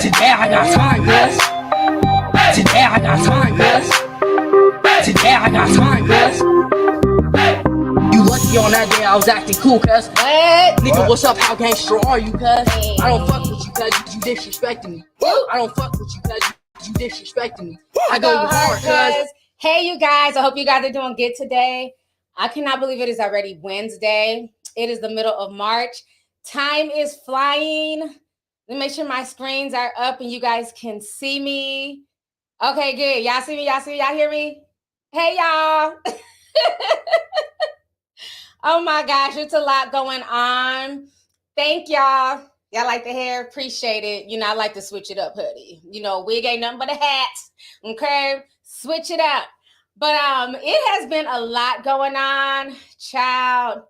Today I got time, yes. Today I got time, yes. Today I got time, yes. You lucky on that day I was acting cool, cuz. What? Nigga, what's up? How gangster are you, cuz? I don't fuck with you, cuz. You disrespecting me. I don't fuck with you, cuz. You disrespecting me. I go hard, cuz. Hey, you guys. I hope you guys are doing good today. I cannot believe it is already Wednesday. It is the middle of March. Time is flying. Let me make sure my screens are up and you guys can see me. Okay, good. Y'all see me? Y'all see me? Y'all hear me? Hey, y'all. Oh, my gosh. It's a lot going on. Thank y'all. Y'all like the hair? Appreciate it. You know, I like to switch it up, hoodie. You know, wig ain't nothing but a hat. Okay? Switch it up. But it has been a lot going on, child.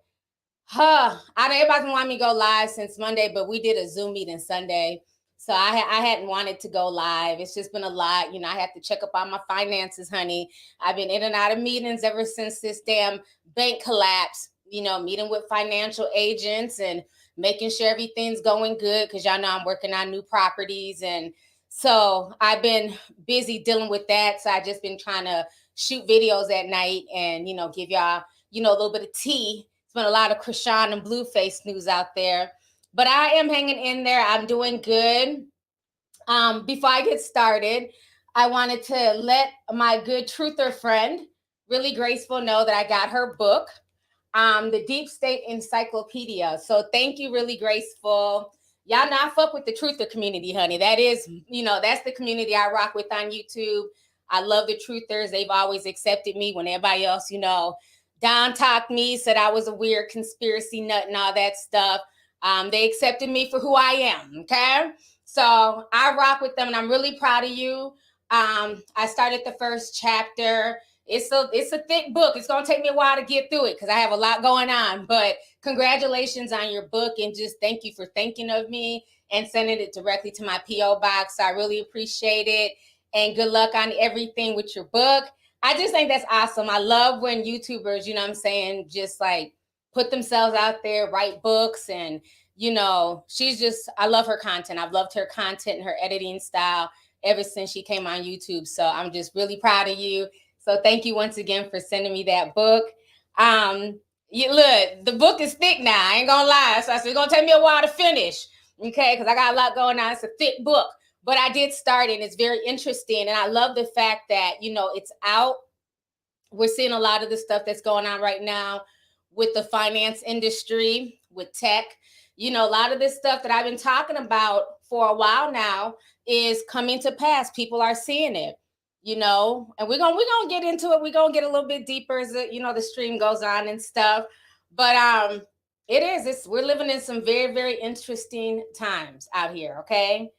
I know everybody's wanted me to go live since Monday, but we did a Zoom meeting Sunday. So I hadn't wanted to go live. It's just been a lot. You know, I had to check up on my finances, honey. I've been in and out of meetings ever since this damn bank collapse. You know, meeting with financial agents and making sure everything's going good because y'all know I'm working on new properties. And so I've been busy dealing with that. So I've just been trying to shoot videos at night and, you know, give y'all, you know, a little bit of tea. It's been a lot of Krishan and Blueface news out there. But I am hanging in there. I'm doing good. Before I get started, I wanted to let my good truther friend, Really Graceful, know that I got her book, The Deep State Encyclopedia. So thank you, Really Graceful. Y'all know I fuck with the truther community, honey. That is, you know, that's the community I rock with on YouTube. I love the truthers. They've always accepted me when everybody else, you know, down talked me, said I was a weird conspiracy nut and all that stuff. They accepted me for who I am, okay? So I rock with them, and I'm really proud of you. I started the first chapter. It's a thick book. It's going to take me a while to get through it because I have a lot going on. But congratulations on your book, and just thank you for thinking of me and sending it directly to my P.O. box. I really appreciate it, and good luck on everything with your book. I just think that's awesome. I love when YouTubers, you know what I'm saying, just like put themselves out there, write books, and, you know, I love her content. I've loved her content and her editing style ever since she came on YouTube. So I'm just really proud of you. So thank you once again for sending me that book. Look, the book is thick now. I ain't gonna lie. So I said, it's gonna take me a while to finish. Okay, because I got a lot going on. It's a thick book. But I did start it, and it's very interesting. And I love the fact that, you know, it's out. We're seeing a lot of the stuff that's going on right now with the finance industry, with tech. You know, a lot of this stuff that I've been talking about for a while now is coming to pass. People are seeing it, you know, and we're gonna get into it. We're gonna get a little bit deeper as the, you know, the stream goes on and stuff. But we're living in some very, very interesting times out here, okay?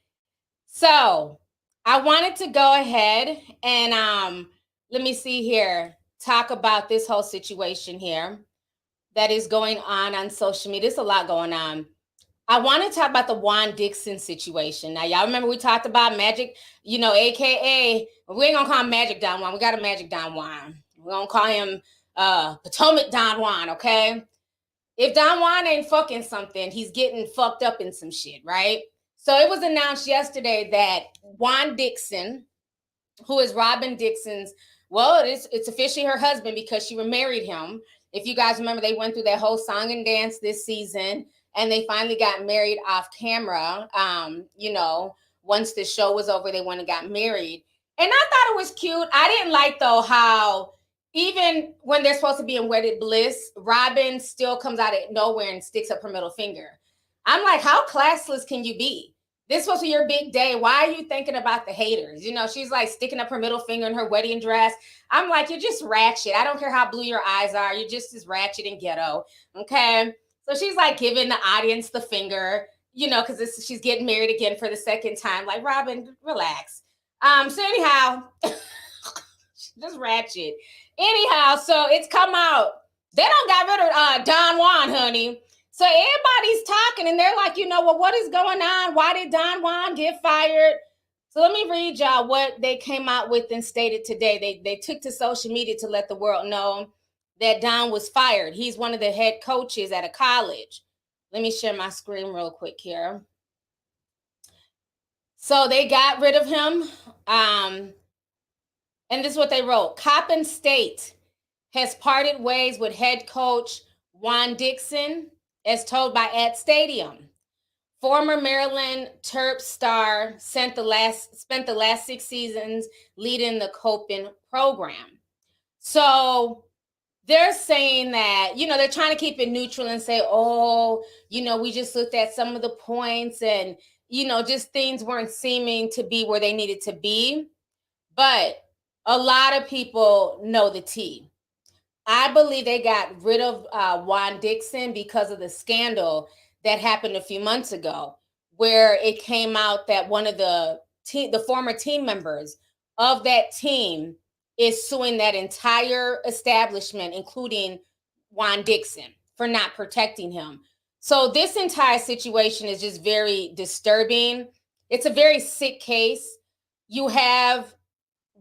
So I wanted to go ahead and let me see here, talk about this whole situation here that is going on social media. There's a lot going on. I want to talk about the Juan Dixon situation. Now, y'all remember we talked about Magic, you know, AKA, we ain't gonna call him Magic Don Juan. We got a Magic Don Juan. We're gonna call him Potomac Don Juan, okay? If Don Juan ain't fucking something, he's getting fucked up in some shit, right? So it was announced yesterday that Juan Dixon, who is Robin Dixon's, well, it's officially her husband because she remarried him. If you guys remember, they went through that whole song and dance this season, and they finally got married off camera. You know, once the show was over, they went and got married. And I thought it was cute. I didn't like, though, how even when they're supposed to be in wedded bliss, Robin still comes out of nowhere and sticks up her middle finger. I'm like, how classless can you be? This was your big day. Why are you thinking about the haters? You know, she's like sticking up her middle finger in her wedding dress. I'm like, you're just ratchet. I don't care how blue your eyes are. You're just as ratchet and ghetto. Okay. So she's like giving the audience the finger, you know, because she's getting married again for the second time. Like, Robin, relax. So anyhow, just ratchet. Anyhow, so it's come out. They don't got rid of Don Juan, honey. So everybody's talking, and they're like, you know, well, what is going on? Why did Don Juan get fired? So let me read y'all what they came out with and stated today. They took to social media to let the world know that Don was fired. He's one of the head coaches at a college. Let me share my screen real quick here. So they got rid of him. And this is what they wrote. Coppin State has parted ways with head coach Juan Dixon, as told by at Stadium. Former Maryland Terps star spent the last 6 seasons leading the Coppin program. So they're saying that, they're trying to keep it neutral and say, oh, we just looked at some of the points and, just things weren't seeming to be where they needed to be. But a lot of people know the tea. I believe they got rid of Juan Dixon because of the scandal that happened a few months ago, where it came out that one of the former team members of that team is suing that entire establishment, including Juan Dixon, for not protecting him. So this entire situation is just very disturbing. It's a very sick case. You have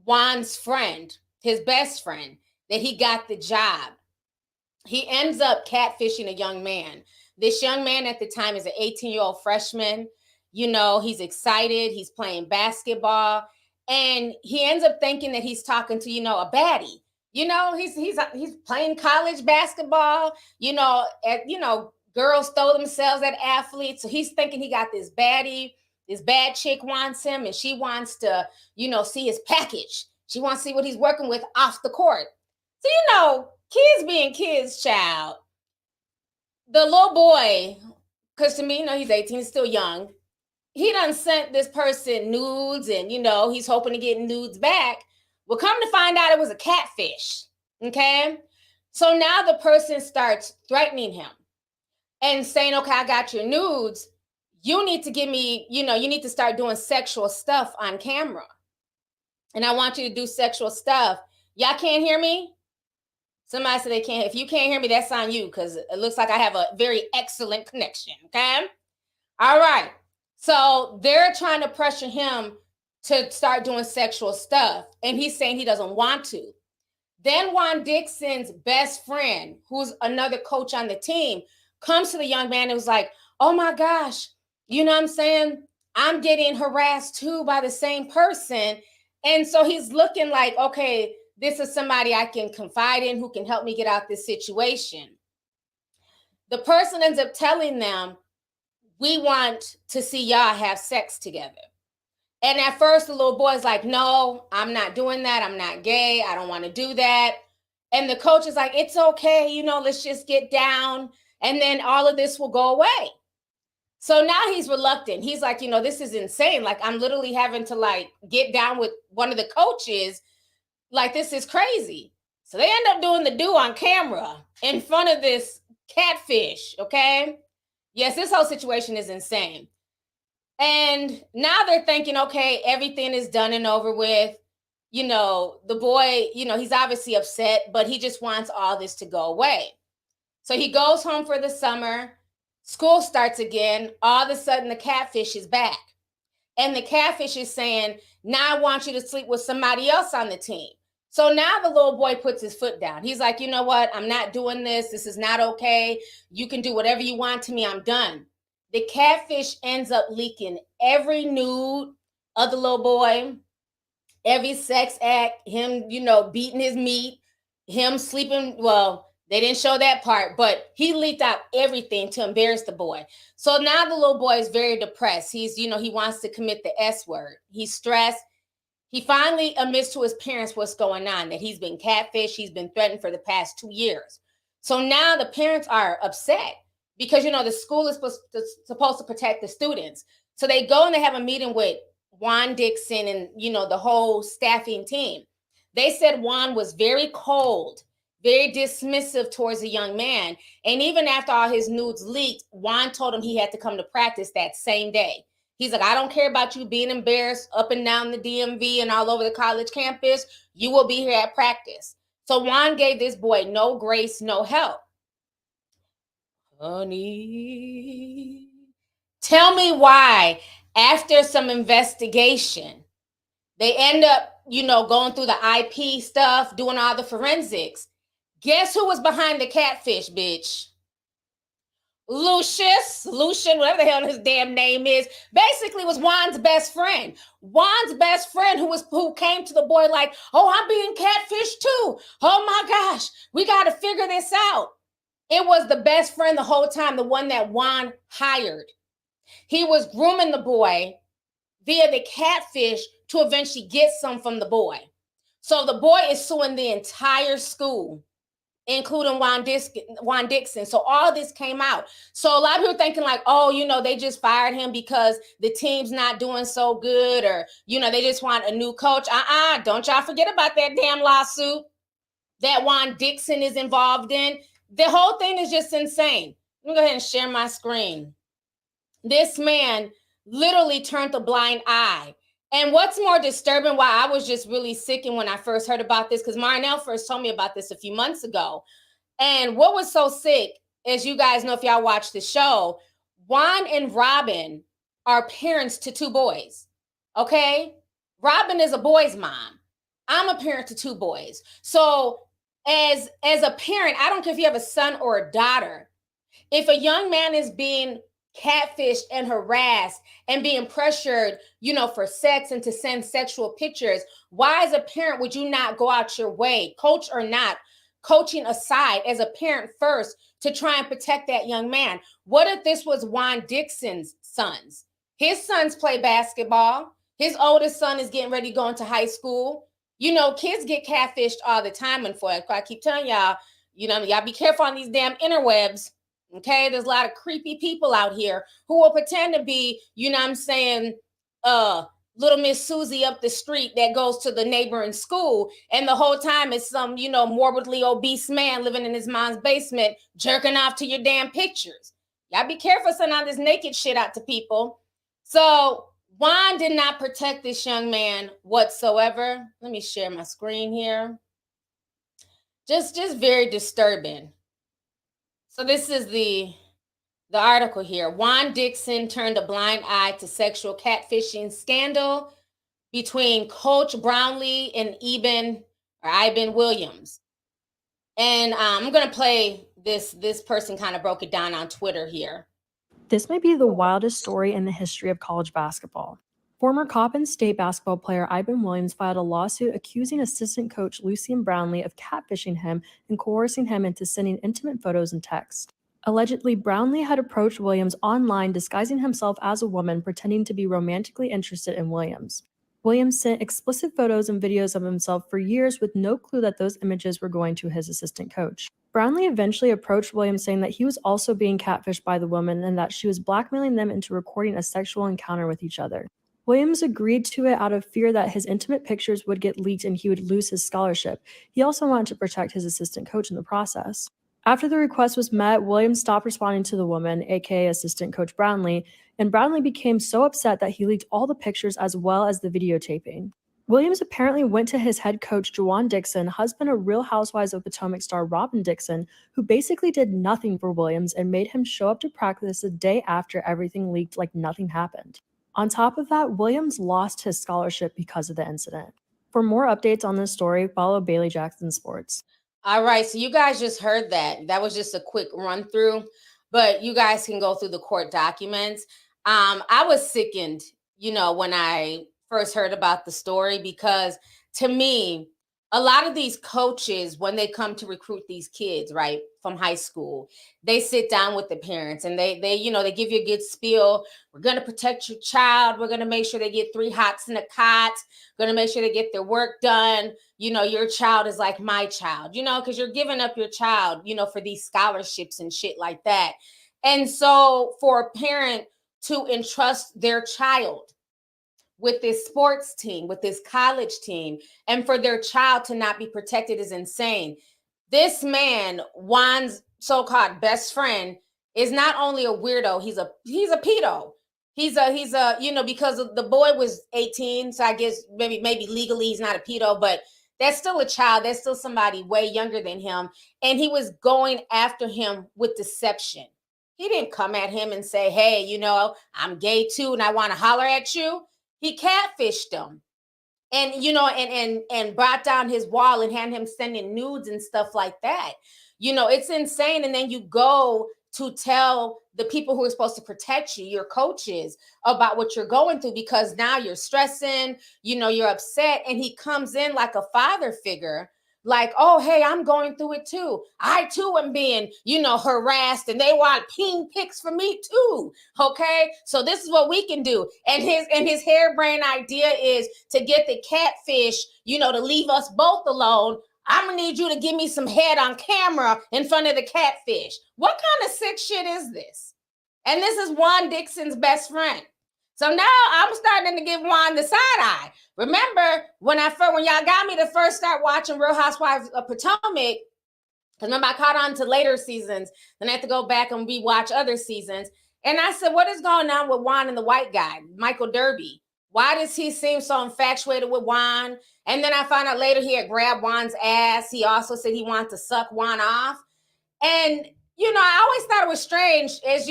Juan's friend, his best friend, that he got the job. He ends up catfishing a young man. This young man at the time is an 18-year-old freshman. He's excited. He's playing basketball. And he ends up thinking that he's talking to, a baddie. He's playing college basketball. Girls throw themselves at athletes. So he's thinking he got this baddie. This bad chick wants him, and she wants to, see his package. She wants to see what he's working with off the court. So, kids being kids, child. The little boy, because to me, he's 18, he's still young. He done sent this person nudes and, he's hoping to get nudes back. Well, come to find out it was a catfish, okay? So now the person starts threatening him and saying, okay, I got your nudes. You need to give me, you need to start doing sexual stuff on camera. And I want you to do sexual stuff. Y'all can't hear me? Somebody said they can't. If you can't hear me, that's on you, because it looks like I have a very excellent connection, okay? All right. So they're trying to pressure him to start doing sexual stuff, and he's saying he doesn't want to. Then Juan Dixon's best friend, who's another coach on the team, comes to the young man and was like, oh my gosh, you know what I'm saying? I'm getting harassed too by the same person. And so he's looking like, okay, this is somebody I can confide in who can help me get out this situation. The person ends up telling them, we want to see y'all have sex together. And at first, the little boy's like, no, I'm not doing that. I'm not gay. I don't want to do that. And the coach is like, it's okay. Let's just get down. And then all of this will go away. So now he's reluctant. He's like, this is insane. Like, I'm literally having to get down with one of the coaches. Like, this is crazy. So they end up doing the do on camera in front of this catfish. Okay. Yes, this whole situation is insane. And now they're thinking, okay, everything is done and over with. The boy, he's obviously upset, but he just wants all this to go away. So he goes home for the summer. School starts again. All of a sudden, the catfish is back. And the catfish is saying, now I want you to sleep with somebody else on the team. So now the little boy puts his foot down. He's like, you know what? I'm not doing this. This is not okay. You can do whatever you want to me. I'm done. The catfish ends up leaking every nude of the little boy, every sex act, him, beating his meat, him sleeping. Well, they didn't show that part, but he leaked out everything to embarrass the boy. So now the little boy is very depressed. He's, he wants to commit the S word. He's stressed. He finally admits to his parents what's going on, that he's been catfished. He's been threatened for the past 2 years. So now the parents are upset because, the school is supposed to protect the students. So they go and they have a meeting with Juan Dixon and, the whole staffing team. They said Juan was very cold, very dismissive towards the young man. And even after all his nudes leaked, Juan told him he had to come to practice that same day. He's like, I don't care about you being embarrassed up and down the DMV and all over the college campus. You will be here at practice. So Juan gave this boy no grace, no help. Honey, tell me why, after some investigation, they end up, going through the IP stuff, doing all the forensics. Guess who was behind the catfish, bitch? Lucian, whatever the hell his damn name is, basically was Juan's best friend. Juan's best friend who came to the boy like, oh, I'm being catfished too. Oh my gosh, we got to figure this out. It was the best friend the whole time, the one that Juan hired. He was grooming the boy via the catfish to eventually get some from the boy. So the boy is suing the entire school, including Juan Dixon. So all this came out. So a lot of people thinking like, oh, they just fired him because the team's not doing so good, or, they just want a new coach. Don't y'all forget about that damn lawsuit that Juan Dixon is involved in. The whole thing is just insane. Let me go ahead and share my screen. This man literally turned a blind eye. And what's more disturbing, why I was just really sickened when I first heard about this, because Marnell first told me about this a few months ago. And what was so sick, as you guys know if y'all watch the show, Juan and Robin are parents to 2 boys, okay? Robin is a boy's mom. I'm a parent to 2 boys. So as a parent, I don't care if you have a son or a daughter, if a young man is being catfished and harassed and being pressured, for sex and to send sexual pictures, why as a parent would you not go out your way, coach or not, coaching aside, as a parent first, to try and protect that young man? What if this was Juan Dixon's sons? His sons play basketball. His oldest son is getting ready to go into high school. Kids get catfished all the time, unfortunately. I keep telling y'all, y'all be careful on these damn interwebs. Okay, there's a lot of creepy people out here who will pretend to be, little Miss Susie up the street that goes to the neighboring school. And the whole time it's some, morbidly obese man living in his mom's basement, jerking off to your damn pictures. Y'all be careful sending all this naked shit out to people. So Juan did not protect this young man whatsoever. Let me share my screen here. Just very disturbing. So this is the article here. Juan Dixon turned a blind eye to sexual catfishing scandal between Coach Brownlee and Iben Williams. And I'm going to play this person kind of broke it down on Twitter here. This may be the wildest story in the history of college basketball. Former Coppin State basketball player Iben Williams filed a lawsuit accusing assistant coach Lucien Brownlee of catfishing him and coercing him into sending intimate photos and text. Allegedly, Brownlee had approached Williams online disguising himself as a woman, pretending to be romantically interested in Williams. Williams sent explicit photos and videos of himself for years with no clue that those images were going to his assistant coach. Brownlee eventually approached Williams saying that he was also being catfished by the woman and that she was blackmailing them into recording a sexual encounter with each other. Williams agreed to it out of fear that his intimate pictures would get leaked and he would lose his scholarship. He also wanted to protect his assistant coach in the process. After the request was met, Williams stopped responding to the woman, aka assistant coach Brownlee, and Brownlee became so upset that he leaked all the pictures as well as the videotaping. Williams apparently went to his head coach, Juan Dixon, husband of Real Housewives of Potomac star Robin Dixon, who basically did nothing for Williams and made him show up to practice the day after everything leaked like nothing happened. On top of that, Williams lost his scholarship because of the incident. For more updates on this story, follow Bailey Jackson Sports. All right, so you guys just heard that. That was just a quick run through, but you guys can go through the court documents. I was sickened, when I first heard about the story, because to me, a lot of these coaches, when they come to recruit these kids, right, from high school, they sit down with the parents and they give you a good spiel. We're going to protect your child. We're going to make sure they get 3 hots in a cot. We're going to make sure they get their work done. Your child is like my child, because you're giving up your child, for these scholarships and shit like that. And so for a parent to entrust their child with this sports team, with this college team, and for their child to not be protected is insane. This man, Juan's so-called best friend, is not only a weirdo, he's a pedo. He's a because the boy was 18, so I guess maybe legally he's not a pedo, but that's still a child. That's still somebody way younger than him. And he was going after him with deception. He didn't come at him and say, hey, I'm gay too, and I want to holler at you. He catfished him and, and brought down his wall and had him sending nudes and stuff like that. It's insane. And then you go to tell the people who are supposed to protect you, your coaches, about what you're going through, because now you're stressing, you're upset. And he comes in like a father figure, like, oh, hey, I'm going through it too. I too am being, harassed, and they want ping pics for me too. Okay. So this is what we can do. And his harebrained idea is to get the catfish, to leave us both alone. I'm gonna need you to give me some head on camera in front of the catfish. What kind of sick shit is this? And this is Juan Dixon's best friend. So now I'm starting to give Juan the side eye. Remember when y'all got me to first start watching Real Housewives of Potomac, because remember I caught on to later seasons, then I had to go back and rewatch other seasons. And I said, what is going on with Juan and the white guy, Michael Derby? Why does he seem so infatuated with Juan? And then I found out later he had grabbed Juan's ass. He also said he wanted to suck Juan off. And, I always thought it was strange, as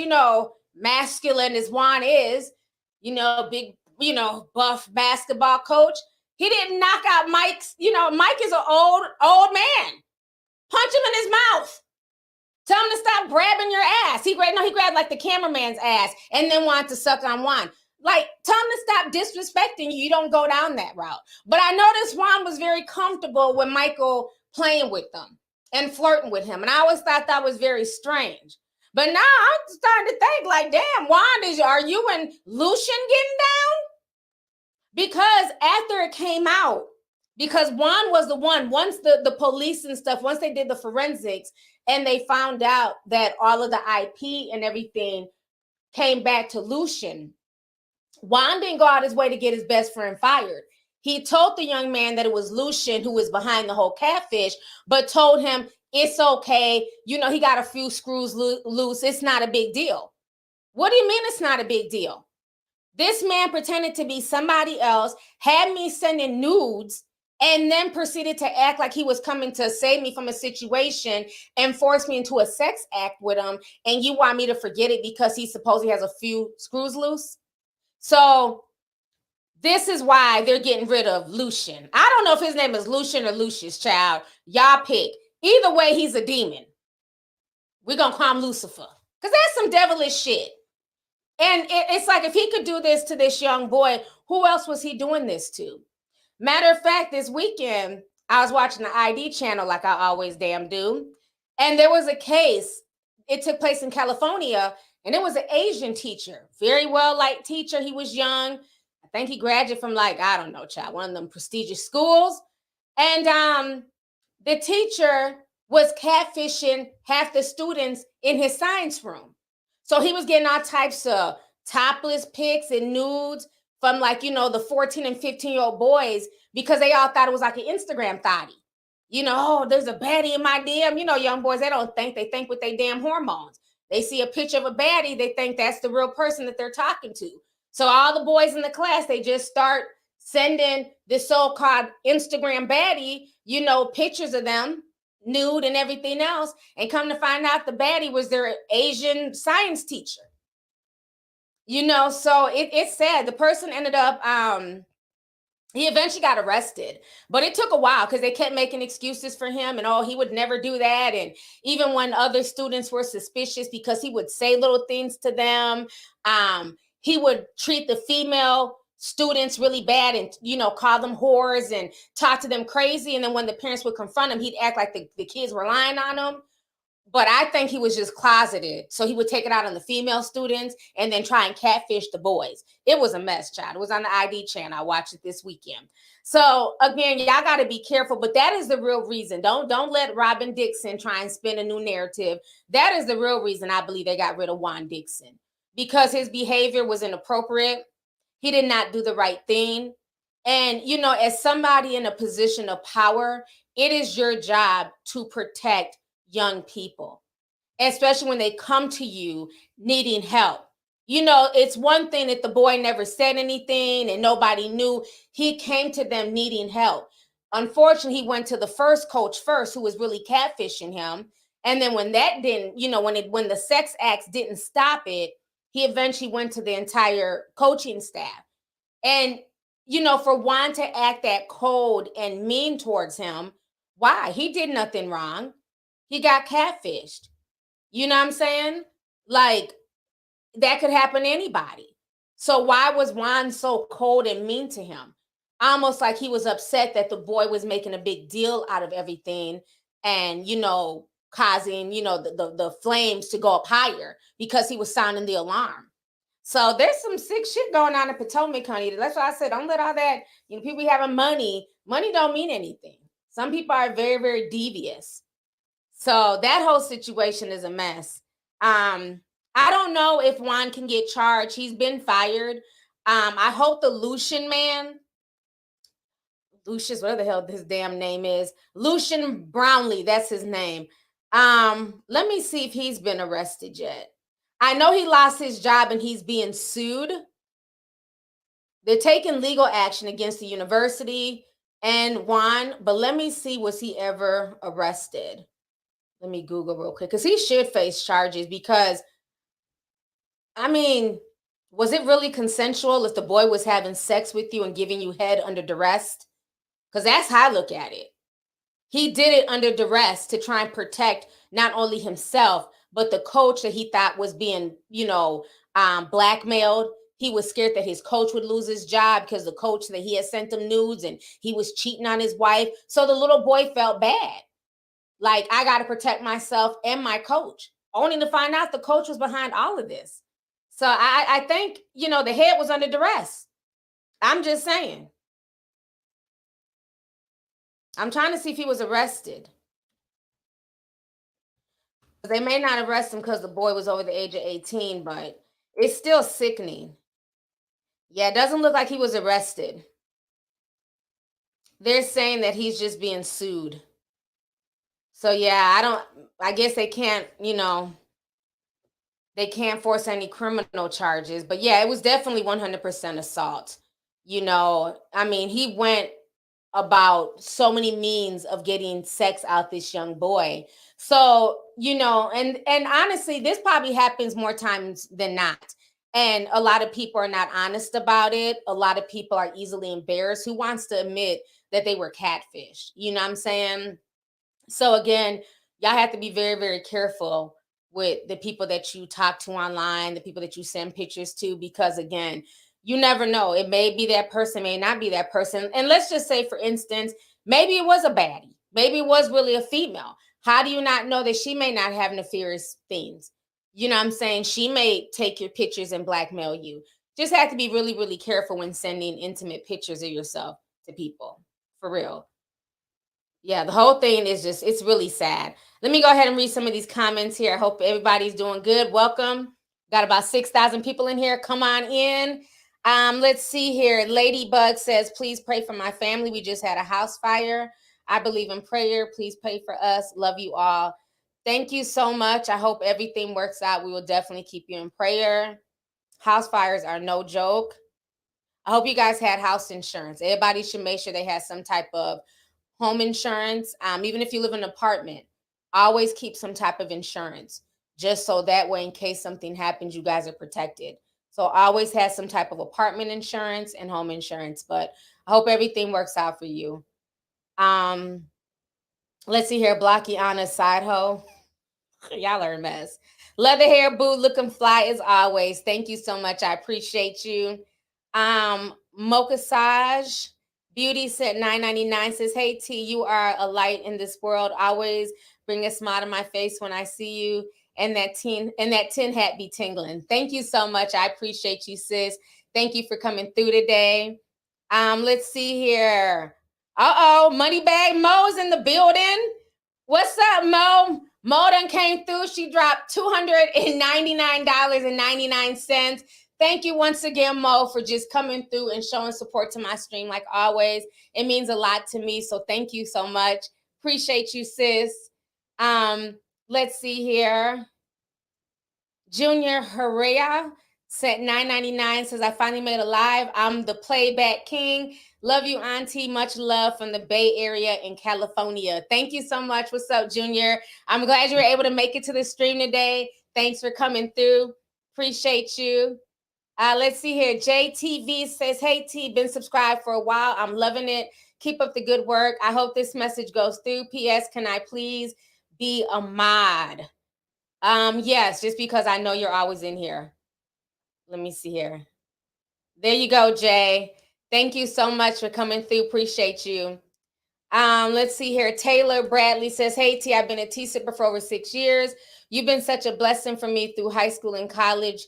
masculine as Juan is, big, buff basketball coach. He didn't knock out Mike's, Mike is an old man. Punch him in his mouth. Tell him to stop grabbing your ass. He grabbed like the cameraman's ass and then wanted to suck on Juan. Like, tell him to stop disrespecting you. You don't go down that route. But I noticed Juan was very comfortable with Michael playing with them and flirting with him. And I always thought that was very strange. But now I'm starting to think, like, damn, Juan, are you and Lucian getting down? Because after it came out, because Juan was the one, once the police and stuff, once they did the forensics and they found out that all of the IP and everything came back to Lucian, Juan didn't go out his way to get his best friend fired. He told the young man that it was Lucian who was behind the whole catfish, but told him it's okay. He got a few screws loose. It's not a big deal. What do you mean it's not a big deal? This man pretended to be somebody else, had me sending nudes, and then proceeded to act like he was coming to save me from a situation and force me into a sex act with him. And you want me to forget it because he supposedly has a few screws loose? So this is why they're getting rid of Lucian. I don't know if his name is Lucian or Lucius, child. Y'all pick. Either way, he's a demon. We're going to call him Lucifer. Because that's some devilish shit. And it's like, if he could do this to this young boy, who else was he doing this to? Matter of fact, this weekend, I was watching the ID channel like I always damn do. And there was a case. It took place in California. And it was an Asian teacher, very well-liked teacher. He was young. I think he graduated from one of them prestigious schools. And the teacher was catfishing half the students in his science room. So he was getting all types of topless pics and nudes from the 14 and 15-year-old boys, because they all thought it was like an Instagram thotty. Oh, there's a baddie in my DM. Young boys, they don't think. They think with their damn hormones. They see a picture of a baddie, they think that's the real person that they're talking to. So all the boys in the class, they just start sending this so-called Instagram baddie, pictures of them, nude and everything else. And come to find out the baddie was their Asian science teacher. So it's sad. The person ended up, he eventually got arrested, but it took a while because they kept making excuses for him and, he would never do that. And even when other students were suspicious because he would say little things to them, he would treat the female students really bad and, call them whores and talk to them crazy. And then when the parents would confront him, he'd act like the kids were lying on him. But I think he was just closeted. So he would take it out on the female students and then try and catfish the boys. It was a mess, child. It was on the ID channel. I watched it this weekend. So again, y'all got to be careful. But that is the real reason. Don't let Robin Dixon try and spin a new narrative. That is the real reason I believe they got rid of Juan Dixon. Because his behavior was inappropriate. He did not do the right thing. And, as somebody in a position of power, it is your job to protect young people, especially when they come to you needing help. It's one thing that the boy never said anything and nobody knew. He came to them needing help. Unfortunately, he went to the first coach first, who was really catfishing him. And then when that didn't, when the sex acts didn't stop it, he eventually went to the entire coaching staff. And, for Juan to act that cold and mean towards him, why? He did nothing wrong. He got catfished. You know what I'm saying? Like, that could happen to anybody. So why was Juan so cold and mean to him? Almost like he was upset that the boy was making a big deal out of everything and, causing, the flames to go up higher because he was sounding the alarm. So there's some sick shit going on in Potomac, honey. That's why I said, don't let all that, people having money don't mean anything. Some people are very, very devious. So that whole situation is a mess. I don't know if Juan can get charged. He's been fired. I hope the Lucius, whatever the hell his damn name is, Lucian Brownlee, that's his name. Let me see if he's been arrested yet. I know he lost his job and he's being sued. They're taking legal action against the university and Juan, but let me see, was he ever arrested? Let me Google real quick because he should face charges because, was it really consensual if the boy was having sex with you and giving you head under duress? Because that's how I look at it. He did it under duress to try and protect not only himself, but the coach that he thought was being, blackmailed. He was scared that his coach would lose his job because the coach that he had sent him nudes and he was cheating on his wife. So the little boy felt bad. Like, I got to protect myself and my coach, only to find out the coach was behind all of this. So I think, the head was under duress. I'm just saying. I'm trying to see if he was arrested. They may not arrest him because the boy was over the age of 18, but it's still sickening. Yeah, it doesn't look like he was arrested. They're saying that he's just being sued. So yeah, I guess they can't, they can't force any criminal charges. But yeah, it was definitely 100% assault. He went about so many means of getting sex out this young boy. So, and honestly, this probably happens more times than not. And a lot of people are not honest about it. A lot of people are easily embarrassed. Who wants to admit that they were catfished? You know what I'm saying? So again, y'all have to be very, very careful with the people that you talk to online, the people that you send pictures to, because again, you never know. It may be that person, may not be that person. And let's just say, for instance, maybe it was a baddie. Maybe it was really a female. How do you not know that she may not have nefarious things? You know what I'm saying? She may take your pictures and blackmail you. Just have to be really, really careful when sending intimate pictures of yourself to people. For real. Yeah, the whole thing is it's really sad. Let me go ahead and read some of these comments here. I hope everybody's doing good. Welcome. Got about 6,000 people in here. Come on in. Let's see here. Ladybug says, please pray for my family. We just had a house fire. I believe in prayer. Please pray for us. Love you all. Thank you so much. I hope everything works out. We will definitely keep you in prayer. House fires are no joke. I hope you guys had house insurance. Everybody should make sure they have some type of home insurance. Even if you live in an apartment, always keep some type of insurance, just so that way, in case something happens, you guys are protected. So always have some type of apartment insurance and home insurance. But I hope everything works out for you. Let's see here. Blocky Anna's side hoe. Y'all are a mess. Leather hair boo, looking fly as always. Thank you so much. I appreciate you. Mocha Saj Beauty said $9.99 says, hey T, you are a light in this world. Always bring a smile to my face when I see you. And that tin hat be tingling. Thank you so much. I appreciate you, sis. Thank you for coming through today. Let's see here. Moneybag Mo's in the building. What's up, Mo? Mo done came through. She dropped $299.99. Thank you once again, Mo, for just coming through and showing support to my stream like always. It means a lot to me, so thank you so much. Appreciate you, sis. Let's see here. Junior Herrera sent $9.99, says, I finally made a live. I'm the playback king. Love you, Auntie. Much love from the Bay Area in California. Thank you so much. What's up, Junior? I'm glad you were able to make it to the stream today. Thanks for coming through. Appreciate you. Let's see here. JTV says, hey, T, been subscribed for a while. I'm loving it. Keep up the good work. I hope this message goes through. P.S. Can I please be a mod? Yes, just because I know you're always in here. Let me see here. There you go, Jay. Thank you so much for coming through. Appreciate you. Let's see here. Taylor Bradley says, "Hey T, I've been a tea sipper for over 6 years. You've been such a blessing for me through high school and college.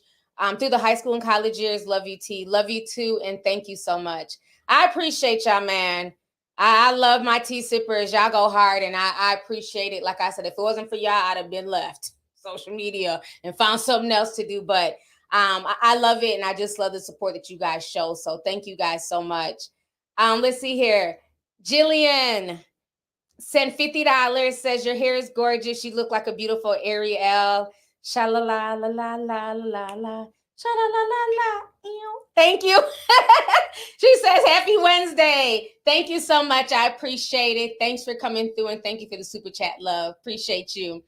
Through the high school and college years. Love you, T. Love you too, and thank you so much. I appreciate y'all, man. I love my tea sippers. Y'all go hard, and I appreciate it. Like I said, if it wasn't for y'all, I'd have been left social media and found something else to do. But I love it, and I just love the support that you guys show. So thank you guys so much. Let's see here. Jillian sent $50, says your hair is gorgeous. You look like a beautiful Ariel. Sha la la la la la la la. Sha la la la la. Thank you. She says, "Happy Wednesday." Thank you so much. I appreciate it. Thanks for coming through, and thank you for the super chat, love. Appreciate you.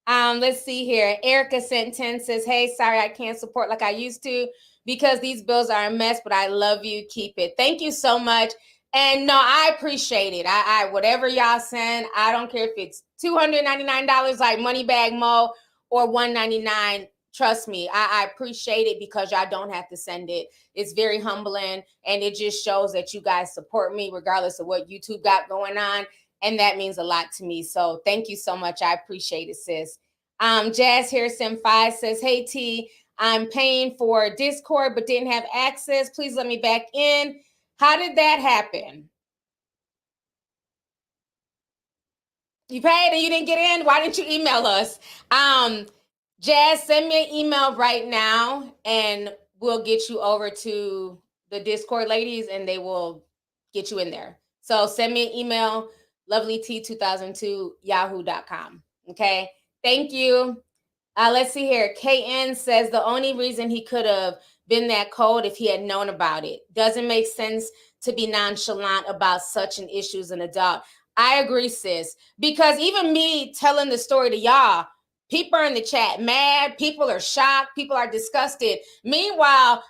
Let's see here. Erica sent 10, says, "Hey, sorry I can't support like I used to because these bills are a mess, but I love you. Keep it." Thank you so much. And no, I appreciate it. I whatever y'all send, I don't care if it's $299 like Moneybag Mo or $199. Trust me, I appreciate it because y'all don't have to send it. It's very humbling, and it just shows that you guys support me regardless of what YouTube got going on. And that means a lot to me. So thank you so much. I appreciate it, sis. Jazz Harrison 5 says, "Hey T, I'm paying for Discord but didn't have access. Please let me back in. How did that happen? You paid and you didn't get in? Why didn't you email us?" Jazz, send me an email right now and we'll get you over to the Discord ladies and they will get you in there. So send me an email, lovelyti2002yahoo.com. Okay. Thank you. Let's see here. KN says the only reason he could have been that cold if he had known about it. Doesn't make sense to be nonchalant about such an issue as an adult. I agree, sis. Because even me telling the story to y'all, people are in the chat mad. People are shocked. People are disgusted. Meanwhile,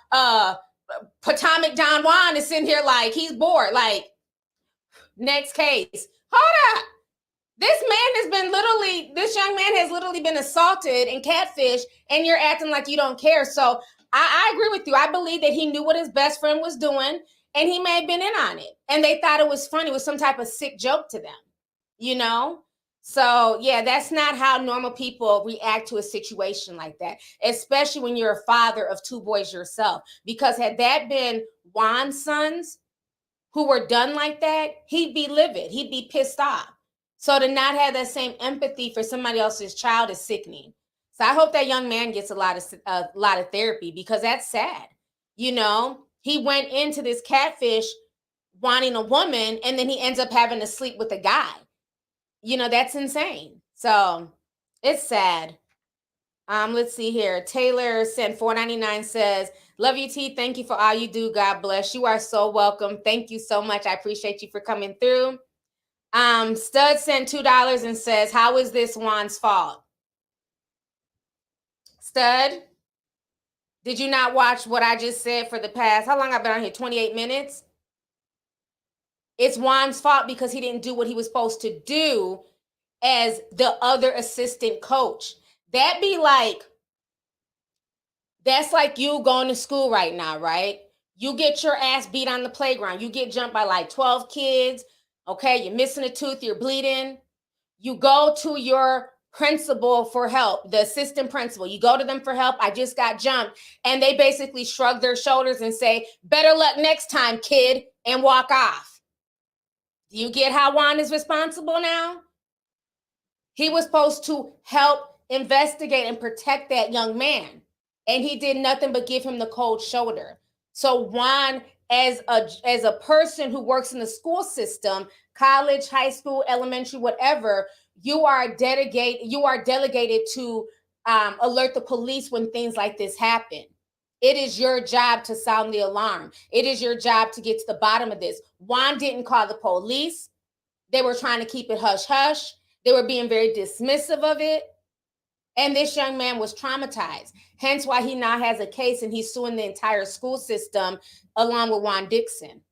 Potomac Don Juan is sitting here like he's bored. Like, next case. Hold up. This young man has literally been assaulted and catfished, and you're acting like you don't care. So I agree with you. I believe that he knew what his best friend was doing, and he may have been in on it. And they thought it was funny. It was some type of sick joke to them, you know? So, yeah, that's not how normal people react to a situation like that, especially when you're a father of 2 boys yourself. Because had that been Juan's sons who were done like that, he'd be livid. He'd be pissed off. So to not have that same empathy for somebody else's child is sickening. So I hope that young man gets a lot of therapy because that's sad. You know, he went into this catfish wanting a woman and then he ends up having to sleep with a guy. You know, that's insane. So it's sad. Let's see here. Taylor sent $4.99 says, "Love you, T. Thank you for all you do. God bless. You are so welcome. Thank you so much. I appreciate you for coming through." Stud sent $2 and says, "How is this Juan's fault?" Stud, did you not watch what I just said for the past, how long I've been on here? 28 minutes? It's Juan's fault because he didn't do what he was supposed to do as the other assistant coach. That's like you going to school right now, right? You get your ass beat on the playground. You get jumped by like 12 kids. Okay, you're missing a tooth, you're bleeding. You go to your principal for help, the assistant principal. You go to them for help. "I just got jumped." And they basically shrug their shoulders and say, "Better luck next time, kid," and walk off. Do you get how Juan is responsible now? He was supposed to help investigate and protect that young man. And he did nothing but give him the cold shoulder. So Juan, as a person who works in the school system, college, high school, elementary, whatever, you are delegated to alert the police when things like this happen. It is your job to sound the alarm. It is your job to get to the bottom of this. Juan didn't call the police. They were trying to keep it hush hush. They were being very dismissive of it. And this young man was traumatized. Hence why he now has a case and he's suing the entire school system along with Juan Dixon.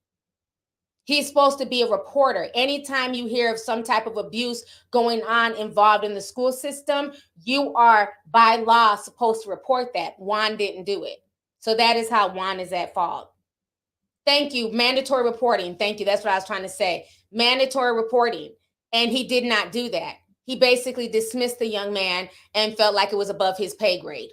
He's supposed to be a reporter. Anytime you hear of some type of abuse going on involved in the school system, you are by law supposed to report that. Juan didn't do it. So that is how Juan is at fault. Thank you. Mandatory reporting. Thank you. That's what I was trying to say. Mandatory reporting. And he did not do that. He basically dismissed the young man and felt like it was above his pay grade.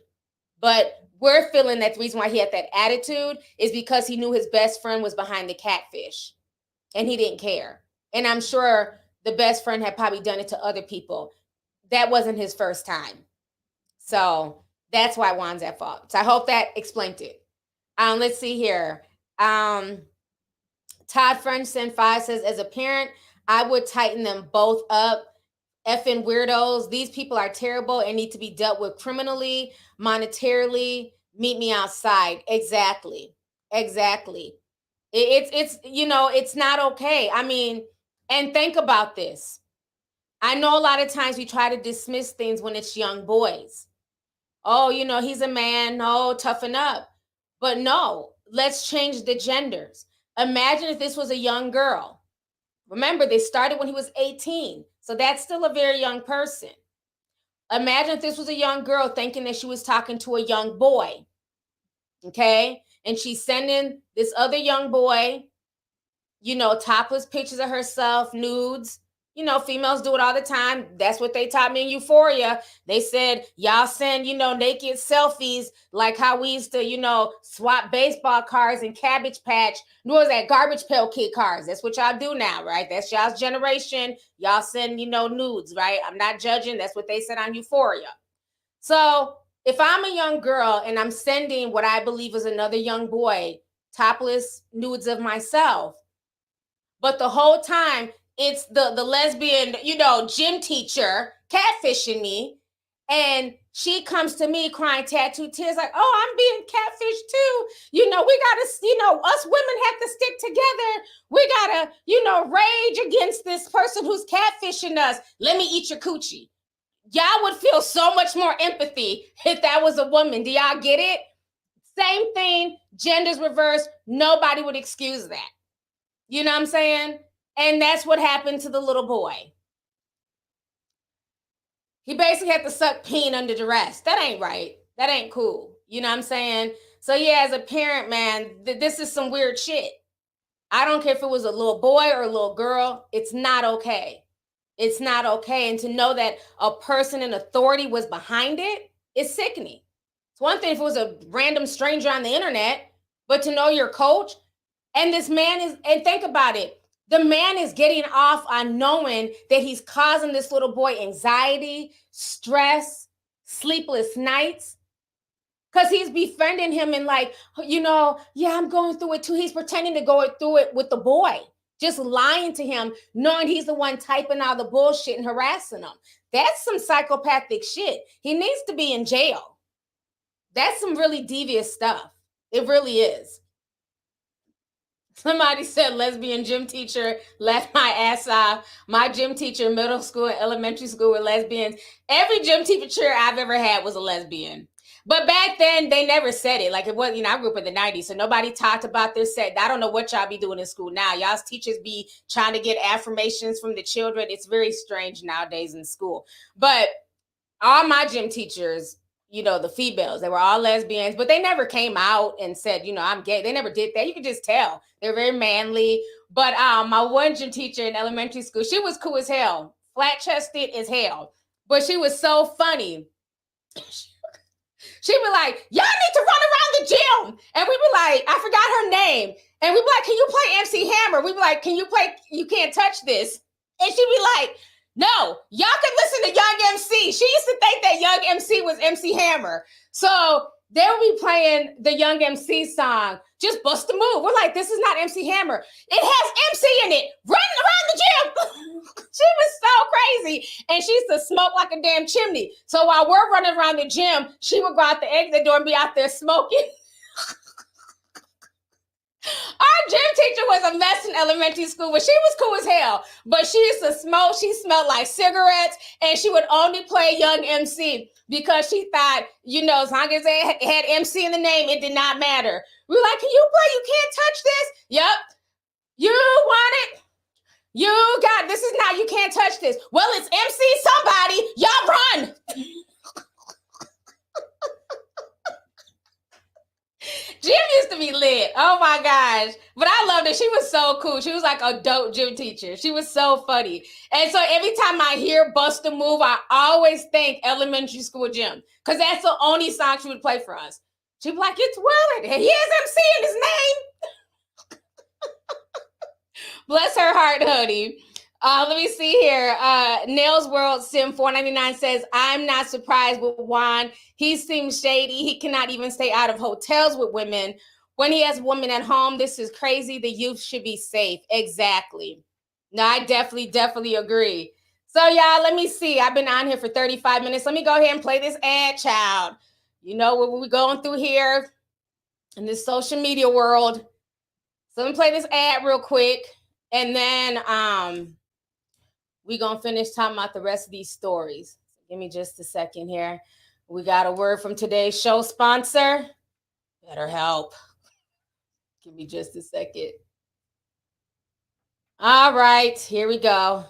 But we're feeling that the reason why he had that attitude is because he knew his best friend was behind the catfish. And he didn't care. And I'm sure the best friend had probably done it to other people. That wasn't his first time. So that's why Juan's at fault. So I hope that explained it. Let's see here. Todd Frenchson 5 says, as a parent, I would tighten them both up. Effing weirdos. These people are terrible and need to be dealt with criminally, monetarily. Meet me outside. Exactly. It's it's not okay. I mean, and think about this. I know a lot of times we try to dismiss things when it's young boys. Oh, he's a man. No, toughen up. But no, let's change the genders. Imagine if this was a young girl. Remember, they started when he was 18. So that's still a very young person. Imagine if this was a young girl thinking that she was talking to a young boy. Okay? And she's sending this other young boy, topless pictures of herself, nudes. Females do it all the time. That's what they taught me in Euphoria. They said, y'all send, naked selfies like how we used to, swap baseball cards and Cabbage Patch. What was that? Garbage Pail Kid cards. That's what y'all do now, right? That's y'all's generation. Y'all send, nudes, right? I'm not judging. That's what they said on Euphoria. So if I'm a young girl and I'm sending what I believe is another young boy, topless nudes of myself, but the whole time it's the lesbian, gym teacher catfishing me, and she comes to me crying tattooed tears like, oh, I'm being catfished too. We gotta, us women have to stick together. We gotta, rage against this person who's catfishing us. Let me eat your coochie. Y'all would feel so much more empathy if that was a woman. Do y'all get it? Same thing, genders reversed. Nobody would excuse that. You know what I'm saying? And that's what happened to the little boy. He basically had to suck peen under duress. That ain't right. That ain't cool. You know what I'm saying? So yeah, as a parent, man, this is some weird shit. I don't care if it was a little boy or a little girl. It's not okay. It's not okay. And to know that a person in authority was behind it is sickening. It's one thing if it was a random stranger on the internet, but to know your coach, and this man is, and think about it, the man is getting off on knowing that he's causing this little boy anxiety, stress, sleepless nights, because he's befriending him and like, yeah, I'm going through it too. He's pretending to go through it with the boy, just lying to him, knowing he's the one typing all the bullshit and harassing him. That's some psychopathic shit. He needs to be in jail. That's some really devious stuff. It really is. Somebody said lesbian gym teacher left my ass off. My gym teacher in middle school and elementary school were lesbians. Every gym teacher I've ever had was a lesbian. But back then, they never said it. Like it was, I grew up in the 90s, so nobody talked about this. I don't know what y'all be doing in school now. Y'all's teachers be trying to get affirmations from the children. It's very strange nowadays in school. But all my gym teachers, the females, they were all lesbians, but they never came out and said, I'm gay. They never did that. You could just tell. They're very manly. But my one gym teacher in elementary school, she was cool as hell, flat-chested as hell. But she was so funny. She'd be like, y'all need to run around the gym. And we'd be like, I forgot her name. And we'd be like, can you play MC Hammer? We'd be like, can you play You Can't Touch This? And she'd be like, no, y'all can listen to Young MC. She used to think that Young MC was MC Hammer. So they would be playing the Young MC song, Just Bust a Move. We're like, this is not MC Hammer. It has MC in it. Running around the gym. She was so crazy. And she used to smoke like a damn chimney. So while we're running around the gym, she would go out the exit door and be out there smoking. Our gym teacher was a mess in elementary school, but she was cool as hell. But she used to smoke. She smelled like cigarettes, and she would only play Young MC because she thought, as long as it had MC in the name, it did not matter. We were like, can you play You Can't Touch This? Yep. You want You got, this is not, you can't touch this. Well, it's MC somebody. Y'all run. Gym used to be lit. Oh my gosh. But I loved it. She was so cool. She was like a dope gym teacher. She was so funny. And so every time I hear Bust a Move, I always think elementary school gym. Because that's the only song she would play for us. She'd be like, it's Willard. And he has MC in his name. Bless her heart, honey. Let me see here. Nails World Sim 499 says, I'm not surprised with Juan. He seems shady. He cannot even stay out of hotels with women. When he has women at home, this is crazy. The youth should be safe. Exactly. No, I definitely agree. So, y'all, let me see. I've been on here for 35 minutes. Let me go ahead and play this ad, child. You know what we're going through here in this social media world. So let me play this ad real quick. And then we're going to finish talking about the rest of these stories. Give me just a second here. We got a word from today's show sponsor, BetterHelp. Give me just a second. All right, here we go.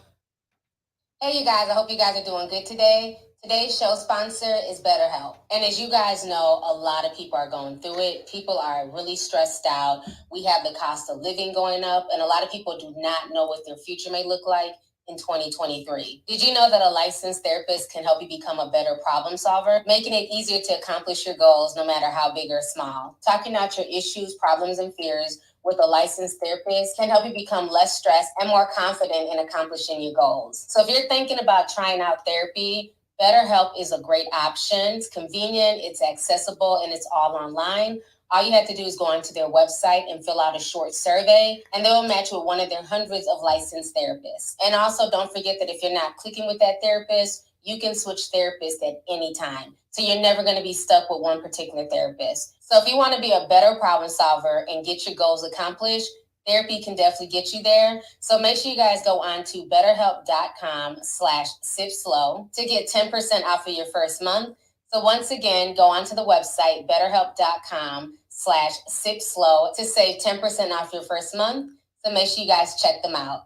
Hey, you guys, I hope you guys are doing good today. Today's show sponsor is BetterHelp. And as you guys know, a lot of people are going through it. People are really stressed out. We have the cost of living going up, and a lot of people do not know what their future may look like in 2023. Did you know that a licensed therapist can help you become a better problem solver, making it easier to accomplish your goals no matter how big or small? Talking out your issues, problems, and fears with a licensed therapist can help you become less stressed and more confident in accomplishing your goals. So if you're thinking about trying out therapy, BetterHelp is a great option. It's convenient, it's accessible, and it's all online. All you have to do is go onto their website and fill out a short survey, and they will match you with one of their hundreds of licensed therapists. And also, don't forget that if you're not clicking with that therapist, you can switch therapists at any time. So you're never going to be stuck with one particular therapist. So if you want to be a better problem solver and get your goals accomplished, therapy can definitely get you there. So make sure you guys go on to betterhelp.com/sipslow to get 10% off of your first month. So once again, go onto the website, betterhelp.com/sipslow to save 10% off your first month. So make sure you guys check them out.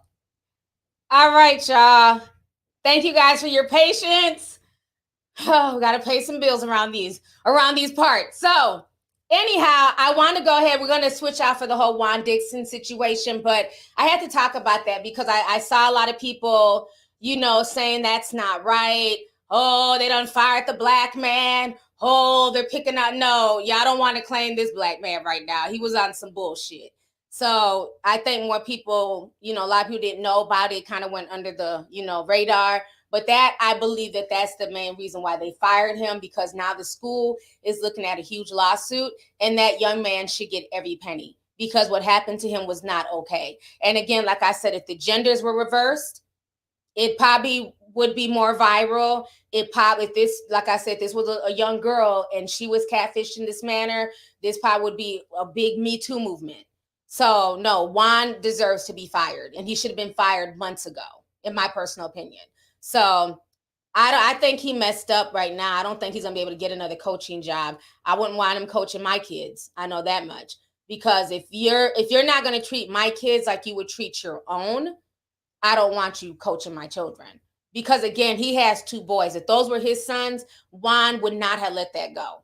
All right, y'all. Thank you guys for your patience. Oh, we got to pay some bills around these parts. So anyhow, I want to go ahead. We're going to switch out for the whole Juan Dixon situation, but I had to talk about that because I saw a lot of people, saying that's not right. Oh, they done fired the black man. Oh, they're picking out. No, y'all don't want to claim this black man right now. He was on some bullshit. So I think more people, a lot of people didn't know about it, kind of went under the, radar. But I believe that's the main reason why they fired him, because now the school is looking at a huge lawsuit, and that young man should get every penny, because what happened to him was not okay. And again, like I said, if the genders were reversed, it probably would be more viral. If this, like I said, this was a young girl and she was catfished in this manner, this probably would be a big Me Too movement. So no, Juan deserves to be fired, and he should have been fired months ago, in my personal opinion. So I think he messed up right now. I don't think he's going to be able to get another coaching job. I wouldn't want him coaching my kids. I know that much. Because if you're not going to treat my kids like you would treat your own, I don't want you coaching my children. Because again, he has 2 boys. If those were his sons, Juan would not have let that go.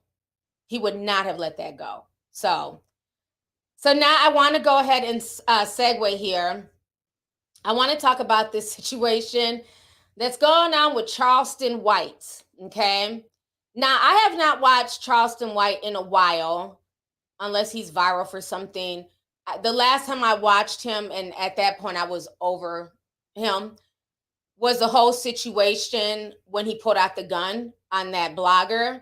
He would not have let that go. So now I want to go ahead and segue here. I want to talk about this situation that's going on with Charleston White, okay? Now, I have not watched Charleston White in a while, unless he's viral for something. The last time I watched him, and at that point I was over him, was the whole situation when he pulled out the gun on that blogger.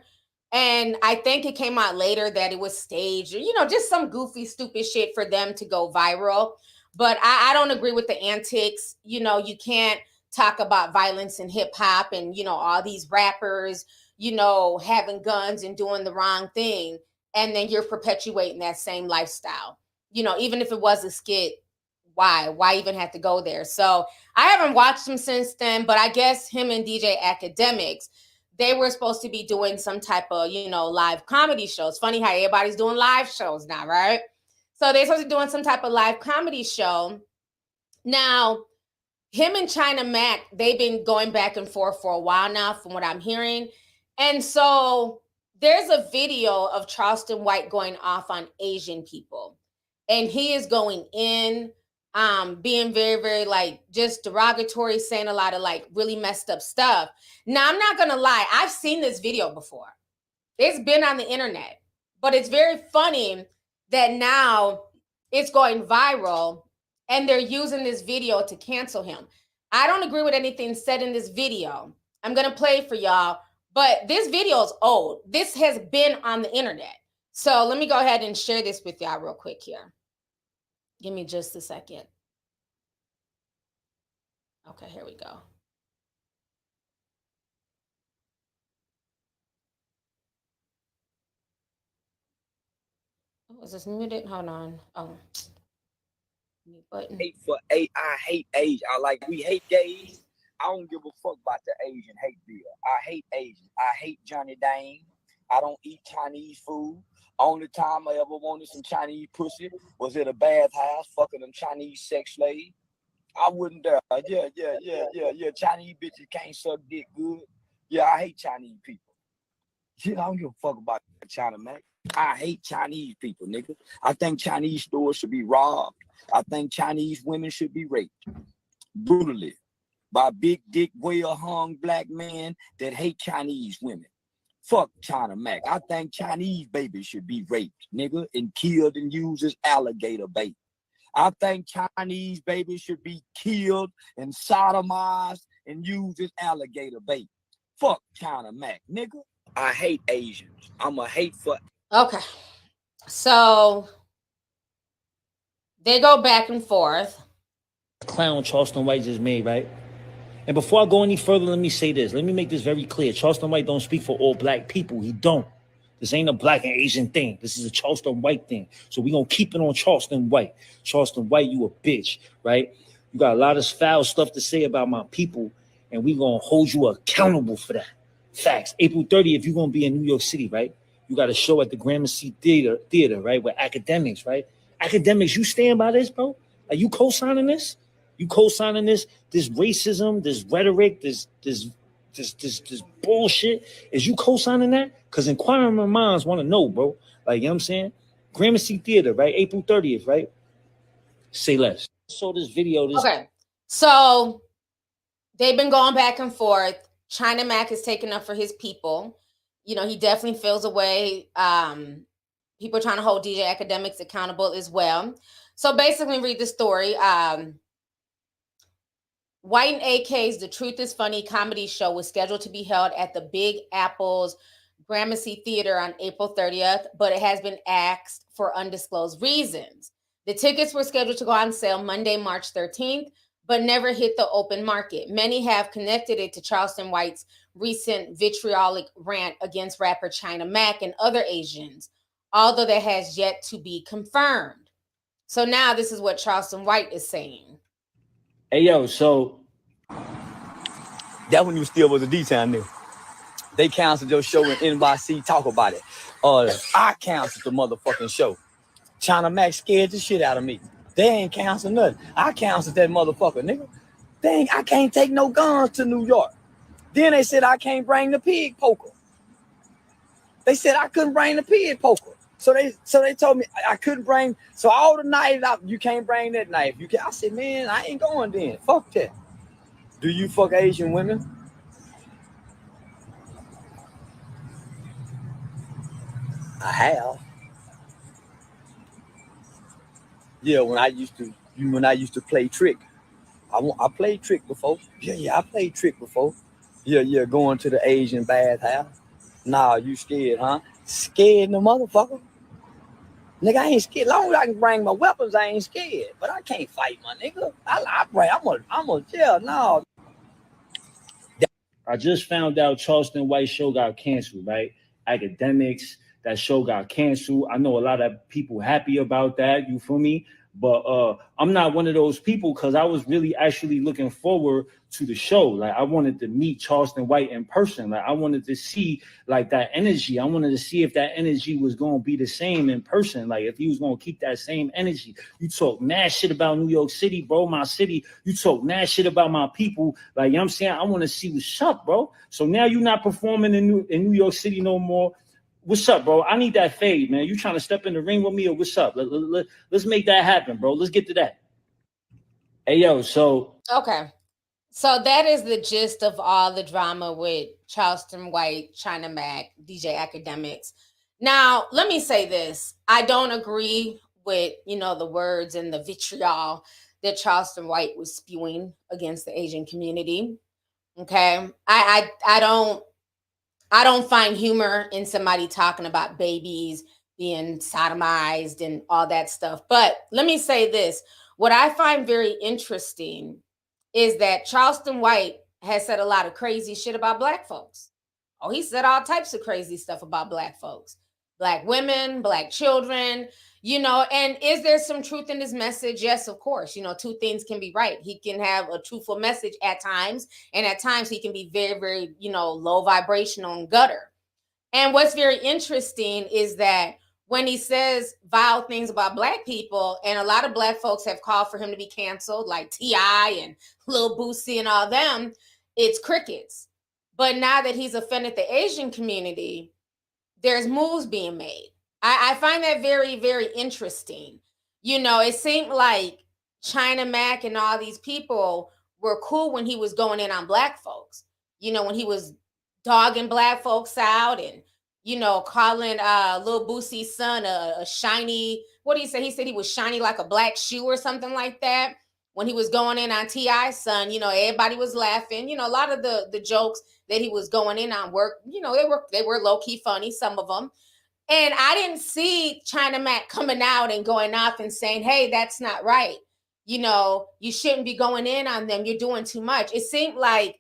And I think it came out later that it was staged, or, just some goofy, stupid shit for them to go viral. But I don't agree with the antics. You can't talk about violence in hip hop and, all these rappers, having guns and doing the wrong thing. And then you're perpetuating that same lifestyle. Even if it was a skit, why even have to go there? So I haven't watched him since then, but I guess him and DJ Academics, they were supposed to be doing some type of, live comedy shows. Funny how everybody's doing live shows now, right? So they're supposed to be doing some type of live comedy show. Now, him and China Mac, they've been going back and forth for a while now, from what I'm hearing. And so there's a video of Charleston White going off on Asian people. And he is going in, being very, very like just derogatory, saying a lot of like really messed up stuff. Now, I'm not going to lie. I've seen this video before. It's been on the internet. But it's very funny that now it's going viral and they're using this video to cancel him. I don't agree with anything said in this video. I'm going to play it for y'all, but this video is old. This has been on the internet. So let me go ahead and share this with y'all real quick here. Give me just a second. Okay, here we go. Oh, is this muted? Hold on. Oh. Button. I hate age. We hate gays. I don't give a fuck about the Asian hate bill. I hate Asians. I hate Johnny Dane. I don't eat Chinese food. Only time I ever wanted some Chinese pussy was at a bathhouse fucking them Chinese sex slaves. I wouldn't dare. Yeah. Chinese bitches can't suck dick good. Yeah, I hate Chinese people. Shit, I don't give a fuck about China, man. I hate Chinese people, nigga. I think Chinese stores should be robbed. I think Chinese women should be raped brutally by big dick, well-hung black men that hate Chinese women. Fuck China Mac. I think Chinese babies should be raped, nigga, and killed and used as alligator bait. I think Chinese babies should be killed and sodomized and used as alligator bait. Fuck China Mac, nigga. I hate Asians. I'm a hate for. Okay. So they go back and forth. Clown Charleston White just made, right? And before I go any further, let me say this. Let me make this very clear. Charleston White don't speak for all black people. He don't. This ain't a black and Asian thing. This is a Charleston White thing. So we gonna keep it on Charleston White. Charleston White, you a bitch, right? You got a lot of foul stuff to say about my people, and we gonna hold you accountable for that. Facts. April 30th, you're gonna be in New York City, right? You got a show at the Gramercy Theater, right? With academics, right? Academics, you stand by this, bro? Are you co-signing this? You co-signing this racism, this rhetoric, this bullshit? Is you co-signing that? Because inquiring minds want to know, bro. Like, you know what I'm saying? Gramercy Theater, right? April 30th, right? Say less. So this video. Okay. So they've been going back and forth. China Mac is taking up for his people. You know, he definitely feels a way. People are trying to hold DJ Academics accountable as well. So basically, read the story. White and AK's The Truth is Funny comedy show was scheduled to be held at the Big Apple's Gramercy Theater on April 30th, but it has been axed for undisclosed reasons. The tickets were scheduled to go on sale Monday, March 13th, but never hit the open market. Many have connected it to Charleston White's recent vitriolic rant against rapper China Mac and other Asians, although that has yet to be confirmed. So now this is what Charleston White is saying. Hey, yo, so that when you still was a D-Town nigga. They canceled your show in NYC. Talk about it. I canceled the motherfucking show. China Mac scared the shit out of me. They ain't canceled nothing. I canceled that motherfucker, nigga. I can't take no guns to New York. Then they said I can't bring the pig poker. They said I couldn't bring the pig poker. So they told me I couldn't bring. So all the knives out, you can't bring that knife. You can. I said, man, I ain't going then. Fuck that. Do you fuck Asian women? I have. Yeah, when I used to play trick. I played trick before. Yeah, I played trick before. Yeah, going to the Asian bathhouse. Nah, you scared, huh? Scared the motherfucker. Nigga, I ain't scared. As long as I can bring my weapons, I ain't scared. But I can't fight, my nigga. No. I just found out Charleston White show got canceled, right? Academics, that show got canceled. I know a lot of people happy about that. You feel me? But I'm not one of those people because I was really actually looking forward to the show. Like I wanted to meet Charleston White in person. Like I wanted to see like that energy. I wanted to see if that energy was going to be the same in person. Like if he was going to keep that same energy. You talk mad shit about New York City, bro, my city. You talk mad shit about my people. Like, you know what I'm saying? I want to see what's up, bro. So now you're not performing in New York City no more. What's up, bro? I need that fade, man. You trying to step in the ring with me or what's up? Let's make that happen, bro. Let's get to that. Hey, yo, so. Okay. So that is the gist of all the drama with Charleston White, China Mac, DJ Academics. Now, let me say this. I don't agree with, the words and the vitriol that Charleston White was spewing against the Asian community. Okay. I don't find humor in somebody talking about babies being sodomized and all that stuff. But let me say this. What I find very interesting is that Charleston White has said a lot of crazy shit about Black folks. Oh, he said all types of crazy stuff about Black folks, Black women, Black children, and is there some truth in his message? Yes, of course. Two things can be right. He can have a truthful message at times, and at times he can be very, very, low vibrational and gutter. And what's very interesting is that when he says vile things about Black people, and a lot of Black folks have called for him to be canceled, like T.I. and Lil Boosie and all them, it's crickets. But now that he's offended the Asian community, there's moves being made. I find that very, very interesting. It seemed like China Mac and all these people were cool when he was going in on Black folks. When he was dogging Black folks out and, calling Lil Boosie's son a shiny, what did he say? He said he was shiny like a black shoe or something like that. When he was going in on T.I.'s son, everybody was laughing. A lot of the jokes that he was going in on were, they were low-key funny, some of them. And I didn't see China Mac coming out and going off and saying, hey, that's not right. You shouldn't be going in on them. You're doing too much. It seemed like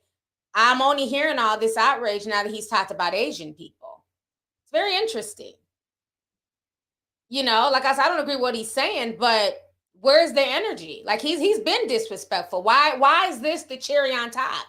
I'm only hearing all this outrage now that he's talked about Asian people. It's very interesting. Like I said, I don't agree with what he's saying, but where's the energy? Like he's been disrespectful. Why is this the cherry on top?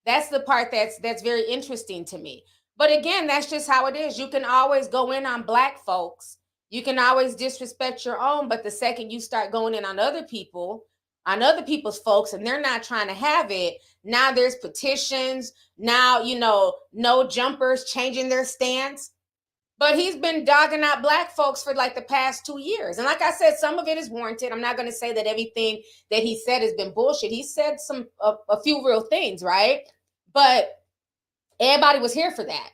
That's the part that's very interesting to me. But again, that's just how it is. You can always go in on Black folks. You can always disrespect your own, but the second you start going in on other people, on other people's folks, and they're not trying to have it, now there's petitions. Now, no jumpers changing their stance. But he's been dogging out Black folks for like the past 2 years. And like I said, some of it is warranted. I'm not going to say that everything that he said has been bullshit. He said a few real things, right? But everybody was here for that.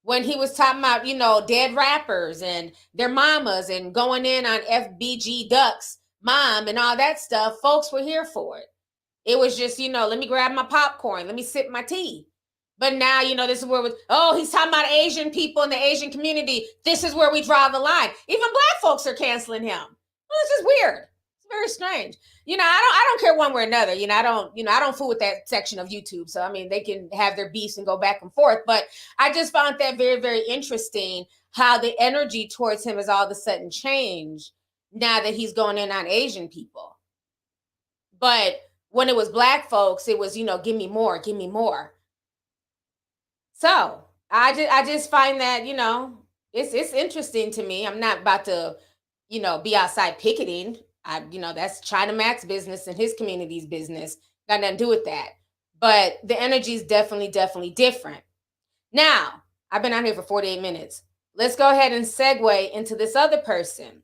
When he was talking about, dead rappers and their mamas and going in on FBG Duck's mom and all that stuff, folks were here for it. It was just, let me grab my popcorn. Let me sip my tea. But now, this is where he's talking about Asian people in the Asian community. This is where we draw the line. Even Black folks are canceling him. Well, it's just weird. It's very strange. I don't care one way or another. I don't fool with that section of YouTube. So, they can have their beefs and go back and forth. But I just found that very, very interesting how the energy towards him has all of a sudden changed now that he's going in on Asian people. But when it was Black folks, it was, give me more, give me more. So I just find that, it's interesting to me. I'm not about to, be outside picketing. That's China Mac's business and his community's business. Got nothing to do with that. But the energy is definitely, definitely different. Now, I've been out here for 48 minutes. Let's go ahead and segue into this other person.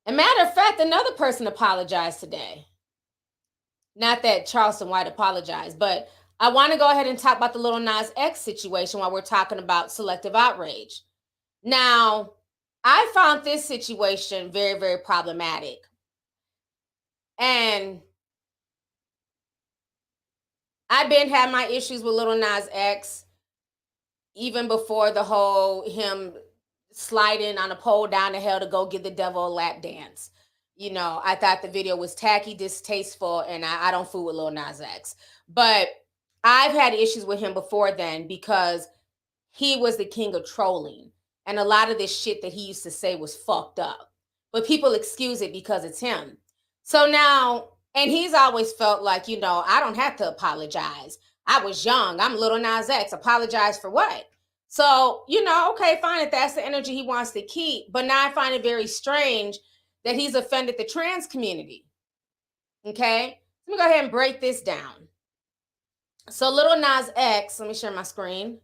As a matter of fact, another person apologized today. Not that Charleston White apologized, but I want to go ahead and talk about the Lil Nas X situation while we're talking about selective outrage. Now, I found this situation very, very problematic. And I've been having my issues with Lil Nas X even before the whole him sliding on a pole down the hill to go give the devil a lap dance. I thought the video was tacky, distasteful, and I don't fool with Lil Nas X. But I've had issues with him before then because he was the king of trolling. And a lot of this shit that he used to say was fucked up. but people excuse it because it's him. So now, and he's always felt like, you know, I don't have to apologize. I was young. I'm Lil Nas X. Apologize for what? So, you know, okay, fine, if that's the energy he wants to keep. But now I find it very strange that he's offended the trans community. Okay? Let me go ahead and break this down. So Lil Nas X, let me share my screen.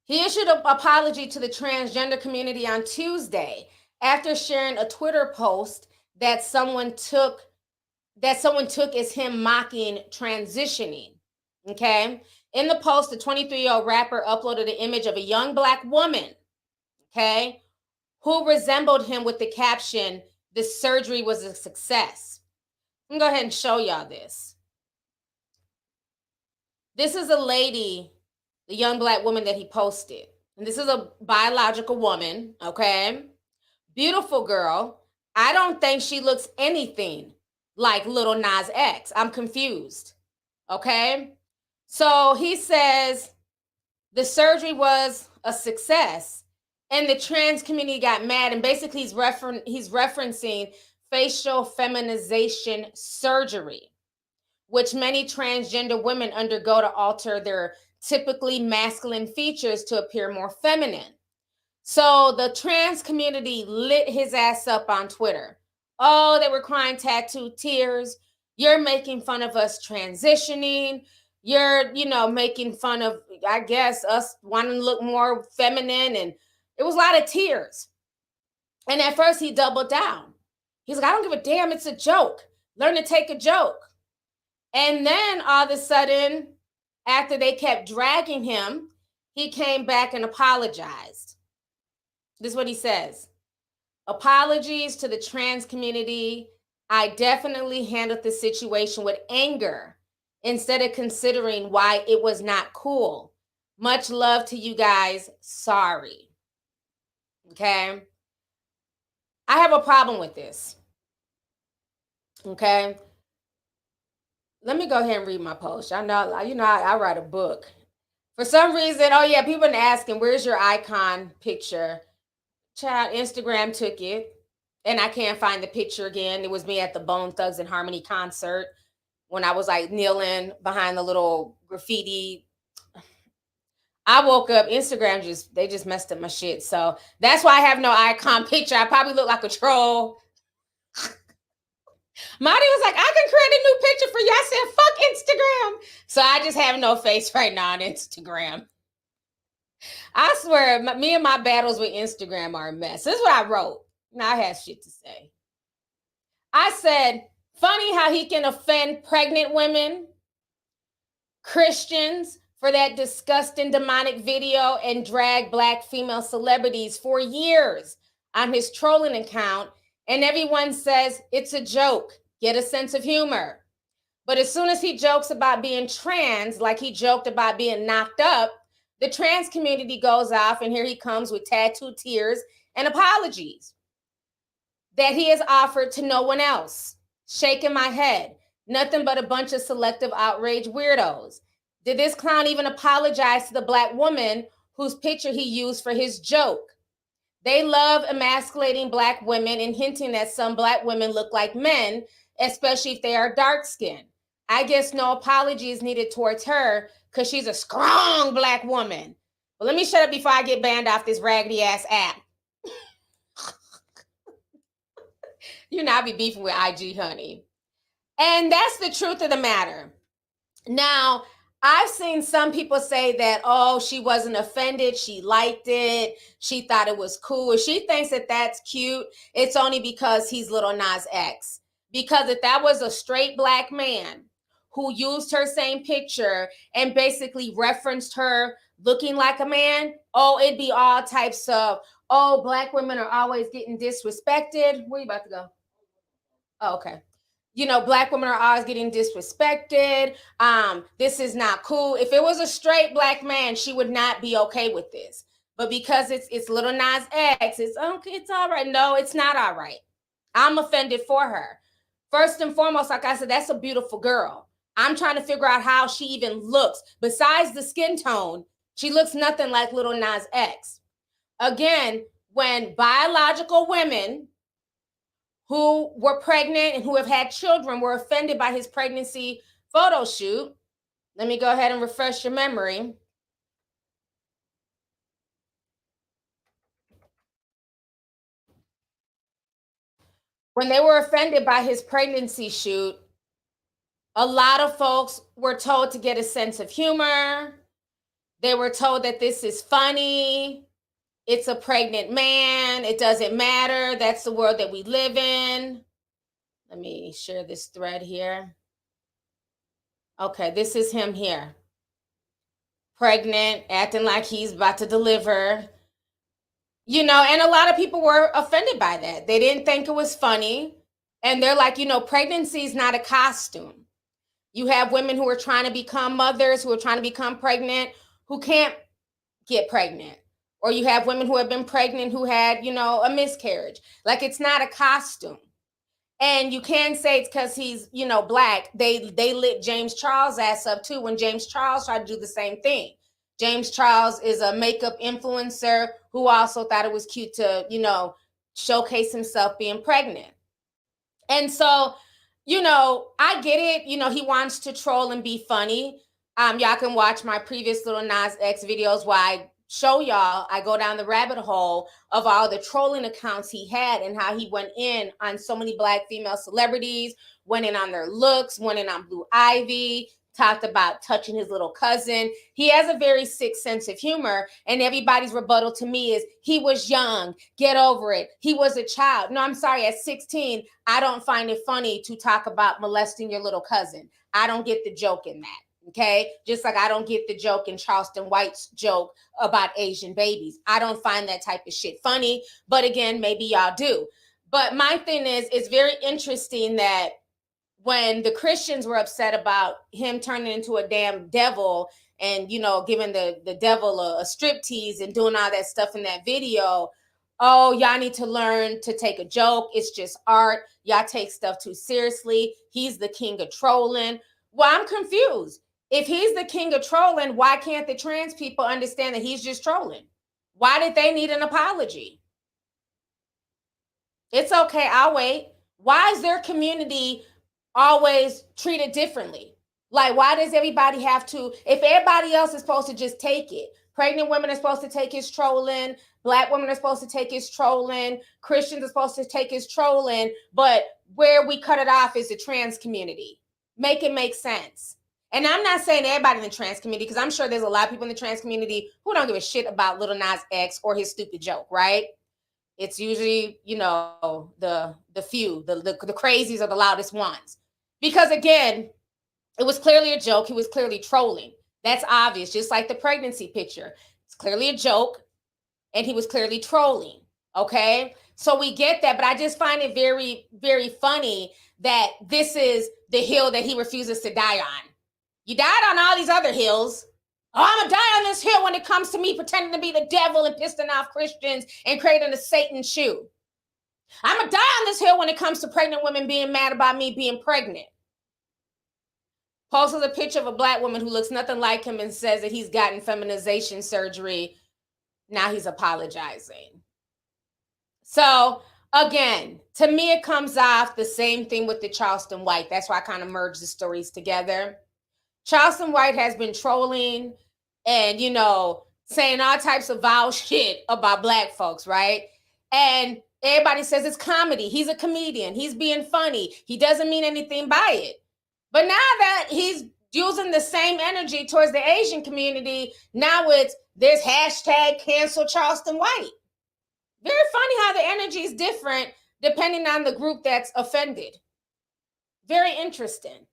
He issued an apology to the transgender community on Tuesday after sharing a Twitter post that someone took as him mocking transitioning. Okay? In the post, the 23-year-old rapper uploaded an image of a young Black woman, okay, who resembled him with the caption, "The surgery was a success." Let me go ahead and show y'all this. This is a lady, the young Black woman that he posted. And this is a biological woman, okay? Beautiful girl. I don't think she looks anything like Lil Nas X. I'm confused, okay? So he says the surgery was a success and the trans community got mad, and basically he's referencing facial feminization surgery, which many transgender women undergo to alter their typically masculine features to appear more feminine. So the trans community lit his ass up on Twitter. Oh, they were crying tattooed tears. You're making fun of us transitioning. You're, you know, making fun of, I guess, us wanting to look more feminine. And it was a lot of tears. And at first he doubled down. He's like, I don't give a damn. It's a joke. Learn to take a joke. And then all of a sudden, after they kept dragging him, he came back and apologized. This is what he says. Apologies to the trans community. I definitely handled the situation with anger instead of considering why it was not cool. Much love to you guys. Sorry. Okay. I have a problem with this. Okay. Let me go ahead and read my post. I know, I write a book. For some reason, oh yeah, people been asking, where's your icon picture? Child, Instagram took it, and I can't find the picture again. It was me at the Bone Thugs and Harmony concert when I was like kneeling behind the little graffiti. I woke up, Instagram they just messed up my shit. So that's why I have no icon picture. I probably look like a troll. Marty was like, I can create a new picture for you. I said, fuck Instagram. So I just have no face right now on Instagram. I swear, me and my battles with Instagram are a mess. This is what I wrote. Now I have shit to say. I said, funny how he can offend pregnant women, Christians for that disgusting demonic video, and drag Black female celebrities for years on his trolling account. And everyone says it's a joke. Get a sense of humor. But as soon as he jokes about being trans, like he joked about being knocked up, the trans community goes off, and here he comes with tattooed tears and apologies that he has offered to no one else. Shaking my head. Nothing but a bunch of selective outrage weirdos. Did this clown even apologize to the Black woman whose picture he used for his joke? They love emasculating Black women and hinting that some Black women look like men, especially if they are dark-skinned. I guess no apology is needed towards her because she's a strong Black woman. But let me shut up before I get banned off this raggedy-ass app. You know, I be beefing with IG, honey. And that's the truth of the matter. Now, I've seen some people say that, oh, she wasn't offended. She liked it. She thought it was cool. If she thinks that that's cute, it's only because he's Lil Nas X. Because if that was a straight Black man who used her same picture and basically referenced her looking like a man, oh, it'd be all types of, oh, Black women are always getting disrespected. Where you about to go? Oh, okay. You know, Black women are always getting disrespected. This is not cool. If it was a straight Black man, she would not be okay with this. But because it's Lil Nas X, it's okay, it's all right. No, it's not all right. I'm offended for her. First and foremost, like I said, that's a beautiful girl. I'm trying to figure out how she even looks. Besides the skin tone, she looks nothing like Lil Nas X. Again, when biological women who were pregnant and who have had children were offended by his pregnancy photo shoot. Let me go ahead and refresh your memory. When they were offended by his pregnancy shoot, a lot of folks were told to get a sense of humor. They were told that this is funny. It's a pregnant man. It doesn't matter. That's the world that we live in. Let me share this thread here. Okay, this is him here. Pregnant, acting like he's about to deliver. You know, and a lot of people were offended by that. They didn't think it was funny. And they're like, you know, pregnancy is not a costume. You have women who are trying to become mothers, who are trying to become pregnant, who can't get pregnant. Or you have women who have been pregnant who had, you know, a miscarriage. Like, it's not a costume. And you can say it's because he's, you know, black. They lit James Charles' ass up too when James Charles tried to do the same thing. James Charles is a makeup influencer who also thought it was cute to, you know, showcase himself being pregnant. And so, you know, I get it. You know, he wants to troll and be funny. Y'all can watch my previous Lil Nas X videos where I show y'all, I go down the rabbit hole of all the trolling accounts he had and how he went in on so many black female celebrities, went in on their looks, went in on Blue Ivy, talked about touching his little cousin. He has a very sick sense of humor, and everybody's rebuttal to me is, he was young, get over it. He was a child. No, I'm sorry, at 16, I don't find it funny to talk about molesting your little cousin. I don't get the joke in that. Okay, just like I don't get the joke in Charleston White's joke about Asian babies. I don't find that type of shit funny, but again, maybe y'all do. But my thing is, it's very interesting that when the Christians were upset about him turning into a damn devil and, you know, giving the devil a striptease and doing all that stuff in that video, oh, y'all need to learn to take a joke. It's just art. Y'all take stuff too seriously. He's the king of trolling. Well, I'm confused. If he's the king of trolling, why can't the trans people understand that he's just trolling? Why did they need an apology? It's okay, I'll wait. Why is their community always treated differently? Like, why does everybody have to, if everybody else is supposed to just take it? Pregnant women are supposed to take his trolling. Black women are supposed to take his trolling. Christians are supposed to take his trolling. But where we cut it off is the trans community. Make it make sense. And I'm not saying everybody in the trans community, because I'm sure there's a lot of people in the trans community who don't give a shit about Lil Nas X or his stupid joke, right? It's usually, you know, the few, the crazies are the loudest ones. Because again, it was clearly a joke. He was clearly trolling. That's obvious, just like the pregnancy picture. It's clearly a joke, and he was clearly trolling, okay? So we get that, but I just find it very, very funny that this is the hill that he refuses to die on. You died on all these other hills. Oh, I'm gonna die on this hill when it comes to me pretending to be the devil and pissing off Christians and creating a Satan shoe. I'm gonna die on this hill when it comes to pregnant women being mad about me being pregnant. Posts a picture of a black woman who looks nothing like him and says that he's gotten feminization surgery. Now he's apologizing. So again, to me, it comes off the same thing with the Charleston White. That's why I kind of merged the stories together. Charleston White has been trolling and, you know, saying all types of vile shit about black folks, right? And everybody says it's comedy. He's a comedian. He's being funny. He doesn't mean anything by it. But now that he's using the same energy towards the Asian community, now it's there's hashtag cancel Charleston White. Very funny how the energy is different depending on the group that's offended. Very interesting.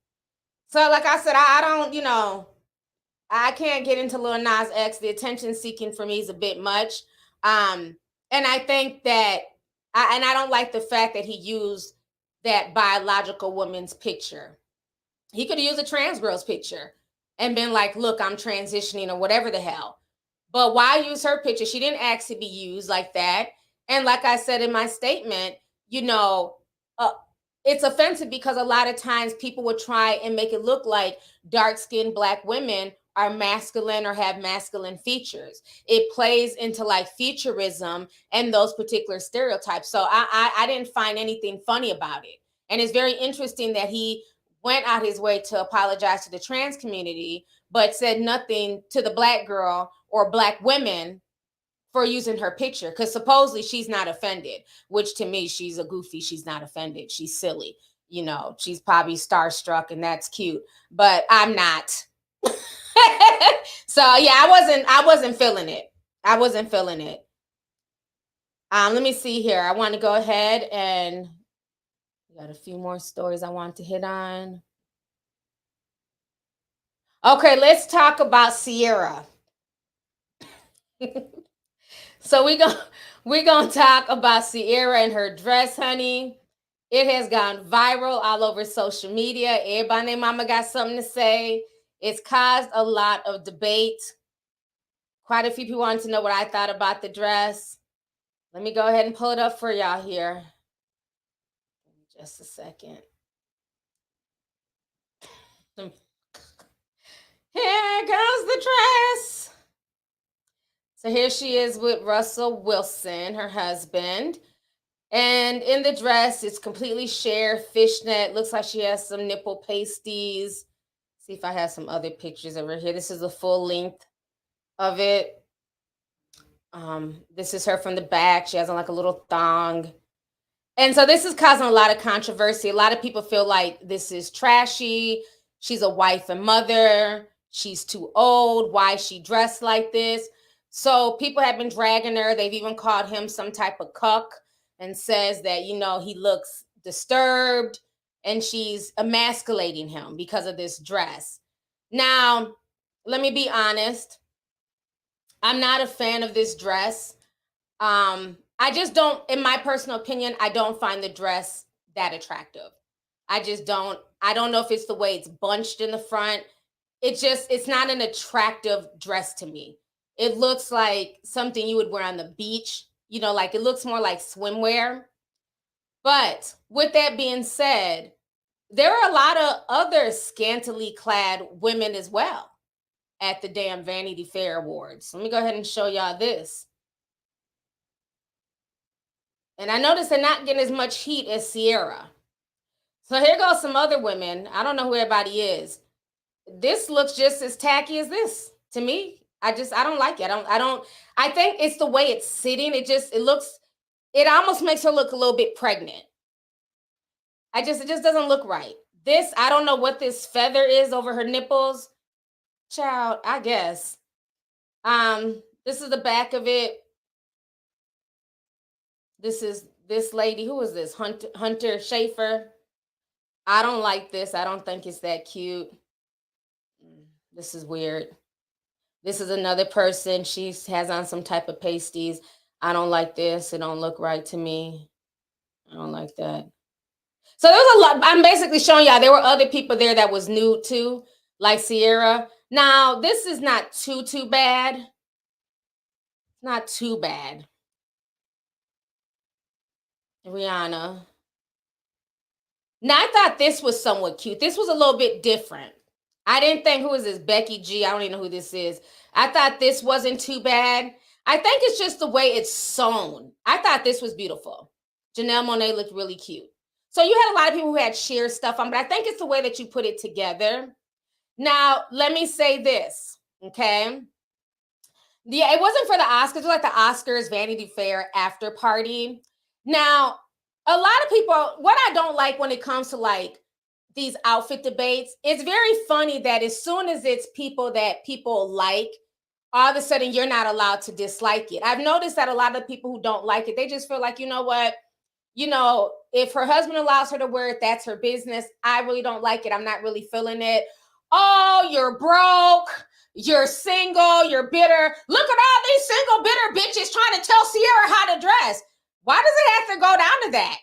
So like I said, I don't, you know, I can't get into Lil Nas X. The attention seeking for me is a bit much. And I think that, I don't like the fact that he used that biological woman's picture. He could have used a trans girl's picture and been like, look, I'm transitioning or whatever the hell. But why use her picture? She didn't ask to be used like that. And like I said in my statement, you know, it's offensive because a lot of times people would try and make it look like dark-skinned black women are masculine or have masculine features. It plays into like futurism and those particular stereotypes. So I didn't find anything funny about it. And it's very interesting that he went out his way to apologize to the trans community, but said nothing to the Black girl or Black women for using her picture, because supposedly she's not offended, which to me, she's a goofy. She's not offended. She's silly. You know, she's probably starstruck and that's cute, but I'm not. So yeah, I wasn't feeling it. I wasn't feeling it. Let me see here. I want to go ahead and got a few more stories I want to hit on. Okay, let's talk about Ciara. So we're gonna talk about Ciara and her dress, honey. It has gone viral all over social media. Everybody and their mama got something to say. It's caused a lot of debate. Quite a few people wanted to know what I thought about the dress. Let me go ahead and pull it up for y'all here. Just a second. Here goes the dress. So here she is with Russell Wilson, her husband. And in the dress, it's completely sheer fishnet. Looks like she has some nipple pasties. See if I have some other pictures over here. This is the full length of it. This is her from the back. She has on like a little thong. And so this is causing a lot of controversy. A lot of people feel like this is trashy. She's a wife and mother. She's too old. Why is she dressed like this? So people have been dragging her. They've even called him some type of cuck and says that, you know, he looks disturbed and she's emasculating him because of this dress. Now, let me be honest. I'm not a fan of this dress. I just don't, in my personal opinion, I don't find the dress that attractive. I just don't. I don't know if it's the way it's bunched in the front. It's not an attractive dress to me. It looks like something you would wear on the beach. You know, like it looks more like swimwear. But with that being said, there are a lot of other scantily clad women as well at the damn Vanity Fair Awards. Let me go ahead and show y'all this. And I noticed they're not getting as much heat as Ciara. So here goes some other women. I don't know who everybody is. This looks just as tacky as this to me. I don't like it. I think it's the way it's sitting. It almost makes her look a little bit pregnant. It just doesn't look right. This, I don't know what this feather is over her nipples. Child, I guess. This is the back of it. This is this lady. Who is this? Hunter Schafer. I don't like this. I don't think it's that cute. This is weird. This is another person. She has on some type of pasties. I don't like this. It don't look right to me. I don't like that. So there's a lot. I'm basically showing y'all there were other people there that was nude too, like Ciara. Now, this is not too bad. Not too bad. Rihanna. Now, I thought this was somewhat cute. This was a little bit different. I didn't think, who is this? Becky G. I don't even know who this is. I thought this wasn't too bad. I think it's just the way it's sewn. I thought this was beautiful. Janelle Monáe looked really cute. So you had a lot of people who had sheer stuff on, but I think it's the way that you put it together. Now, let me say this, okay? Yeah, it wasn't for the Oscars. It was like the Oscars Vanity Fair after party. Now, a lot of people, what I don't like when it comes to like these outfit debates, it's very funny that as soon as it's people that people like, all of a sudden you're not allowed to dislike it. I've noticed that a lot of people who don't like it, they just feel like, you know what? You know, if her husband allows her to wear it, that's her business. I really don't like it. I'm not really feeling it. Oh, you're broke. You're single. You're bitter. Look at all these single, bitter bitches trying to tell Ciara how to dress. Why does it have to go down to that?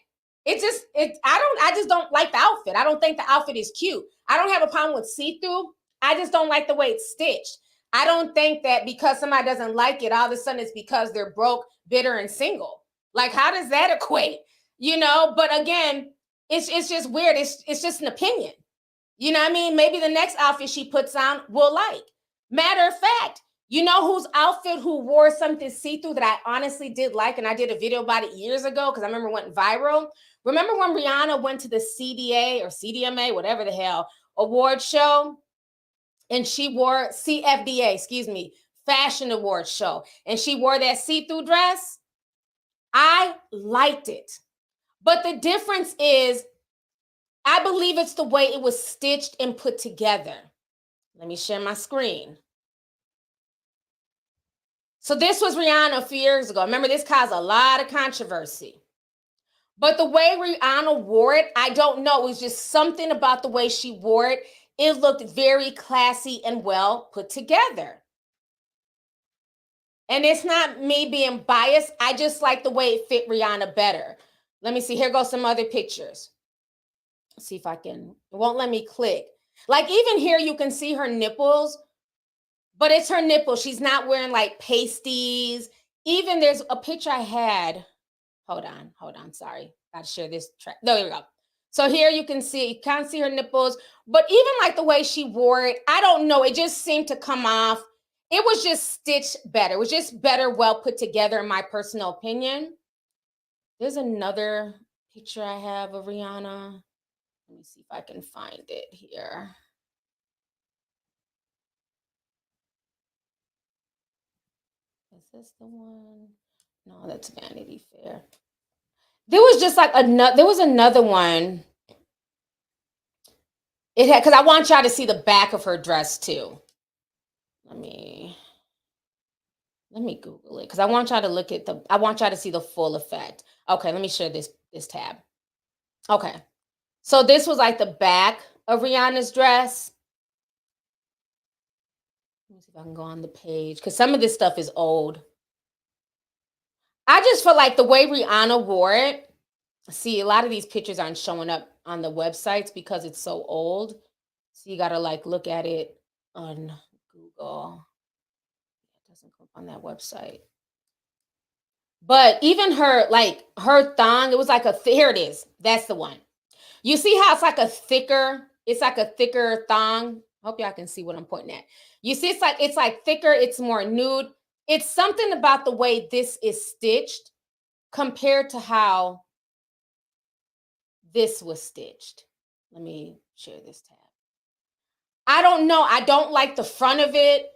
I just don't like the outfit. I don't think the outfit is cute. I don't have a problem with see-through. I just don't like the way it's stitched. I don't think that because somebody doesn't like it, all of a sudden it's because they're broke, bitter, and single. Like, how does that equate? You know, but again, it's just weird. It's just an opinion. You know what I mean? Maybe the next outfit she puts on we'll like. Matter of fact, you know whose outfit who wore something see-through that I honestly did like, and I did a video about it years ago because I remember it went viral. Remember when Rihanna went to the CDA or CDMA, whatever the hell, award show, and she wore CFDA, excuse me, fashion award show, and she wore that see-through dress? I liked it. But the difference is, I believe it's the way it was stitched and put together. Let me share my screen. So this was Rihanna a few years ago. Remember, this caused a lot of controversy. But the way Rihanna wore it, I don't know. It was just something about the way she wore it. It looked very classy and well put together. And it's not me being biased. I just like the way it fit Rihanna better. Let me see. Here goes some other pictures. Let's see if I can. It won't let me click. Like even here, you can see her nipples. But it's her nipple. She's not wearing like pasties. Even there's a picture I had. Hold on. Sorry. Got to share this track. There we go. So here you can can't see her nipples. But even like the way she wore it, I don't know. It just seemed to come off. It was just stitched better. It was just better, well put together, in my personal opinion. There's another picture I have of Rihanna. Let me see if I can find it here. Is this the one? No, that's Vanity Fair. There was just like another one. It had, because I want y'all to see the back of her dress too. Let me Google it because I want y'all to look at I want y'all to see the full effect. Okay, let me share this tab. Okay. So this was like the back of Rihanna's dress. Let me see if I can go on the page because some of this stuff is old. I just feel like the way Rihanna wore it. See, a lot of these pictures aren't showing up on the websites because it's so old. So you got to like look at it on Google. It doesn't come on that website. But even her thong, it was like here it is. That's the one. You see how it's like a thicker thong. Hope y'all can see what I'm pointing at. You see, it's like thicker, it's more nude. It's something about the way this is stitched compared to how this was stitched. Let me share this tab. I don't know. I don't like the front of it.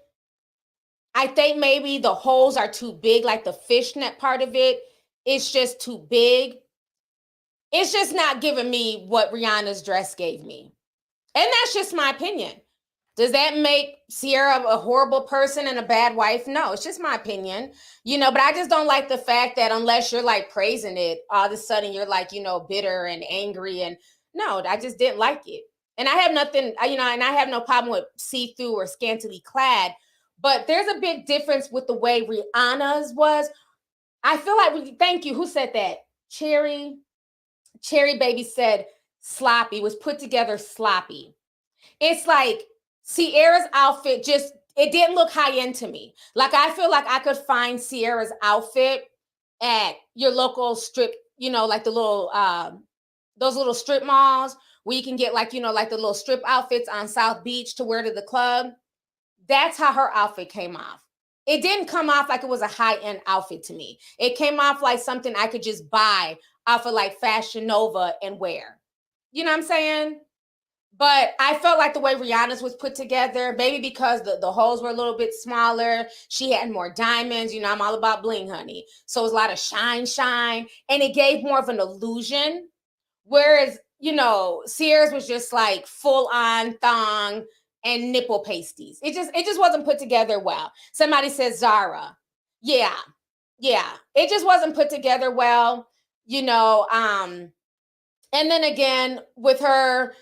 I think maybe the holes are too big, like the fishnet part of it. It's just too big. It's just not giving me what Rihanna's dress gave me. And that's just my opinion. Does that make Ciara a horrible person and a bad wife? No, it's just my opinion, but I just don't like the fact that unless you're like praising it, all of a sudden you're like, bitter and angry. And no, I just didn't like it. And I have nothing, and I have no problem with see-through or scantily clad, but there's a big difference with the way Rihanna's was. I feel like, thank you. Who said that? Cherry Baby said sloppy, was put together sloppy. It's like, Ciara's outfit it didn't look high end to me. Like, I feel like I could find Ciara's outfit at your local strip, like the little, those little strip malls where you can get like the little strip outfits on South Beach to wear to the club. That's how her outfit came off. It didn't come off like it was a high end outfit to me. It came off like something I could just buy off of like Fashion Nova and wear. You know what I'm saying? But I felt like the way Rihanna's was put together, maybe because the holes were a little bit smaller. She had more diamonds. I'm all about bling, honey. So it was a lot of shine. And it gave more of an illusion. Whereas, Ciara's was just like full on thong and nipple pasties. It just wasn't put together well. Somebody says Zara. Yeah. It just wasn't put together well, and then again, with her,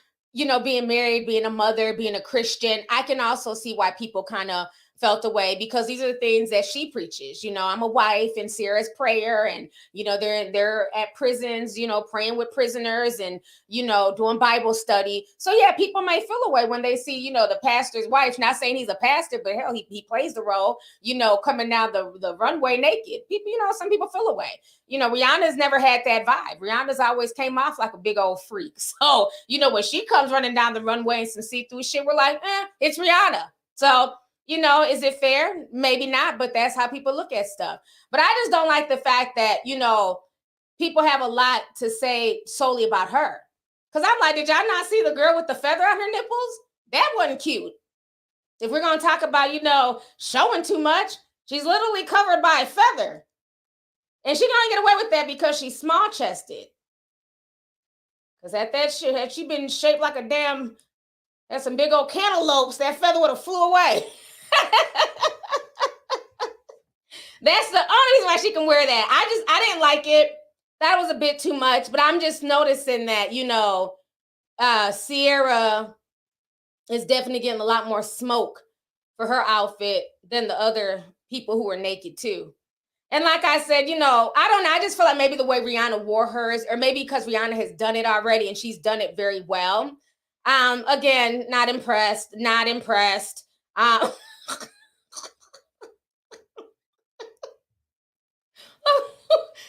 being married, being a mother, being a Christian, I can also see why people kind of felt away because these are the things that she preaches. I'm a wife and Ciara's prayer and, they're at prisons, praying with prisoners and, doing Bible study. So yeah, people might feel away when they see, the pastor's wife, not saying he's a pastor, but hell, he plays the role, coming down the runway naked. People, some people feel away. Rihanna's never had that vibe. Rihanna's always came off like a big old freak. So, when she comes running down the runway in some see-through shit, we're like, it's Rihanna. So You know, is it fair? Maybe not, but that's how people look at stuff. But I just don't like the fact that, you know, people have a lot to say solely about her. Because I'm like, did y'all not see the girl with the feather on her nipples? That wasn't cute. If we're going to talk about, you know, showing too much, she's literally covered by a feather. And she don't get away with that because she's small chested. Because at that shit, had she been shaped like a damn, had some big old cantaloupes, that feather would have flew away. That's the only reason why she can wear that. I didn't like it. That was a bit too much, but I'm just noticing that, you know, Ciara is definitely getting a lot more smoke for her outfit than the other people who were naked too. And like I said, you know, I don't know. I just feel like maybe the way Rihanna wore hers, or maybe because Rihanna has done it already and she's done it very well. Again, not impressed, not impressed.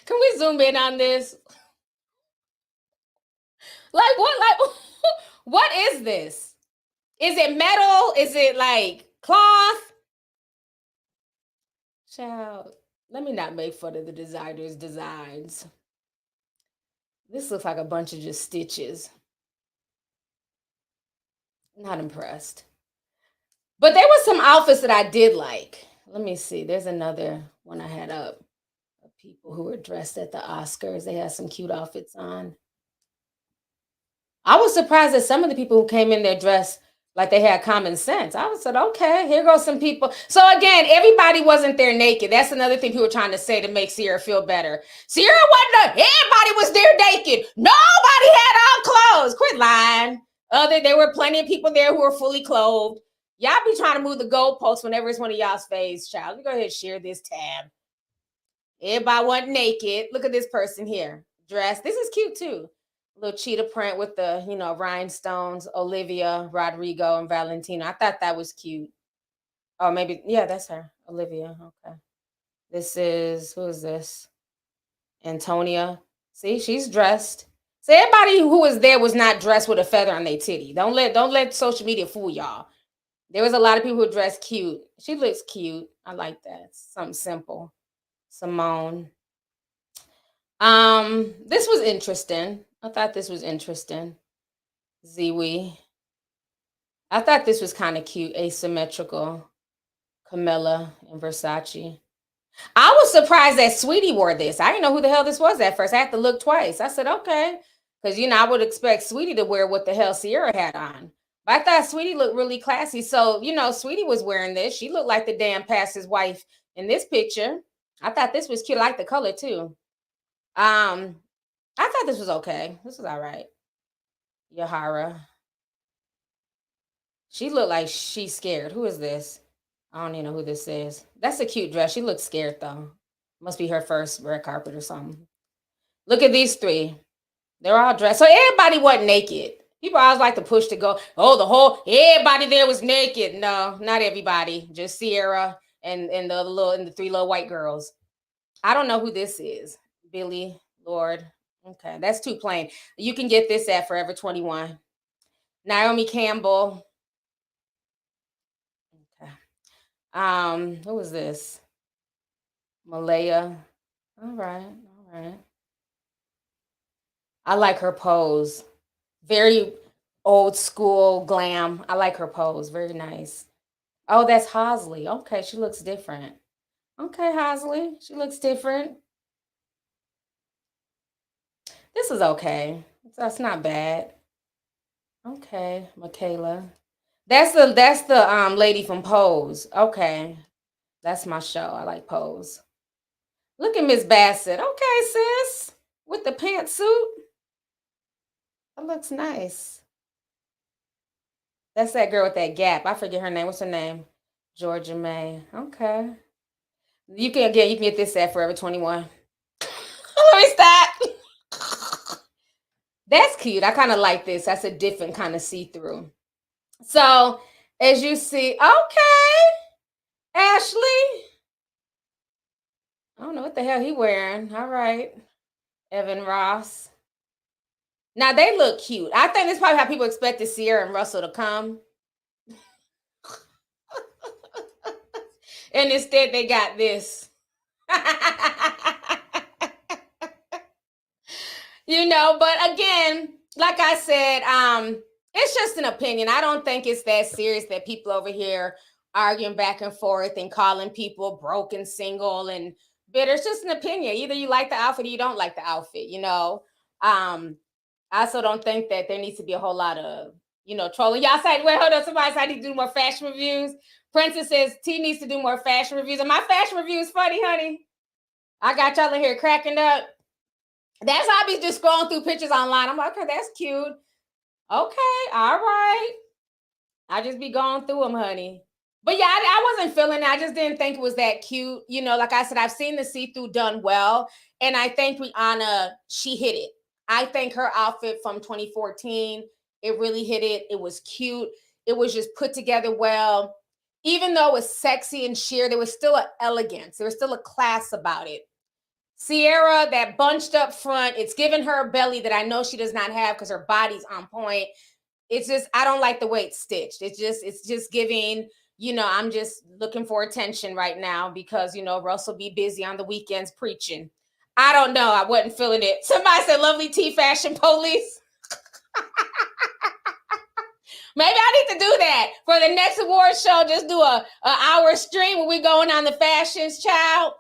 Can we zoom in on this? Like what is this? Is it metal? Is it like cloth? Child, let me not make fun of the designer's designs. This looks like a bunch of just stitches. Not impressed. But there were some outfits that I did like. Let me see. There's another one I had up of people who were dressed at the Oscars. They had some cute outfits on. I was surprised that some of the people who came in there dressed like they had common sense. I said, okay, here goes some people. So again, everybody wasn't there naked. That's another thing people were trying to say to make Ciara feel better. Ciara wasn't there. Everybody was there naked. Nobody had on clothes. Quit lying. There were plenty of people there who were fully clothed. Y'all be trying to move the goalposts whenever it's one of y'all's faves, child. Let me go ahead and share this tab. Everybody wasn't naked. Look at this person here. Dressed. This is cute too. Little cheetah print with the, you know, rhinestones, Olivia, Rodrigo, and Valentino. I thought that was cute. Oh, maybe, yeah, that's her. Olivia. Okay. This is, who is this? Antonia. See, she's dressed. So everybody who was there was not dressed with a feather on their titty. Don't let social media fool y'all. There was a lot of people who dressed cute. She looks cute. I like that. Something simple. Simone. This was interesting. I thought this was interesting. Ziwi. I thought this was kind of cute. Asymmetrical. Camilla and Versace. I was surprised that Sweetie wore this. I didn't know who the hell this was at first. I had to look twice. I said, okay. Because, you know, I would expect Sweetie to wear what the hell Ciara had on. But I thought Sweetie looked really classy. So, you know, Sweetie was wearing this. She looked like the damn pastor's wife in this picture. I thought this was cute. I like the color too. I thought this was okay. This was all right. Yahara. She looked like she's scared. Who is this? I don't even know who this is. That's a cute dress. She looks scared though. Must be her first red carpet or something. Look at these three. They're all dressed. So everybody wasn't naked. People always like to push to go, oh, everybody there was naked. No, not everybody. Just Ciara and the three little white girls. I don't know who this is. Billy, Lord. Okay, that's too plain. You can get this at Forever 21. Naomi Campbell. Okay. Who was this? Malaya. All right. I like her pose. Very old school glam. I like her pose. Very nice. Oh, that's Hosley. Okay, she looks different. Okay, Hosley. She looks different. This is okay. That's not bad. Okay, Michaela. That's the lady from Pose. Okay. That's my show. I like Pose. Look at Miss Bassett. Okay, sis. With the pantsuit. That looks nice. That's that girl with that gap. I forget her name. What's her name? Georgia May. Okay. You can get this at Forever 21. Let me stop. That's cute. I kind of like this. That's a different kind of see-through. So, as you see, okay, Ashley. I don't know what the hell he wearing. All right. Evan Ross. Now, they look cute. I think that's probably how people expected Ciara and Russell to come. And instead they got this. You know, but again, like I said, it's just an opinion. I don't think it's that serious that people over here arguing back and forth and calling people broke and single and bitter. It's just an opinion. Either you like the outfit or you don't like the outfit, you know. I also don't think that there needs to be a whole lot of, you know, trolling. Y'all say, wait, hold on, somebody said I need to do more fashion reviews. Princess says T needs to do more fashion reviews. And my fashion reviews funny, honey. I got y'all in here cracking up. That's how I be just scrolling through pictures online. I'm like, okay, that's cute. Okay, all right. I just be going through them, honey. But yeah, I wasn't feeling it. I just didn't think it was that cute. You know, like I said, I've seen the see-through done well. And I think Rihanna, she hit it. I think her outfit from 2014, it really hit it. It was cute. It was just put together well. Even though it was sexy and sheer, there was still an elegance. There was still a class about it. Ciara, that bunched up front, it's giving her a belly that I know she does not have because her body's on point. It's just, I don't like the way it's stitched. It's just giving, you know, I'm just looking for attention right now because, you know, Russ will be busy on the weekends preaching. I don't know. I wasn't feeling it. Somebody said Lovelyti fashion police. Maybe I need to do that for the next award show. Just do a hour stream when we going on the fashions, child.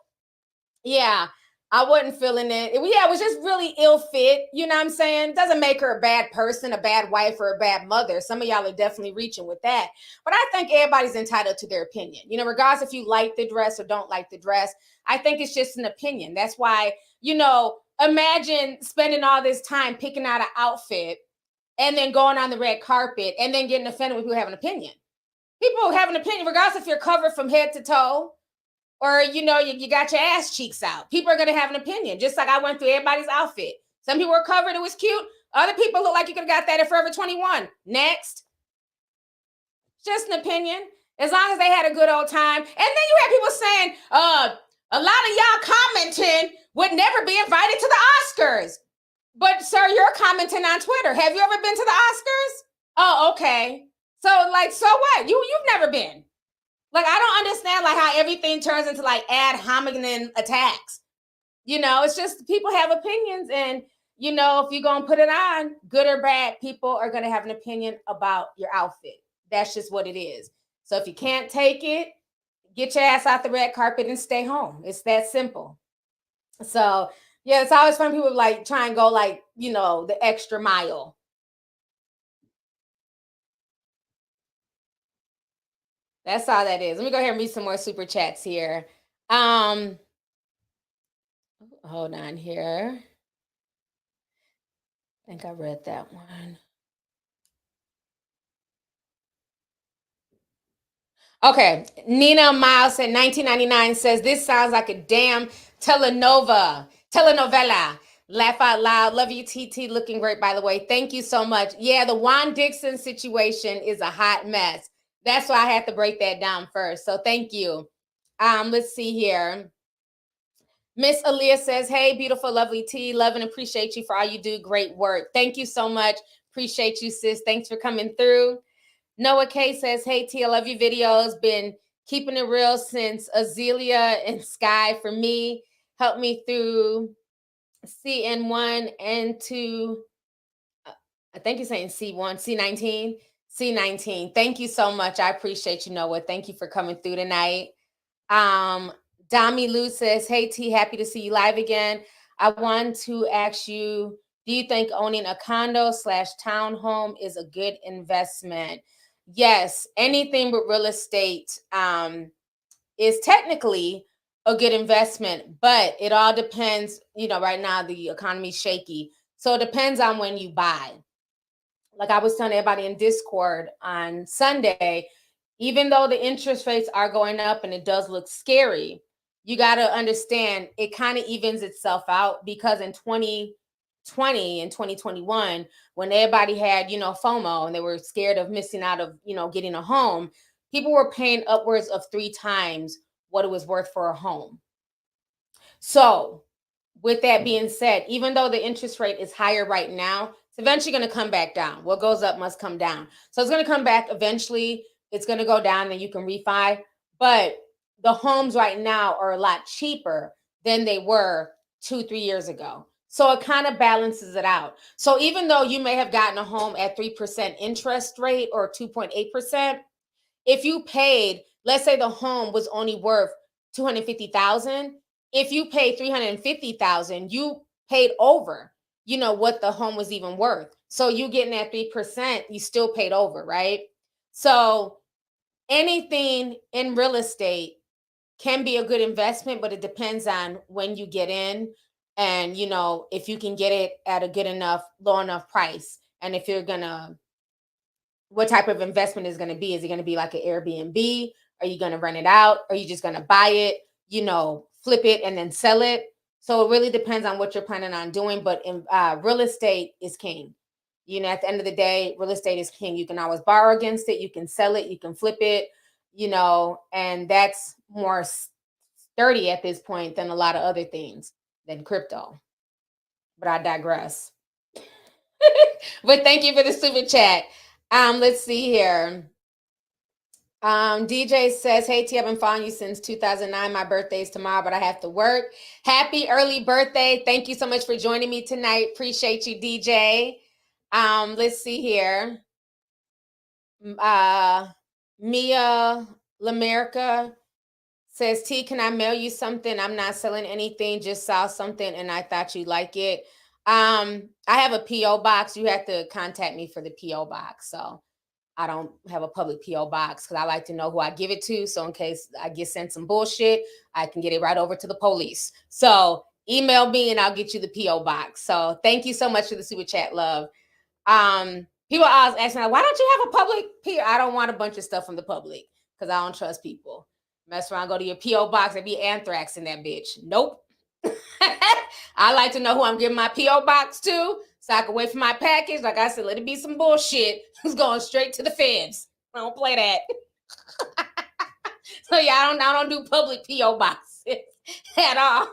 Yeah. I wasn't feeling it. Yeah, it was just really ill fit. You know what I'm saying? Doesn't make her a bad person, a bad wife, or a bad mother. Some of y'all are definitely reaching with that. But I think everybody's entitled to their opinion. You know, regardless if you like the dress or don't like the dress, I think it's just an opinion. That's why, you know, imagine spending all this time picking out an outfit and then going on the red carpet and then getting offended when people have an opinion. People have an opinion, regardless if you're covered from head to toe. Or, you know, you got your ass cheeks out. People are going to have an opinion, just like I went through everybody's outfit. Some people were covered. It was cute. Other people look like you could have got that at Forever 21. Next. Just an opinion. As long as they had a good old time. And then you had people saying, a lot of y'all commenting would never be invited to the Oscars. But, sir, you're commenting on Twitter. Have you ever been to the Oscars? Oh, okay. So, like, so what? You've never been. Like, I don't understand, like, how everything turns into, like, ad hominem attacks. You know, it's just people have opinions. And, you know, if you're going to put it on, good or bad, people are going to have an opinion about your outfit. That's just what it is. So if you can't take it, get your ass out the red carpet and stay home. It's that simple. So, yeah, it's always fun. People, like, try and go, like, you know, the extra mile. That's all that is. Let me go ahead and read some more super chats here. Hold on here. I think I read that one. Okay. Nina Miles said 1999 says, this sounds like a damn telenovela. Laugh out loud. Love you, TT. Looking great, by the way. Thank you so much. Yeah, the Juan Dixon situation is a hot mess. That's why I had to break that down first. So thank you. Let's see here. Miss Aaliyah says, hey, beautiful, lovely T. Love and appreciate you for all you do. Great work. Thank you so much. Appreciate you, sis. Thanks for coming through. Noah K says, hey, T, I love your videos. Been keeping it real since Azealia and Sky for me. Help me through CN1 and 2. I think you're saying C1, C19. C19. Thank you so much. I appreciate you, Noah. Thank you for coming through tonight. Dami Lou says, hey, T, happy to see you live again. I want to ask you, do you think owning a condo / townhome is a good investment? Yes, anything with real estate is technically a good investment, but it all depends. You know, right now the economy's shaky. So it depends on when you buy. Like I was telling everybody in Discord on Sunday, even though the interest rates are going up and it does look scary, you got to understand it kind of evens itself out, because in 2020 and 2021, when everybody had, you know, FOMO and they were scared of missing out of, you know, getting a home, people were paying upwards of 3 times what it was worth for a home. So with that being said, even though the interest rate is higher right now, it's eventually going to come back down. What goes up must come down. So it's going to come back eventually. It's going to go down, then you can refi. But the homes right now are a lot cheaper than they were 2-3 years ago. So it kind of balances it out. So even though you may have gotten a home at 3% interest rate or 2.8%, if you paid, let's say the home was only worth 250,000, if you paid 350,000, you paid over, what the home was even worth. So you getting that 3%, you still paid over, right? So anything in real estate can be a good investment, but it depends on when you get in and, if you can get it at a good enough, low enough price. And if you're what type of investment is going to be? Is it going to be like an Airbnb? Are you going to rent it out? Are you just going to buy it, flip it and then sell it? So it really depends on what you're planning on doing. But real estate is king. At the end of the day, real estate is king. You can always borrow against it. You can sell it. You can flip it, and that's more sturdy at this point than a lot of other things, than crypto. But I digress. But thank you for the super chat. Let's see here. DJ says, hey T, I've been following you since 2009. My birthday is tomorrow, but I have to work. Happy early birthday. Thank you so much for joining me tonight. Appreciate you, DJ. Let's see here. Mia Lamerica says, T, can I mail you something? I'm not selling anything, just saw something and I thought you'd like it. I have a P.O. box. You have to contact me for the P.O. box. So I don't have a public P.O. box because I like to know who I give it to. So in case I get sent some bullshit, I can get it right over to the police. So email me and I'll get you the P.O. box. So thank you so much for the super chat, love. People always ask me, why don't you have a public P.O.? I don't want a bunch of stuff from the public because I don't trust people. Mess around, go to your P.O. box, there be anthrax in that bitch. Nope. I like to know who I'm giving my P.O. box to so I can wait for my package. Like I said, let it be some bullshit. Who's going straight to the feds. I don't play that. So yeah, I don't do public P.O. boxes at all.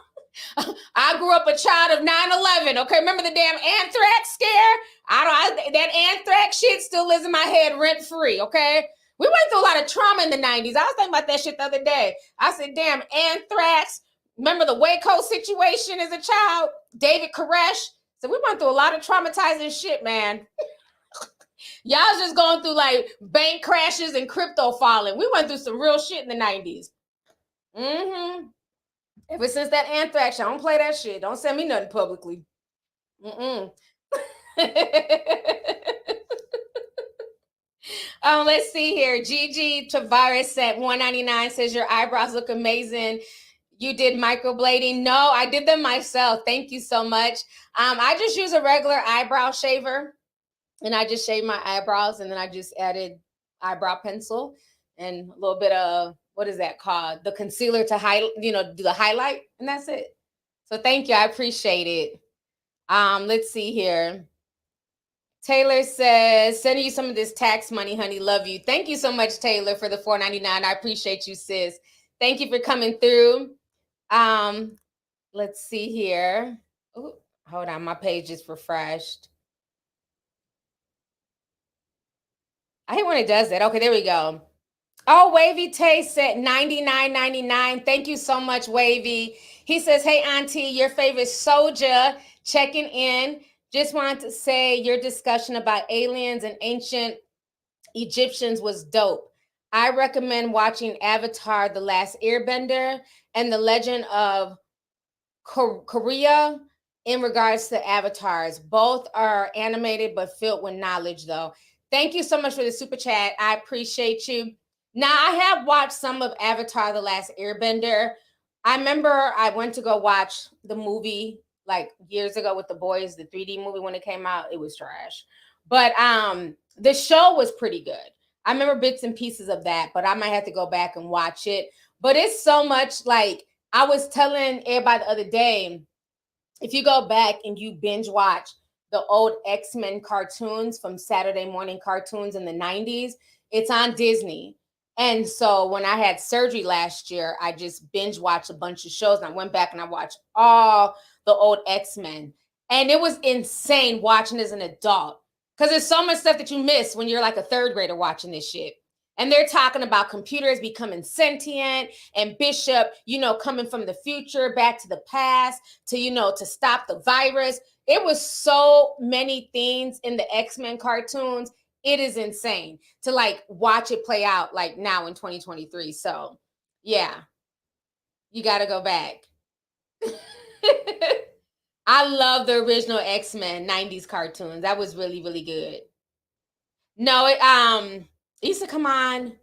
I grew up a child of 9/11. Okay, remember the damn anthrax scare? That anthrax shit still lives in my head rent free. Okay, we went through a lot of trauma in the 90s. I was thinking about that shit the other day. I said, damn, anthrax. Remember the Waco situation as a child? David Koresh. So we went through a lot of traumatizing shit, man. Y'all just going through like bank crashes and crypto falling. We went through some real shit in the 90s. Ever since that anthrax, I don't play that shit. Don't send me nothing publicly. Let's see here. Gigi Tavares at $199 says your eyebrows look amazing. You did microblading? No, I did them myself. Thank you so much. I just use a regular eyebrow shaver and I just shave my eyebrows and then I just added eyebrow pencil and a little bit of, what is that called? The concealer to do the highlight, and that's it. So thank you. I appreciate it. Let's see here. Taylor says, sending you some of this tax money, honey. Love you. Thank you so much, Taylor, for the $4.99. I appreciate you, sis. Thank you for coming through. Let's see here. Ooh, hold on. My page just refreshed. I hate when it does that. Okay, there we go. Oh, Wavy Taste at $99.99. Thank you so much, Wavy. He says, hey, Auntie, your favorite soldier checking in. Just wanted to say your discussion about aliens and ancient Egyptians was dope. I recommend watching Avatar, The Last Airbender and The Legend of Korra in regards to avatars. Both are animated but filled with knowledge, though. Thank you so much for the super chat. I appreciate you. Now, I have watched some of Avatar, The Last Airbender. I remember I went to go watch the movie like years ago with the boys, the 3D movie when it came out. It was trash. But the show was pretty good. I remember bits and pieces of that, but I might have to go back and watch it. But it's so much like I was telling everybody the other day, if you go back and you binge watch the old X-Men cartoons from Saturday morning cartoons in the 90s, it's on Disney. And so when I had surgery last year, I just binge watched a bunch of shows and I went back and I watched all the old X-Men. And it was insane watching as an adult because there's so much stuff that you miss when you're like a third grader watching this shit. And they're talking about computers becoming sentient and Bishop, coming from the future back to the past to, to stop the virus. It was so many things in the X-Men cartoons. It is insane to like watch it play out like now in 2023. So yeah, you got to go back. I love the original X-Men 90s cartoons. That was really, really good. No, it used to come on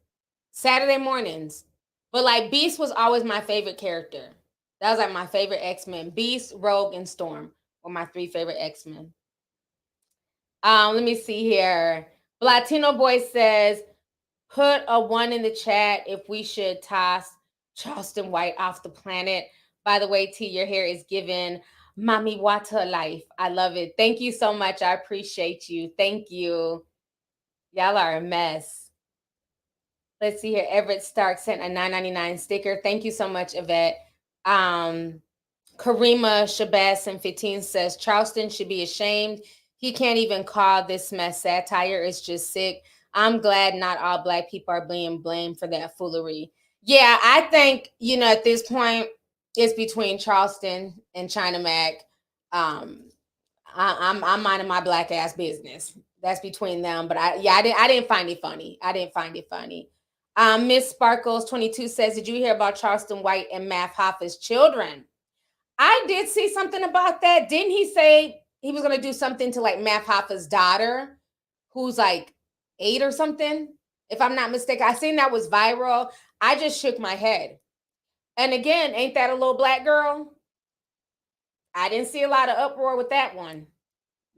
Saturday mornings. But like Beast was always my favorite character. That was like my favorite X-Men. Beast, Rogue, and Storm were my 3 favorite X-Men. Let me see here. Latino Boy says, put a 1 in the chat if we should toss Charleston White off the planet. By the way, T, your hair is giving Mommy Water life. I love it. Thank you so much. I appreciate you. Thank you. Y'all are a mess. Let's see here. Everett Stark sent a $9.99 sticker. Thank you so much, Yvette. Karima Shabazz and 15 says, Charleston should be ashamed. He can't even call this mess satire. It's just sick. I'm glad not all Black people are being blamed for that foolery. Yeah, I think, at this point, it's between Charleston and China Mac. I'm minding my Black ass business. That's between them. But I didn't find it funny. Miss Sparkles 22 says, did you hear about Charleston White and Math Hoffa's children? I did see something about that. Didn't he say he was going to do something to like Math Hoffa's daughter, who's like 8 or something? If I'm not mistaken, I seen that was viral. I just shook my head. And again, ain't that a little Black girl? I didn't see a lot of uproar with that one.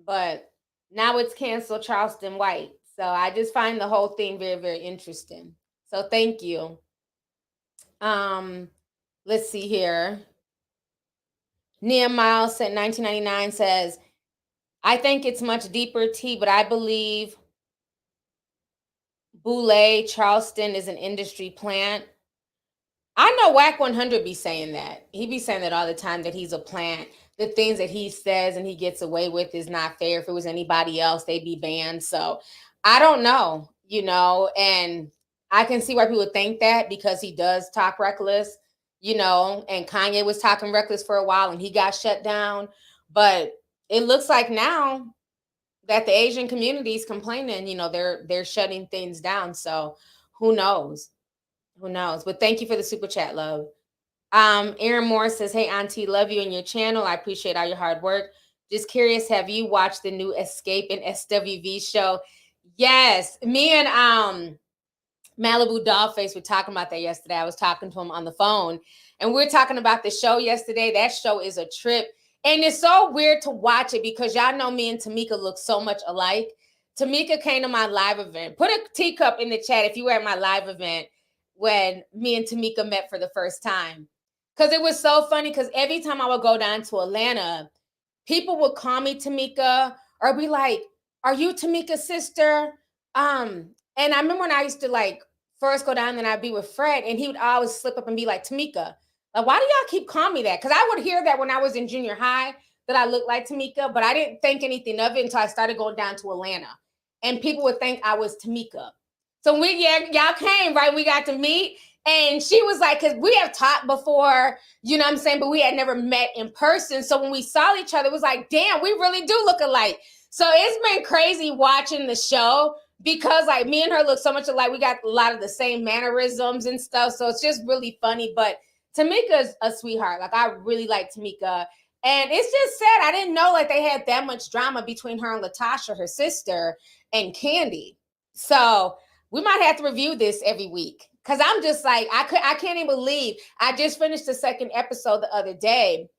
But now it's canceled Charleston White. So I just find the whole thing very, very interesting. So thank you. Let's see here. Nia Miles at 1999 says, I think it's much deeper, T, but I believe Boulay Charleston is an industry plant. I know Whack 100 be saying that. He be saying that all the time, that he's a plant. The things that he says and he gets away with is not fair. If it was anybody else, they'd be banned. So I don't know, and I can see why people think that because he does talk reckless, and Kanye was talking reckless for a while and he got shut down. But it looks like now that the Asian community is complaining, they're shutting things down. So who knows? But thank you for the super chat, love. Aaron Moore says, hey, Auntie, love you and your channel. I appreciate all your hard work. Just curious, have you watched the new Escape and SWV show? Yes. Me and Malibu Dollface were talking about that yesterday. I was talking to him on the phone, and we were talking about the show yesterday. That show is a trip. And it's so weird to watch it because y'all know me and Tamika look so much alike. Tamika came to my live event. Put a teacup in the chat if you were at my live event when me and Tamika met for the first time. Because it was so funny because every time I would go down to Atlanta, people would call me Tamika or be like, are you Tamika's sister? And I remember when I used to like first go down and I'd be with Fred and he would always slip up and be like, Tamika. Like, why do y'all keep calling me that? Because I would hear that when I was in junior high that I looked like Tamika, but I didn't think anything of it until I started going down to Atlanta. And people would think I was Tamika. So y'all came, right? We got to meet. And she was like, because we have talked before, what I'm saying? But we had never met in person. So when we saw each other, it was like, damn, we really do look alike. So it's been crazy watching the show because like me and her look so much alike. We got a lot of the same mannerisms and stuff. So it's just really funny. But Tamika's a sweetheart. Like I really like Tamika. And it's just sad. I didn't know like they had that much drama between her and Latasha, her sister, and Candy. So we might have to review this every week. Because I'm just like, I can't even believe I just finished the second episode the other day.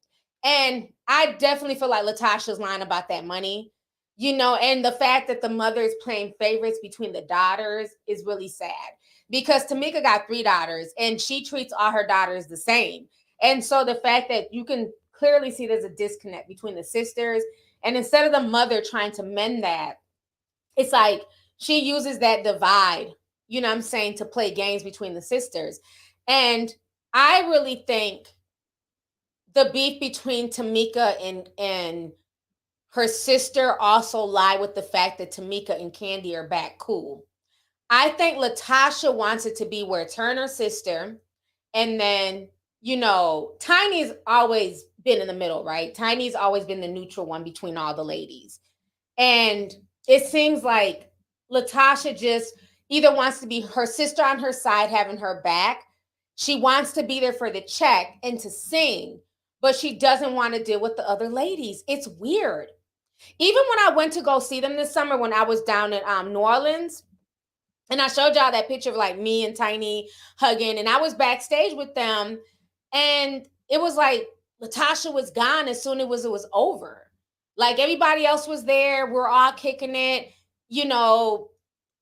And I definitely feel like Latasha's lying about that money, and the fact that the mother is playing favorites between the daughters is really sad. Because Tamika got 3 daughters and she treats all her daughters the same. And so the fact that you can clearly see there's a disconnect between the sisters. And instead of the mother trying to mend that, it's like she uses that divide, to play games between the sisters. And I really think the beef between Tamika and her sister also lie with the fact that Tamika and Candy are back cool. I think Latasha wants it to be where it's her and her sister. And then, you know, Tiny's always been in the middle, right? Tiny's always been the neutral one between all the ladies. And it seems like Latasha just either wants to be her sister on her side, having her back. She wants to be there for the check and to sing, but she doesn't want to deal with the other ladies. It's weird. Even when I went to go see them this summer, when I was down in New Orleans, and I showed y'all that picture of like me and Tiny hugging, and I was backstage with them, and it was like Latasha was gone as soon as it was over. Like everybody else was there. We're all kicking it, you know,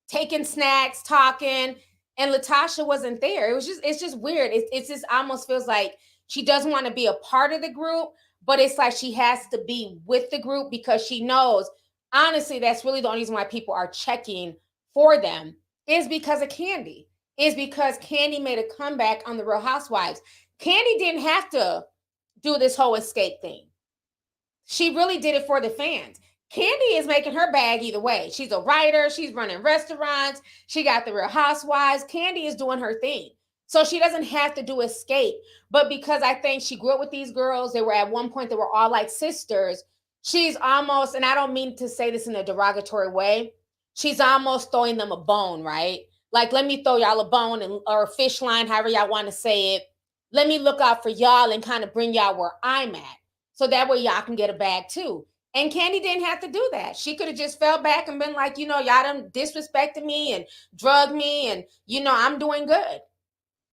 taking snacks, talking, and Latasha wasn't there. It's just weird. It's just almost feels like she doesn't want to be a part of the group, but it's like she has to be with the group because she knows, honestly, that's really the only reason why people are checking for them is because of Kandi. Is because Kandi made a comeback on the Real Housewives. Kandi didn't have to do this whole escape thing. She really did it for the fans. Kandi is making her bag either way. She's a writer. She's running restaurants. She got the Real Housewives. Kandi is doing her thing. So she doesn't have to do escape. But because I think she grew up with these girls, they were at one point, they were all like sisters. She's almost, and I don't mean to say this in a derogatory way, she's almost throwing them a bone, right? Like, let me throw y'all a bone or a fish line, however y'all want to say it. Let me look out for y'all and kind of bring y'all where I'm at. So that way y'all can get a bag too. And Kandi didn't have to do that. She could have just fell back and been like, you know, y'all done disrespected me and drugged me and, you know, I'm doing good.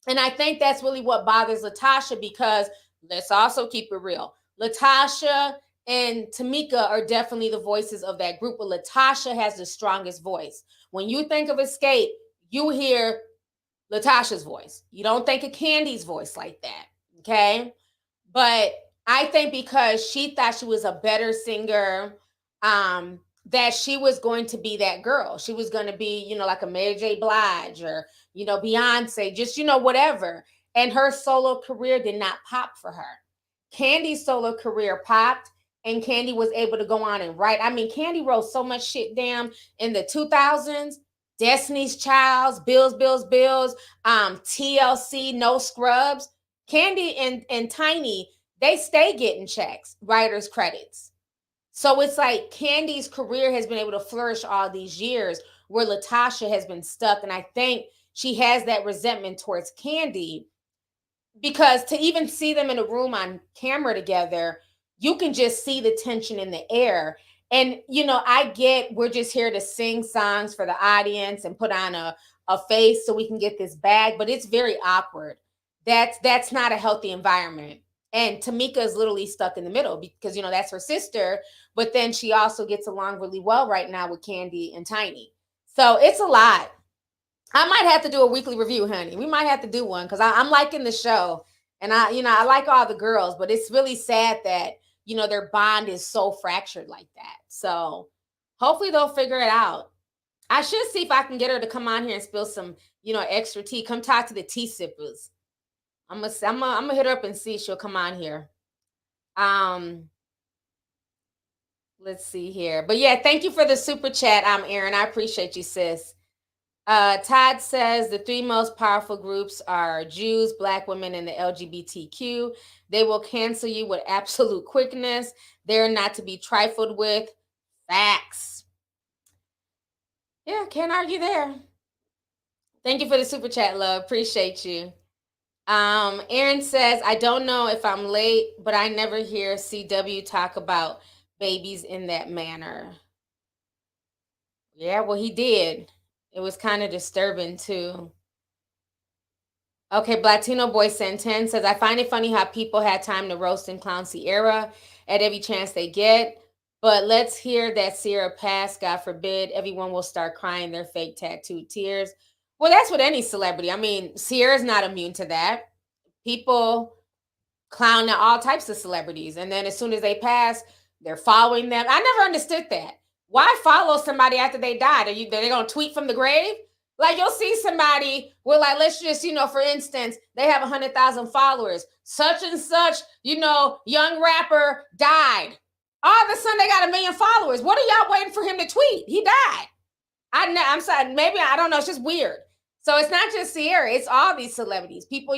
And I think that's really what bothers Latasha because let's also keep it real. Latasha and Tamika are definitely the voices of that group, but Latasha has the strongest voice. When you think of escape, you hear Latasha's voice. You don't think of Kandi's voice like that, okay? But I think because she thought she was a better singer, that she was going to be that girl. She was going to be, you know, like a Mary J. Blige or, you know, Beyonce, just, you know, whatever. And her solo career did not pop for her. Kandi's solo career popped, and Kandi was able to go on and write. I mean, Kandi wrote so much shit down in the 2000s. Destiny's Child, Bills, TLC, No Scrubs. Kandi and Tiny, they stay getting checks, writers' credits. So it's like Kandi's career has been able to flourish all these years where Latasha has been stuck. And I think she has that resentment towards Kandi because to even see them in a room on camera together, you can just see the tension in the air. And, you know, I get we're just here to sing songs for the audience and put on a face so we can get this bag, but it's very awkward. That's not a healthy environment. And Tamika is literally stuck in the middle because, you know, that's her sister, but then she also gets along really well right now with Kandi and Tiny. So it's a lot. I might have to do a weekly review, honey. We might have to do one because I'm liking the show. And I like all the girls, but it's really sad that, you know, their bond is so fractured like that. So hopefully they'll figure it out. I should see if I can get her to come on here and spill some, you know, extra tea. Come talk to the tea sippers. I'm gonna hit her up and see if she'll come on here. Let's see here. But yeah, thank you for the super chat, Aaron. I appreciate you, sis. Todd says the three most powerful groups are Jews, Black women, and the LGBTQ. They will cancel you with absolute quickness. They're not to be trifled with. Facts. Yeah, can't argue there. Thank you for the super chat, love. Appreciate you. Aaron says, I don't know if I'm late, but I never hear CW talk about babies in that manner. Yeah, well, he did. It was kind of disturbing too. Okay, Latino Boy Santen says, I find it funny how people had time to roast and clown Ciara at every chance they get. But let's hear that Ciara passed, God forbid, everyone will start crying their fake tattooed tears. Well, that's with any celebrity. I mean, Ciara's not immune to that. People clown all types of celebrities. And then as soon as they pass, they're following them. I never understood that. Why follow somebody after they died? Are they going to tweet from the grave? Like you'll see somebody with like, let's just, you know, for instance, they have 100,000 followers. Such and such, you know, young rapper died. All of a sudden they got 1 million followers. What are y'all waiting for him to tweet? He died. I'm sorry, maybe I don't know. It's just weird. So it's not just Ciara, it's all these celebrities. People,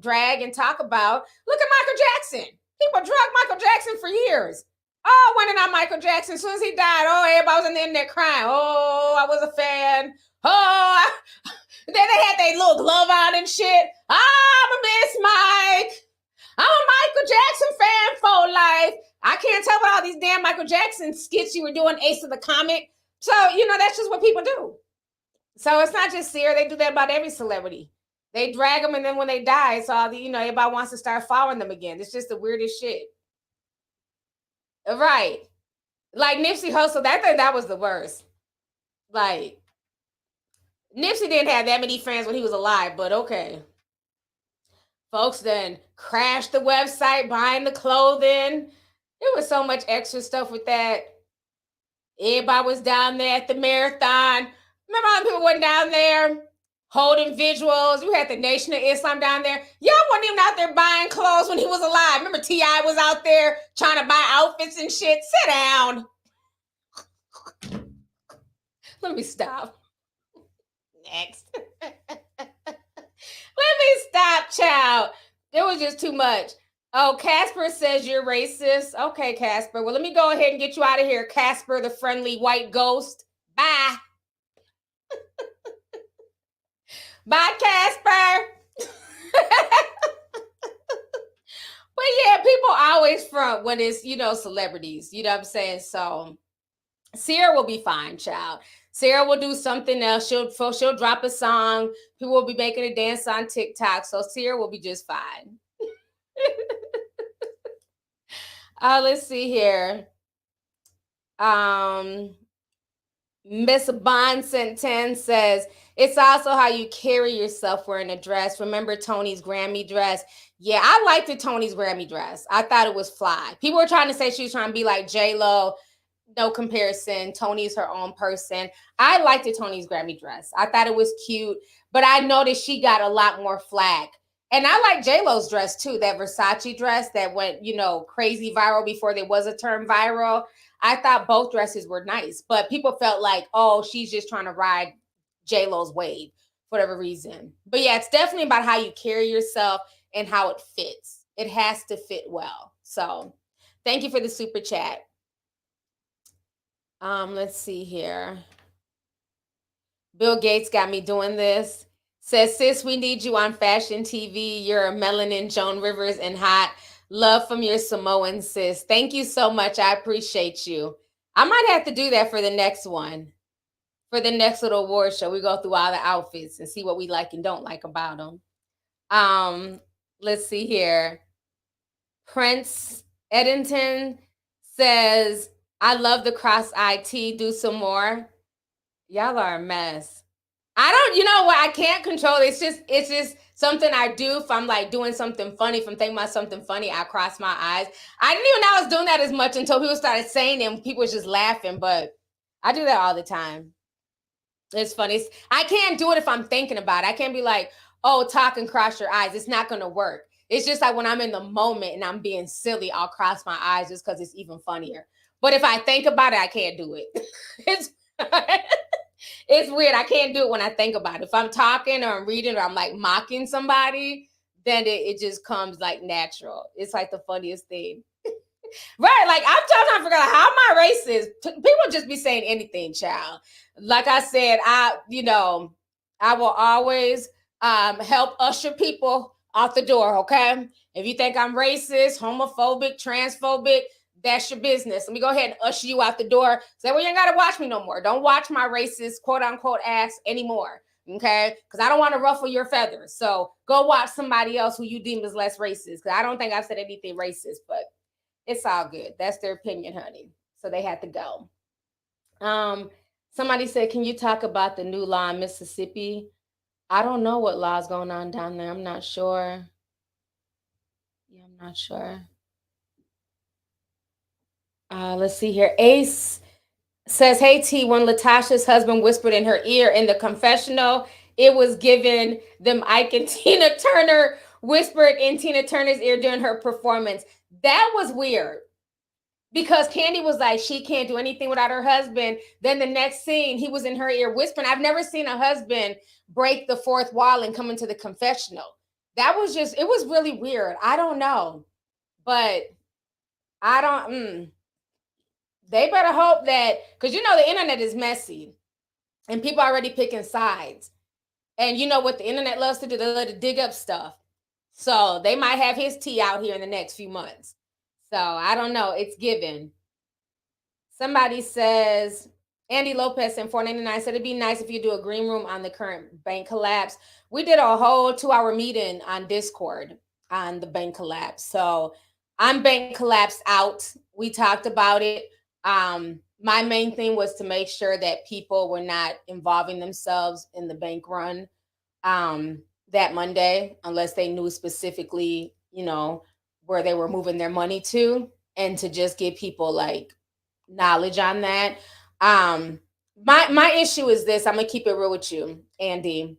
drag and talk about. Look at Michael Jackson. People drug Michael Jackson for years. Oh, when and not Michael Jackson. As soon as he died, everybody was on the internet crying. Oh, I was a fan. Oh, then they had their little glove on and shit. I'm a Miss Mike. I'm a Michael Jackson fan for life. I can't tell what all these damn Michael Jackson skits you were doing, Ace of the Comic. So, that's just what people do. So it's not just Ciara. They do that about every celebrity. They drag them, and then when they die, it's all everybody wants to start following them again. It's just the weirdest shit. Right. Like Nipsey Hussle, I think that was the worst. Like, Nipsey didn't have that many fans when he was alive, but okay. Folks then crashed the website, buying the clothing. There was so much extra stuff with that. Everybody was down there at the marathon. Remember how people went down there holding visuals? You had the Nation of Islam down there. Y'all wasn't even out there buying clothes when he was alive. Remember T.I. was out there trying to buy outfits and shit? Sit down. Let me stop. Next. Let me stop, child. It was just too much. Oh, Casper says you're racist. Okay, Casper. Well, let me go ahead and get you out of here, Casper, the friendly white ghost. Bye. Bye, Casper. But yeah, people always front when it's, celebrities. You know what I'm saying? So Ciara will be fine, child. Ciara will do something else. She'll drop a song. People will be making a dance on TikTok. So Ciara will be just fine. Let's see here. Miss Bond sent 10 says, it's also how you carry yourself wearing a dress. Remember Tony's Grammy dress? Yeah, I liked the Tony's Grammy dress. I thought it was fly. People were trying to say she was trying to be like J-Lo. No comparison. Tony's her own person. I liked the Tony's Grammy dress. I thought it was cute, but I noticed she got a lot more flack. And I like J-Lo's dress too, that Versace dress that went, crazy viral before there was a term viral. I thought both dresses were nice, but people felt like, oh, she's just trying to ride J-Lo's wave for whatever reason. But yeah, it's definitely about how you carry yourself and how it fits. It has to fit well. So thank you for the super chat. Let's see here. Bill Gates got me doing this. Says, sis, we need you on fashion TV. You're a melanin Joan Rivers and hot. Love from your Samoan sis. Thank you so much. I appreciate you. I might have to do that for the next one. For the next little award show. We go through all the outfits and see what we like and don't like about them. Let's see here. Prince Eddington says, I love the cross IT. Do some more. Y'all are a mess. I don't, what? I can't control it. It's just something I do. If I'm like doing something funny, if I'm thinking about something funny, I cross my eyes. I didn't even know I was doing that as much until people started saying it and people were just laughing, but I do that all the time. It's funny. I can't do it if I'm thinking about it. I can't be like, oh, talk and cross your eyes. It's not going to work. It's just like when I'm in the moment and I'm being silly, I'll cross my eyes just because it's even funnier. But if I think about it, I can't do it. It's weird. I can't do it when I think about it. If I'm talking or I'm reading or I'm like mocking somebody, then it just comes like natural. It's like the funniest thing. Right. Like I'm trying to figure out how am I racist? People just be saying anything, child. Like I said, I will always help usher people out the door. Okay. If you think I'm racist, homophobic, transphobic, that's your business. Let me go ahead and usher you out the door. Say, well, you ain't got to watch me no more. Don't watch my racist, quote unquote, ass anymore. Okay. Because I don't want to ruffle your feathers. So go watch somebody else who you deem as less racist. Because I don't think I've said anything racist, but it's all good. That's their opinion, honey. So they had to go. Somebody said, can you talk about the new law in Mississippi? I don't know what law's going on down there. I'm not sure. Yeah, I'm not sure. Let's see here. Ace says, hey, T, when Latasha's husband whispered in her ear in the confessional, it was given them Ike and Tina Turner whispered in Tina Turner's ear during her performance. That was weird. Because Candy was like, she can't do anything without her husband. Then the next scene, he was in her ear whispering. I've never seen a husband break the fourth wall and come into the confessional. That was just, it was really weird. I don't know. But I don't, they better hope that, because you know the internet is messy and people are already picking sides. And you know what the internet loves to do? They love to dig up stuff. So they might have his tea out here in the next few months. So I don't know. It's given. Somebody says, Andy Lopez in 499 said it'd be nice if you do a green room on the current bank collapse. We did a whole 2-hour meeting on Discord on the bank collapse. So I'm bank collapse out. We talked about it. My main thing was to make sure that people were not involving themselves in the bank run that Monday, unless they knew specifically, you know, where they were moving their money to, and to just give people like knowledge on that. My issue is this. I'm gonna keep it real with you, Andy.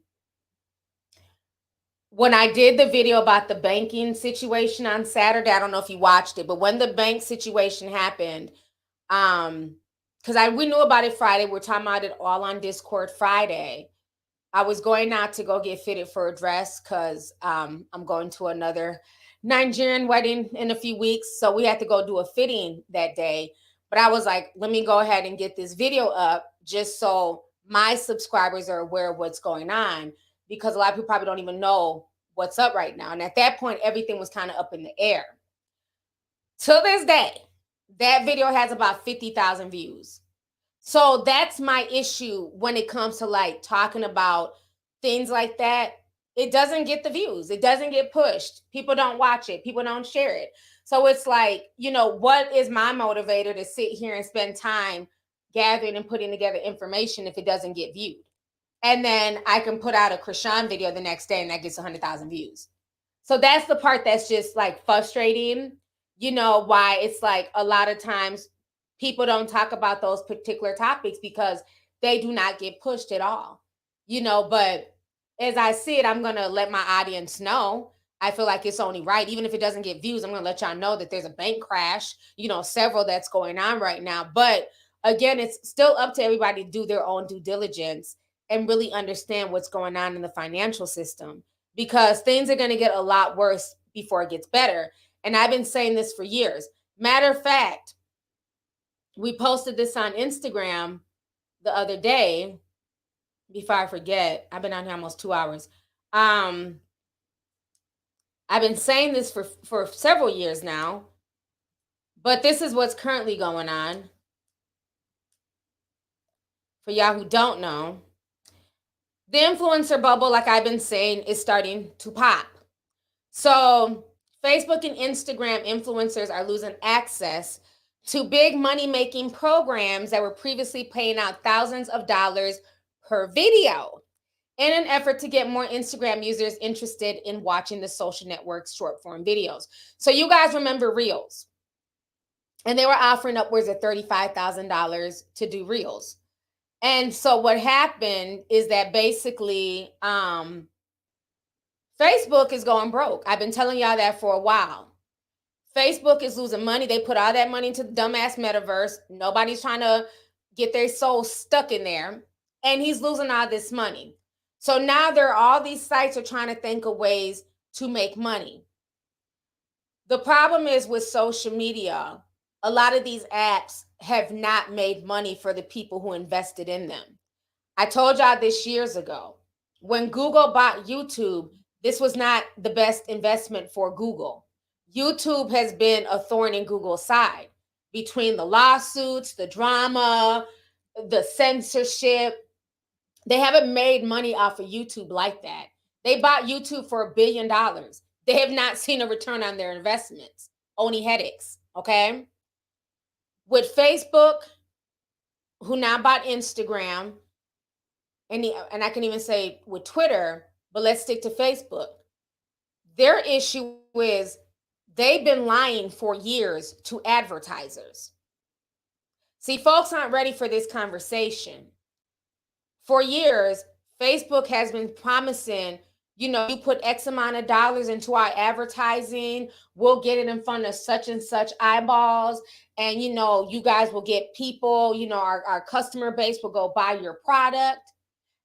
When I did the video about the banking situation on Saturday, I don't know if you watched it, but when the bank situation happened, because we knew about it Friday, we're talking about it all on Discord Friday. I was going out to go get fitted for a dress because I'm going to another Nigerian wedding in a few weeks, so we had to go do a fitting that day. But I was like, let me go ahead and get this video up just so my subscribers are aware of what's going on, because a lot of people probably don't even know what's up right now. And at that point, everything was kind of up in the air. Till this day, that video has about 50,000 views. So that's my issue when it comes to like talking about things like that. It doesn't get the views. It doesn't get pushed. People don't watch it. People don't share it. So it's like, you know, what is my motivator to sit here and spend time gathering and putting together information if it doesn't get viewed? And then I can put out a Krishan video the next day and that gets 100,000 views. So that's the part that's just like frustrating, you know, why it's like a lot of times people don't talk about those particular topics because they do not get pushed at all, you know. But as I see it, I'm going to let my audience know. I feel like it's only right. Even if it doesn't get views, I'm going to let y'all know that there's a bank crash, you know, several that's going on right now. But again, it's still up to everybody to do their own due diligence and really understand what's going on in the financial system, because things are going to get a lot worse before it gets better. And I've been saying this for years. Matter of fact, we posted this on Instagram the other day. Before I forget, I've been on here almost 2 hours. I've been saying this for several years now, but this is what's currently going on. For y'all who don't know, the influencer bubble, like I've been saying, is starting to pop. So Facebook and Instagram influencers are losing access to big money-making programs that were previously paying out thousands of dollars per video in an effort to get more Instagram users interested in watching the social network's short-form videos. So you guys remember Reels. And they were offering upwards of $35,000 to do Reels. And so what happened is that basically Facebook is going broke. I've been telling y'all that for a while. Facebook is losing money. They put all that money into the dumbass metaverse. Nobody's trying to get their soul stuck in there. And he's losing all this money. So now all these sites are trying to think of ways to make money. The problem is with social media, a lot of these apps have not made money for the people who invested in them. I told y'all this years ago. When Google bought YouTube, this was not the best investment for Google. YouTube has been a thorn in Google's side between the lawsuits, the drama, the censorship. They haven't made money off of YouTube like that. They bought YouTube for $1 billion. They have not seen a return on their investments, only headaches, okay? With Facebook, who now bought Instagram, and I can even say with Twitter, but let's stick to Facebook. Their issue is they've been lying for years to advertisers. See, folks aren't ready for this conversation. For years, Facebook has been promising you know, you put X amount of dollars into our advertising, we'll get it in front of such and such eyeballs. And, you know, you guys will get people, you know, our customer base will go buy your product.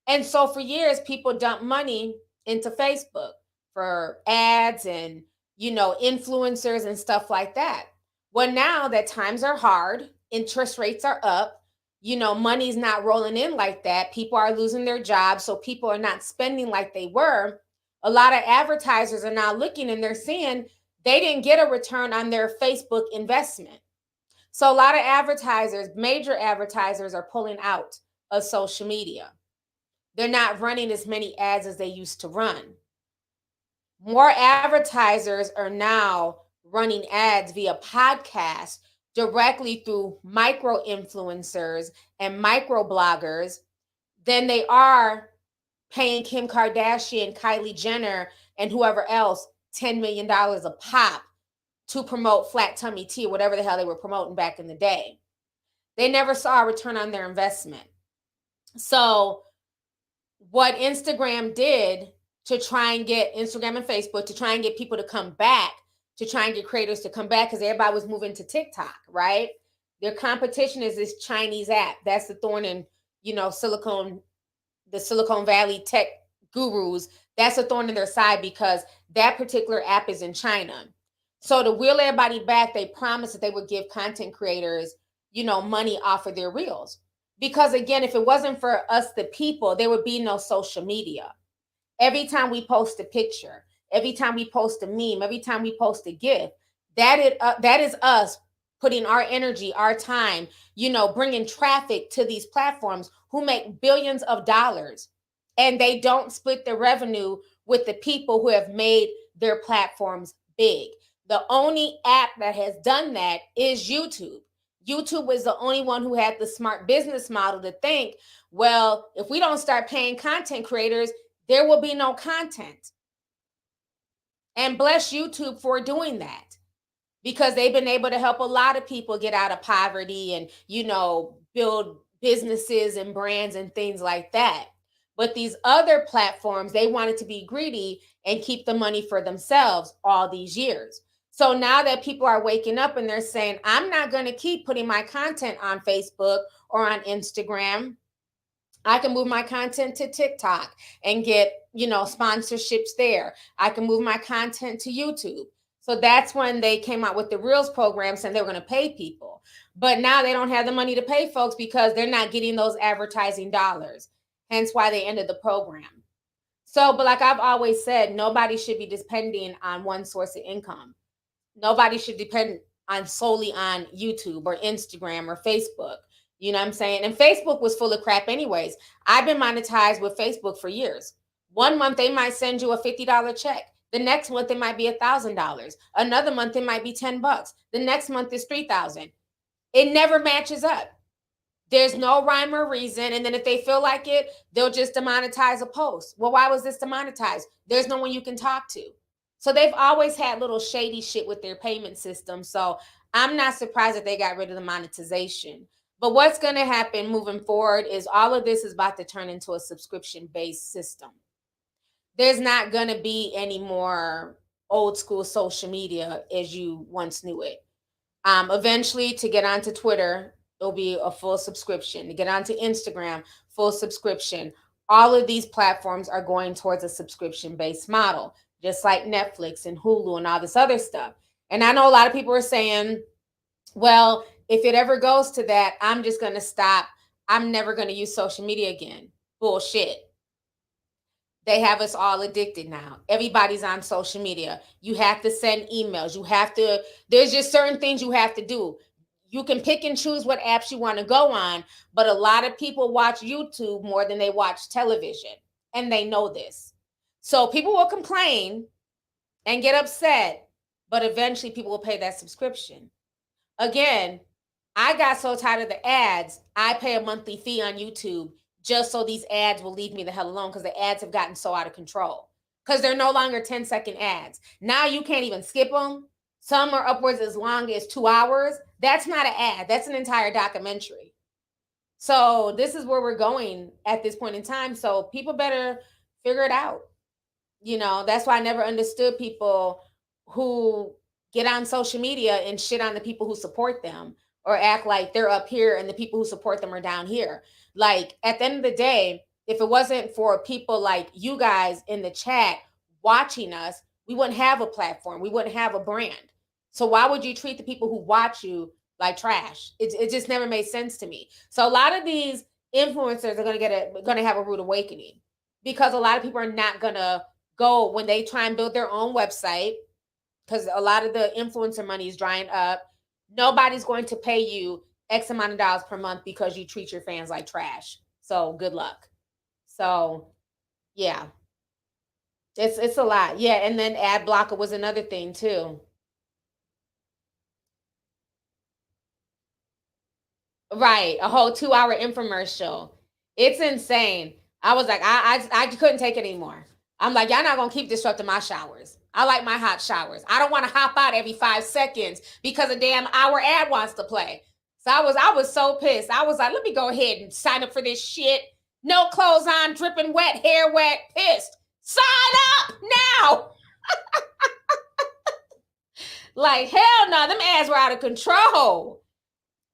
And so for years, people dumped money into Facebook for ads and, you know, influencers and stuff like that. Well, now that times are hard, interest rates are up, you know, money's not rolling in like that. People are losing their jobs. So people are not spending like they were. A lot of advertisers are now looking and they're seeing they didn't get a return on their Facebook investment. So a lot of advertisers, major advertisers, are pulling out of social media. They're not running as many ads as they used to run. More advertisers are now running ads via podcasts directly through micro influencers and micro bloggers than they are paying Kim Kardashian, Kylie Jenner, and whoever else $10 million a pop to promote flat tummy tea, whatever the hell they were promoting back in the day. They never saw a return on their investment. So what Instagram did to try and get Instagram and Facebook to try and get people to come back, to try and get creators to come back, because everybody was moving to TikTok, right? Their competition is this Chinese app. That's the thorn in, you know, the Silicon Valley tech gurus. That's a thorn in their side because that particular app is in China. So to wheel everybody back, they promised that they would give content creators, you know, money off of their reels. Because again, if it wasn't for us, the people, there would be no social media. Every time we post a picture, every time we post a meme, every time we post a GIF, that is us putting our energy, our time, you know, bringing traffic to these platforms who make billions of dollars, and they don't split the revenue with the people who have made their platforms big. The only app that has done that is YouTube. YouTube was the only one who had the smart business model to think, well, if we don't start paying content creators, there will be no content. And bless YouTube for doing that, because they've been able to help a lot of people get out of poverty and, you know, build businesses and brands and things like that. But these other platforms, they wanted to be greedy and keep the money for themselves all these years. So now that people are waking up and they're saying, I'm not going to keep putting my content on Facebook or on Instagram. I can move my content to TikTok and get, you know, sponsorships there. I can move my content to YouTube. So that's when they came out with the Reels program saying they were going to pay people. But now they don't have the money to pay folks because they're not getting those advertising dollars. Hence why they ended the program. So, but like I've always said, nobody should be depending on one source of income. Nobody should depend on solely on YouTube or Instagram or Facebook. You know what I'm saying? And Facebook was full of crap anyways. I've been monetized with Facebook for years. 1 month, they might send you a $50 check. The next month, it might be $1,000. Another month, it might be $10. The next month is $3,000. It never matches up. There's no rhyme or reason. And then if they feel like it, they'll just demonetize a post. Well, why was this demonetized? There's no one you can talk to. So they've always had little shady shit with their payment system. So I'm not surprised that they got rid of the monetization. But what's going to happen moving forward is all of this is about to turn into a subscription-based system. There's not going to be any more old school social media as you once knew it. Eventually, to get onto Twitter, it'll be a full subscription. To get onto Instagram, full subscription. All of these platforms are going towards a subscription-based model, just like Netflix and Hulu and all this other stuff. And I know a lot of people are saying, well, if it ever goes to that, I'm just going to stop. I'm never going to use social media again. Bullshit. They have us all addicted now. Everybody's on social media. You have to send emails. There's just certain things you have to do. You can pick and choose what apps you want to go on, but a lot of people watch YouTube more than they watch television, and they know this. So people will complain and get upset, but eventually people will pay that subscription. Again, I got so tired of the ads, I pay a monthly fee on YouTube just so these ads will leave me the hell alone, because the ads have gotten so out of control. Because they're no longer 10-second ads. Now you can't even skip them. Some are upwards as long as 2 hours. That's not an ad. That's an entire documentary. So this is where we're going at this point in time. So people better figure it out. You know, that's why I never understood people who get on social media and shit on the people who support them, or act like they're up here and the people who support them are down here. Like, at the end of the day, if it wasn't for people like you guys in the chat watching us, we wouldn't have a platform. We wouldn't have a brand. So why would you treat the people who watch you like trash? It just never made sense to me. So a lot of these influencers are going to have a rude awakening, because a lot of people are not going to go when they try and build their own website, because a lot of the influencer money is drying up. Nobody's going to pay you X amount of dollars per month because you treat your fans like trash. So good luck. So yeah, it's a lot. Yeah, and then ad blocker was another thing too. Right, a whole 2-hour infomercial. It's insane. I was like, I couldn't take it anymore. I'm like, y'all not gonna keep disrupting my showers. I like my hot showers. I don't want to hop out every 5 seconds because a damn hour ad wants to play. So I was so pissed. I was like, let me go ahead and sign up for this shit. No clothes on, dripping wet, hair wet, pissed. Sign up now. Like, hell no, them ads were out of control.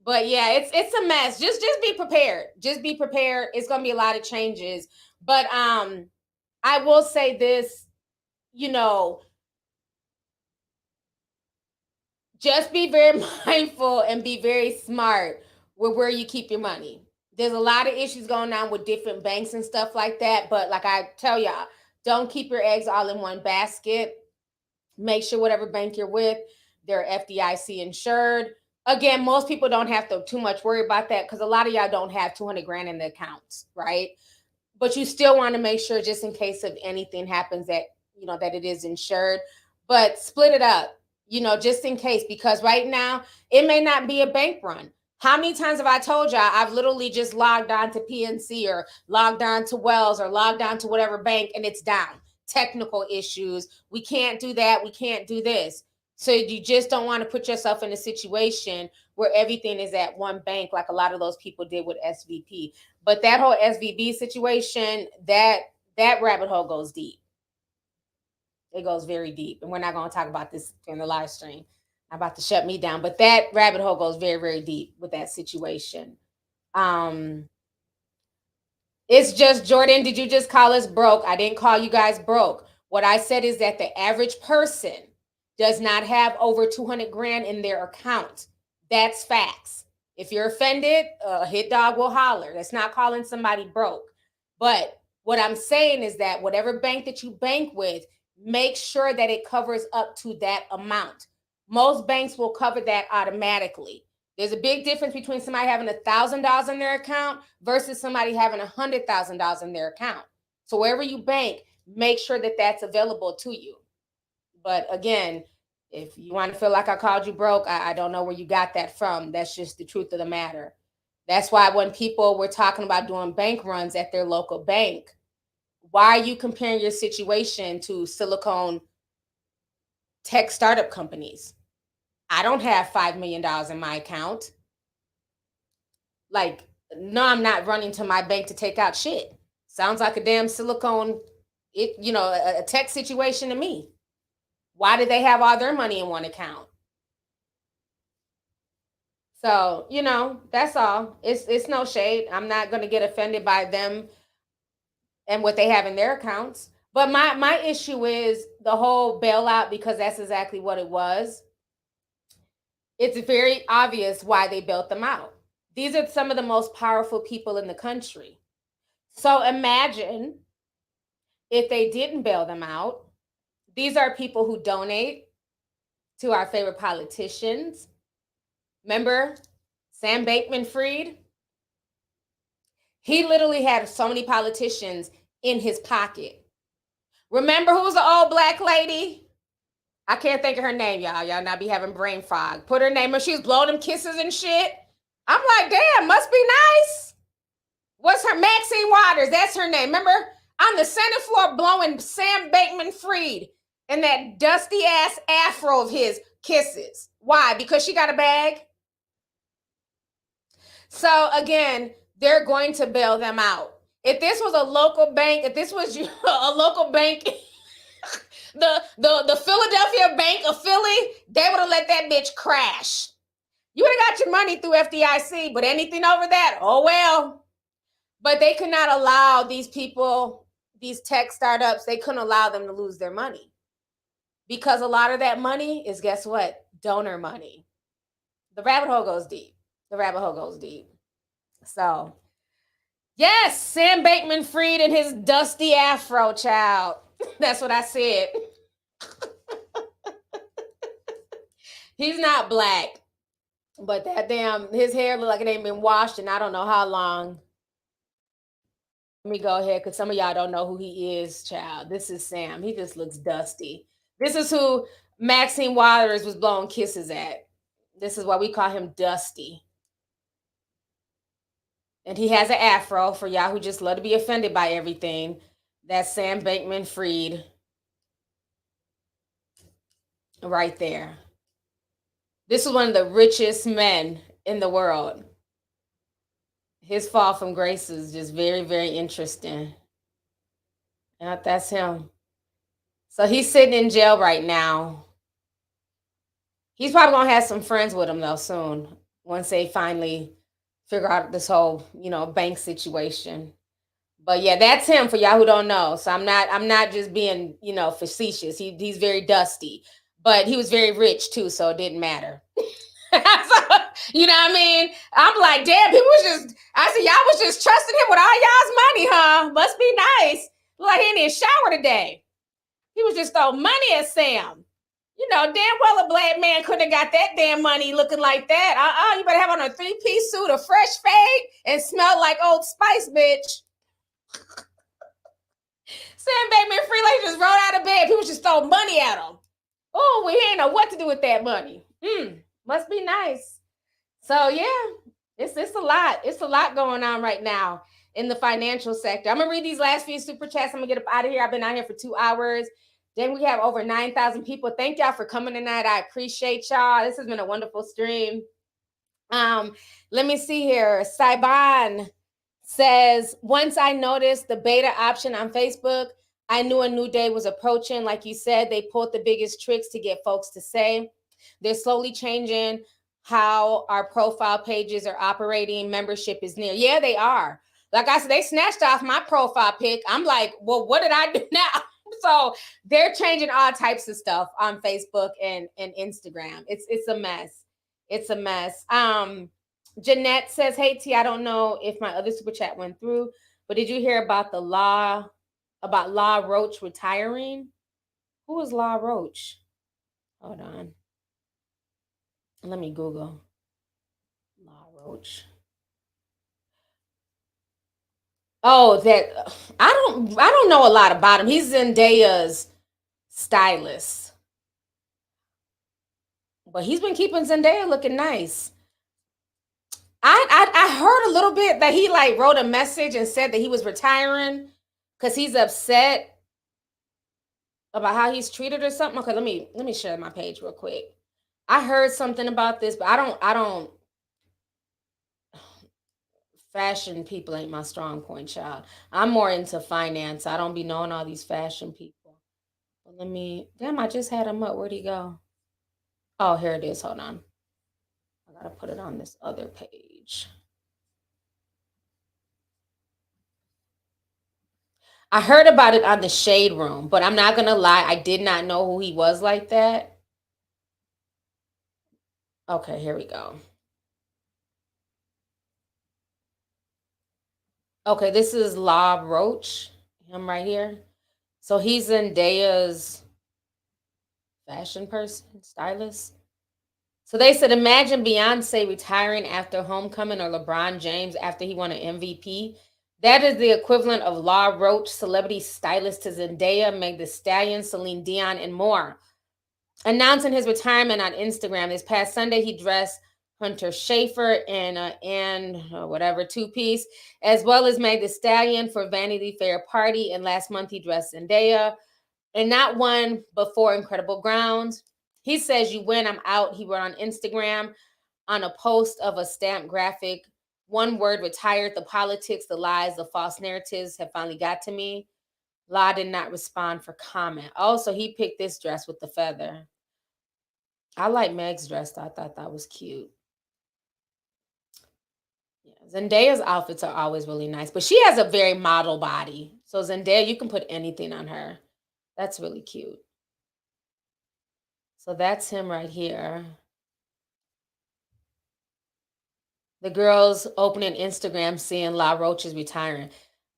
But yeah, it's a mess. Just be prepared. Just be prepared. It's gonna be a lot of changes. But I will say this, you know, just be very mindful and be very smart with where you keep your money. There's a lot of issues going on with different banks and stuff like that. But like I tell y'all, don't keep your eggs all in one basket. Make sure whatever bank you're with, they're FDIC insured. Again, most people don't have to too much worry about that, because a lot of y'all don't have 200 grand in the accounts, right? But you still want to make sure, just in case if anything happens, that you know that it is insured. But split it up, you know, just in case, because right now it may not be a bank run. How many times have I told y'all I've literally just logged on to PNC or logged on to Wells or logged on to whatever bank and it's down? Technical issues. We can't do that. We can't do this. So you just don't want to put yourself in a situation where everything is at one bank, like a lot of those people did with SVP. But that whole SVB situation, that rabbit hole goes deep. It goes very deep. And we're not going to talk about this in the live stream. I'm about to shut me down. But that rabbit hole goes very, very deep with that situation. It's just, Jordan, did you just call us broke? I didn't call you guys broke. What I said is that the average person does not have over 200 grand in their account. That's facts. If you're offended, a hit dog will holler. That's not calling somebody broke. But what I'm saying is that whatever bank that you bank with, make sure that it covers up to that amount. Most banks will cover that automatically. There's a big difference between somebody having $1,000 in their account versus somebody having $100,000 in their account. So wherever you bank, make sure that that's available to you. But again, if you want to feel like I called you broke, I don't know where you got that from. That's just the truth of the matter. That's why when people were talking about doing bank runs at their local bank, why are you comparing your situation to Silicon tech startup companies? I don't have $5 million in my account. Like, no, I'm not running to my bank to take out shit. Sounds like a damn Silicon, a tech situation to me. Why do they have all their money in one account? So, that's all. It's no shade. I'm not going to get offended by them and what they have in their accounts. But my issue is the whole bailout, because that's exactly what it was. It's very obvious why they bailed them out. These are some of the most powerful people in the country. So imagine if they didn't bail them out. These are people who donate to our favorite politicians. Remember Sam Bankman-Fried? He literally had so many politicians in his pocket. Remember who was the old black lady? I can't think of her name, y'all. Y'all not be having brain fog. Put her name, she was blowing them kisses and shit. I'm like, damn, must be nice. What's her? Maxine Waters, that's her name. Remember, on the Senate floor blowing Sam Bankman-Fried and that dusty ass afro of his kisses. Why? Because she got a bag? So again, they're going to bail them out. If this was a local bank, if this was a local bank The Philadelphia Bank of Philly, they would have let that bitch crash. You would have got your money through FDIC, but anything over that, oh well. But they could not allow these people, these tech startups, they couldn't allow them to lose their money. Because a lot of that money is, guess what? Donor money. The rabbit hole goes deep. The rabbit hole goes deep. So, yes, Sam Bankman-Fried and his dusty afro, child. That's what I said. He's not black, but that damn, his hair look like it ain't been washed in I don't know how long. Let me go ahead, because some of y'all don't know who he is, child. This is Sam. He just looks dusty. This is who Maxine Waters was blowing kisses at. This is why we call him Dusty. And he has an afro for y'all who just love to be offended by everything. That's Sam Bankman-Fried. Right there. This is one of the richest men in the world. His fall from grace is just very, very interesting. Yep, that's him. So he's sitting in jail right now. He's probably going to have some friends with him, though, soon. Once they finally figure out this whole, bank situation. But yeah, that's him for y'all who don't know. So I'm not just being, facetious. He's very dusty. But he was very rich, too, so it didn't matter. So, you know what I mean? I'm like, damn, I said, y'all was just trusting him with all y'all's money, huh? Must be nice. Like, he didn't shower today. He was just throwing money at Sam. Damn well a black man couldn't have got that damn money looking like that. You better have on a 3-piece suit, a fresh fade, and smell like Old Spice, bitch. Sam Bankman-Fried like just rolled out of bed. People just throw money at him. Oh, we ain't know what to do with that money. Must be nice. So yeah, it's a lot. It's a lot going on right now in the financial sector. I'm gonna read these last few super chats. I'm gonna get up out of here. I've been out here for 2 hours. Then we have over 9,000 people. Thank y'all for coming tonight. I appreciate y'all. This has been a wonderful stream. Let me see here. Saiban says, once I noticed the beta option on Facebook, I knew a new day was approaching. Like you said, they pulled the biggest tricks to get folks to say. They're slowly changing how our profile pages are operating. Membership is near. Yeah, they are. Like I said, they snatched off my profile pic. I'm like, well, what did I do now? So they're changing all types of stuff on Facebook and Instagram. It's a mess. It's a mess. Jeanette says, hey, T, I don't know if my other super chat went through, but did you hear about La Roach retiring? Who is La Roach? Hold on. Let me Google La Roach. Oh, that I don't know a lot about him. He's Zendaya's stylist. But he's been keeping Zendaya looking nice. I heard a little bit that he wrote a message and said that he was retiring because he's upset about how he's treated or something. Okay, let me share my page real quick. I heard something about this, but I don't fashion people ain't my strong point, child. I'm more into finance. I don't be knowing all these fashion people. But I just had him up. Where'd he go? Oh, here it is. Hold on. I gotta put it on this other page. I heard about it on the Shade Room, but I'm not gonna lie, I did not know who he was like that. Okay, here we go. Okay, this is La Roach, him right here. So he's Zendaya's fashion person, stylist. So they said, imagine Beyonce retiring after Homecoming or LeBron James after he won an MVP. That is the equivalent of La Roach, celebrity stylist to Zendaya, Meg Thee Stallion, Celine Dion, and more. Announcing his retirement on Instagram this past Sunday, he dressed Hunter Schafer in a two-piece, as well as Meg Thee Stallion for Vanity Fair party. And last month he dressed Zendaya, and not one but four incredible grounds. He says, "You win, I'm out." He wrote on Instagram on a post of a stamped graphic. One word: retired. The politics, the lies, the false narratives have finally got to me. La did not respond for comment. Oh, so he picked this dress with the feather. I like Meg's dress. I thought that was cute. Yeah, Zendaya's outfits are always really nice, but she has a very model body. So Zendaya, you can put anything on her. That's really cute. So that's him right here. The girls opening Instagram seeing La Roche is retiring.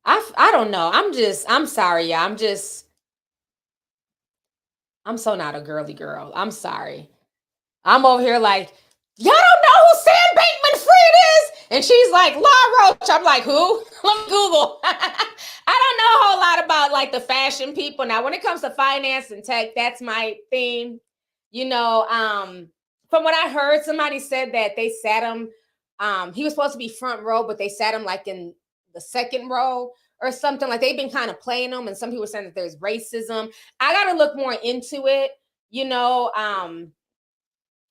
I don't know. I'm sorry, y'all. I'm so not a girly girl. I'm sorry. I'm over here like, y'all don't know who Sam Bankman-Fried is? And she's like, La Roche. I'm like, who? Let me Google. I don't know a whole lot about like the fashion people. Now, when it comes to finance and tech, that's my theme. You know, from what I heard, somebody said that they sat him, he was supposed to be front row, but they sat him like in the second row or something. Like they've been kind of playing him, and some people are saying that there's racism. I got to look more into it, you know.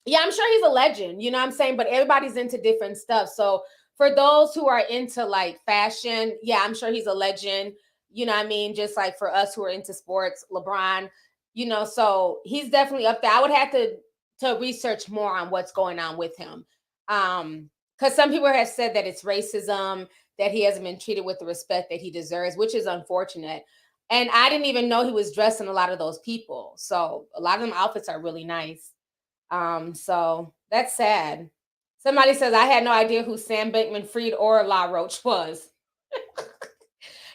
Yeah, I'm sure he's a legend, you know what I'm saying? But everybody's into different stuff. So for those who are into like fashion, yeah, I'm sure he's a legend, you know what I mean? Just like for us who are into sports, LeBron, you know, so he's definitely up there. I would have to research more on what's going on with him. Because some people have said that it's racism, that he hasn't been treated with the respect that he deserves, which is unfortunate. And I didn't even know he was dressing a lot of those people. So a lot of them outfits are really nice. So that's sad. Somebody says, I had no idea who Sam Bankman-Fried or La Roche was.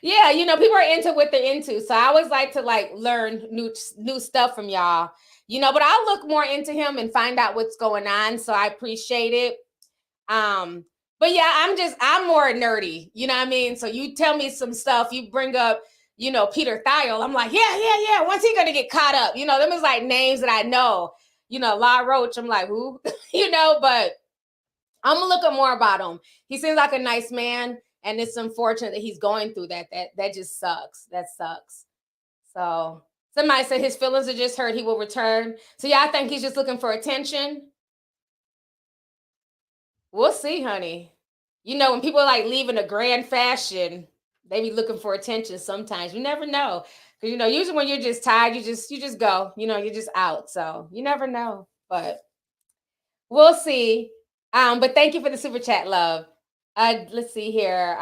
Yeah, you know, people are into what they're into. So I always like to like learn new stuff from y'all, you know, but I'll look more into him and find out what's going on. So I appreciate it. But yeah, I'm more nerdy, you know what I mean? So you tell me some stuff, you bring up, you know, Peter Thiel. I'm like, yeah. When's he gonna get caught up? You know, them is like names that I know. You know, La Roche, I'm like, who? You know, but I'm gonna look up more about him. He seems like a nice man, and it's unfortunate that he's going through that. That just sucks. That sucks. So somebody said his feelings are just hurt. He will return. So yeah, I think he's just looking for attention. We'll see, honey. You know, when people are like leaving a grand fashion, they be looking for attention sometimes. You never know. Because, you know, usually when you're just tired, you just go, you know, you're just out. So you never know. But we'll see. But thank you for the super chat, love. Let's see here.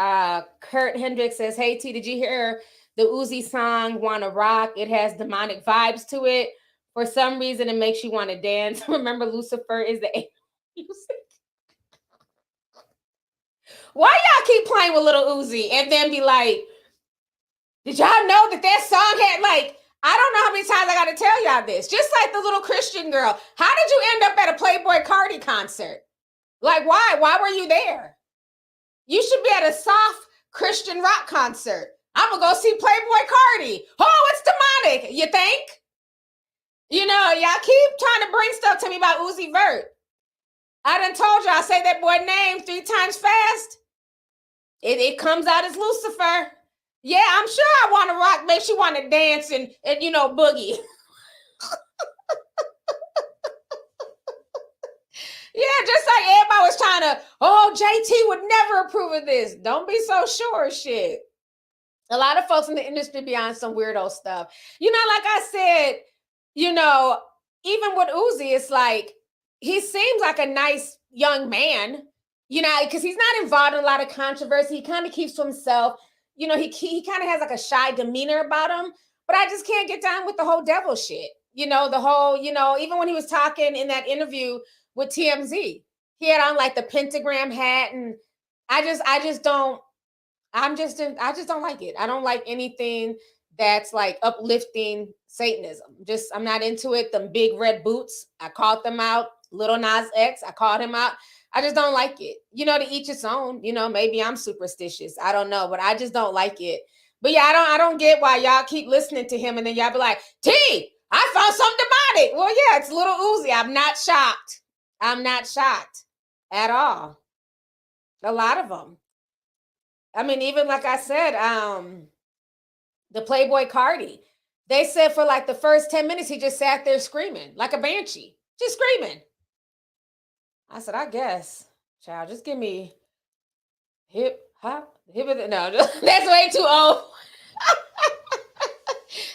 Kurt Hendricks says, hey, T, did you hear the Uzi song, Wanna Rock? It has demonic vibes to it. For some reason, it makes you want to dance. Remember, Lucifer is the music. Why y'all keep playing with Little Uzi and then be like, did y'all know that song had like, I don't know how many times I got to tell y'all this. Just like the little Christian girl. How did you end up at a Playboy Cardi concert? Like, why? Why were you there? You should be at a soft Christian rock concert. I'm going to go see Playboy Cardi. Oh, it's demonic. You think? You know, y'all keep trying to bring stuff to me about Uzi Vert. I done told you I say that boy name 3 times fast. It comes out as Lucifer. Yeah, I'm sure I want to rock. Makes you want to dance and you know, boogie. Yeah, just like everybody was trying to, oh, JT would never approve of this. Don't be so sure, shit. A lot of folks in the industry be on some weirdo stuff. You know, like I said, you know, even with Uzi, it's like, he seems like a nice young man, you know, because he's not involved in a lot of controversy. He kind of keeps to himself. You know, he kind of has like a shy demeanor about him, but I just can't get down with the whole devil shit. You know, the whole, you know, even when he was talking in that interview with TMZ, he had on like the pentagram hat, and I just don't like it. I don't like anything that's like uplifting Satanism. I'm not into it. Them big red boots, I called them out. Lil Nas X, I called him out. I just don't like it. You know, to each its own. You know, maybe I'm superstitious. I don't know, but I just don't like it. But yeah, I don't get why y'all keep listening to him and then y'all be like, T, I found something demonic. Well, yeah, it's Little Uzi. I'm not shocked. I'm not shocked at all. A lot of them. I mean, even like I said, the Playboy Cardi, they said for like the first 10 minutes, he just sat there screaming like a banshee, just screaming. I said, I guess, child, just give me hip hop. No, that's way too old.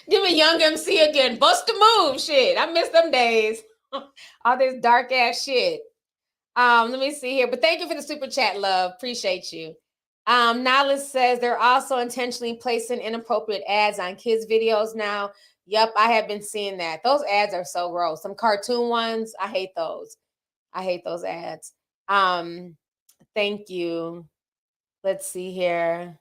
Give me Young MC again. Bust a move. Shit. I miss them days. All this dark ass shit. Let me see here. But thank you for the super chat, love. Appreciate you. Nala says they're also intentionally placing inappropriate ads on kids' videos now. Yep, I have been seeing that. Those ads are so gross. Some cartoon ones, I hate those. I hate those ads. Thank you. Let's see here.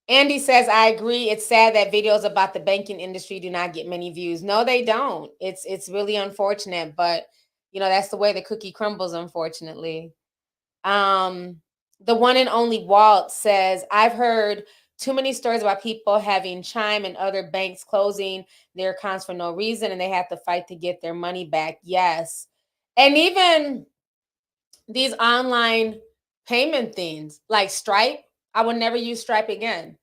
Andy says, I agree. It's sad that videos about the banking industry do not get many views. No, they don't. It's really unfortunate, but you know, that's the way the cookie crumbles, unfortunately. The one and only Walt says, I've heard too many stories about people having Chime and other banks closing their accounts for no reason, and they have to fight to get their money back. Yes. And even these online payment things like Stripe, I will never use Stripe again.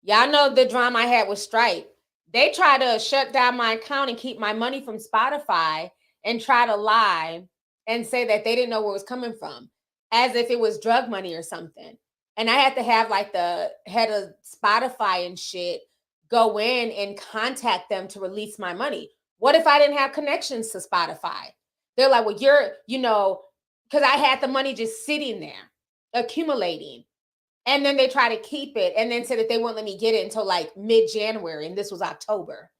Y'all know the drama I had with Stripe. They try to shut down my account and keep my money from Spotify and try to lie and say that they didn't know where it was coming from, as if it was drug money or something. And I had to have like the head of Spotify and shit go in and contact them to release my money. What if I didn't have connections to Spotify? They're like, well, you're, you know, because I had the money just sitting there, accumulating. And then they try to keep it and then said that they won't let me get it until like mid-January. And this was October.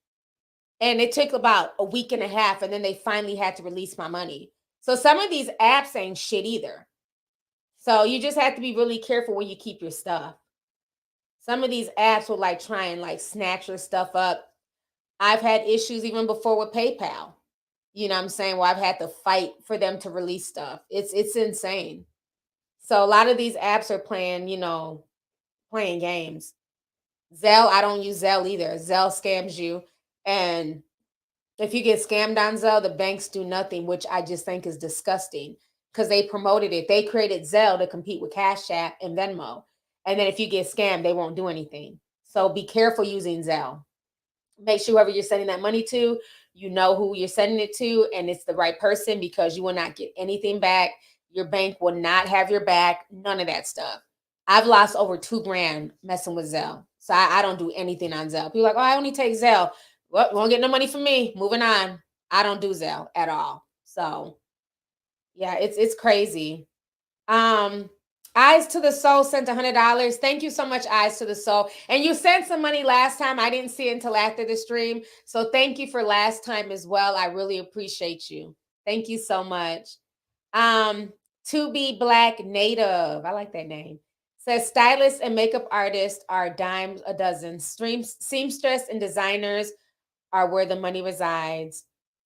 And it took about a week and a half. And then they finally had to release my money. So some of these apps ain't shit either. So you just have to be really careful when you keep your stuff. Some of these apps will like try and like snatch your stuff up. I've had issues even before with PayPal. You know what I'm saying? Well, I've had to fight for them to release stuff. It's insane. So a lot of these apps are playing, you know, playing games. Zelle, I don't use Zelle either. Zelle scams you. And if you get scammed on Zelle, the banks do nothing, which I just think is disgusting because they promoted it. They created Zelle to compete with Cash App and Venmo. And then if you get scammed, they won't do anything. So be careful using Zelle. Make sure whoever you're sending that money to, you know who you're sending it to, and it's the right person because you will not get anything back. Your bank will not have your back. None of that stuff. I've lost over $2,000 messing with Zelle. So I don't do anything on Zelle. People are like, oh, I only take Zelle. Well, you won't get no money from me. Moving on. I don't do Zelle at all. So yeah, it's crazy. Eyes to the Soul sent $100. Thank you so much, Eyes to the Soul. And you sent some money last time. I didn't see it until after the stream. So thank you for last time as well. I really appreciate you. Thank you so much. To Be Black Native. I like that name. Says stylists and makeup artists are dimes a dozen. Seamstress and designers are where the money resides.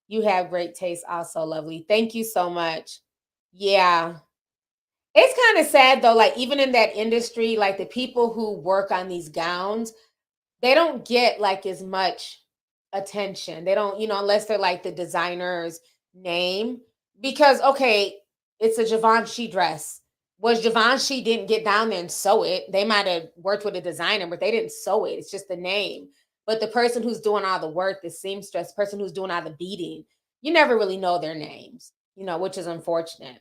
You have great taste also, lovely. Thank you so much. Yeah. It's kind of sad though, like even in that industry, like the people who work on these gowns, they don't get like as much attention. They don't, you know, unless they're like the designer's name. Because okay, it's a Givenchy dress. Was Givenchy didn't get down there and sew it. They might have worked with a designer, but they didn't sew it. It's just the name. But the person who's doing all the work, the seamstress, person who's doing all the beading, you never really know their names, you know, which is unfortunate.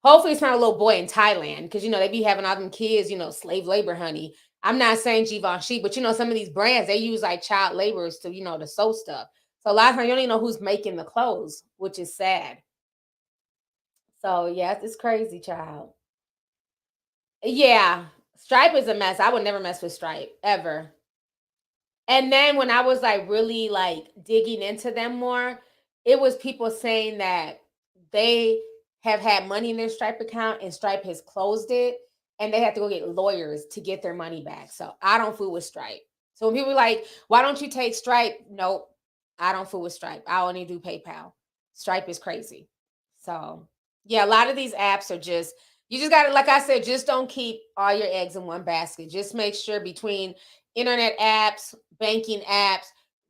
Hopefully it's not a little boy in Thailand because, you know, they be having all them kids, you know, slave labor, honey. I'm not saying Givenchy, but, you know, some of these brands, they use like child laborers to, you know, to sew stuff. So a lot of times you don't even know who's making the clothes, which is sad. So, yeah, it's crazy, child. Yeah, Stripe is a mess. I would never mess with Stripe, ever. And then when I was like really like digging into them more, it was people saying that they have had money in their Stripe account and Stripe has closed it and they have to go get lawyers to get their money back. So I don't fool with Stripe. So when people are like, why don't you take Stripe? Nope, I don't fool with Stripe. I only do PayPal. Stripe is crazy. So yeah, a lot of these apps are just, you just got to, like I said, just don't keep all your eggs in one basket. Just make sure between internet apps, banking apps,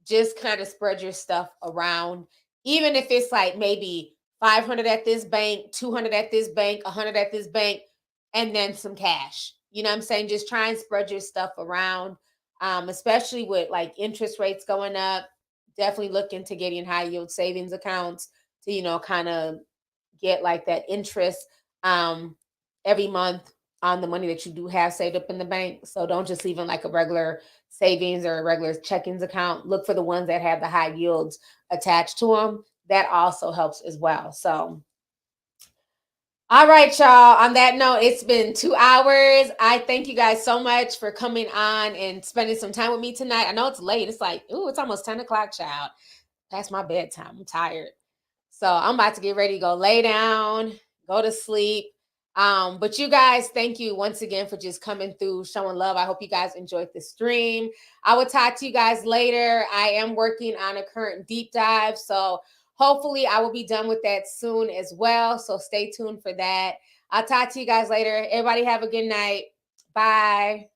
just kind of spread your stuff around. Even if it's like maybe 500 at this bank, 200 at this bank, 100 at this bank, and then some cash. You know what I'm saying? Just try and spread your stuff around, especially with like interest rates going up. Definitely look into getting high yield savings accounts to, you know, kind of get like that interest every month on the money that you do have saved up in the bank. So don't just leave in like a regular savings or a regular checkings account. Look for the ones that have the high yields attached to them. That also helps as well. So, all right, y'all. On that note, it's been 2 hours. I thank you guys so much for coming on and spending some time with me tonight. I know it's late. It's like, ooh, it's almost 10 o'clock, child. Past my bedtime. I'm tired. So I'm about to get ready to go lay down, go to sleep. But you guys, thank you once again for just coming through, showing love. I hope you guys enjoyed the stream. I will talk to you guys later. I am working on a current deep dive, so hopefully I will be done with that soon as well. So stay tuned for that. I'll talk to you guys later. Everybody have a good night. Bye.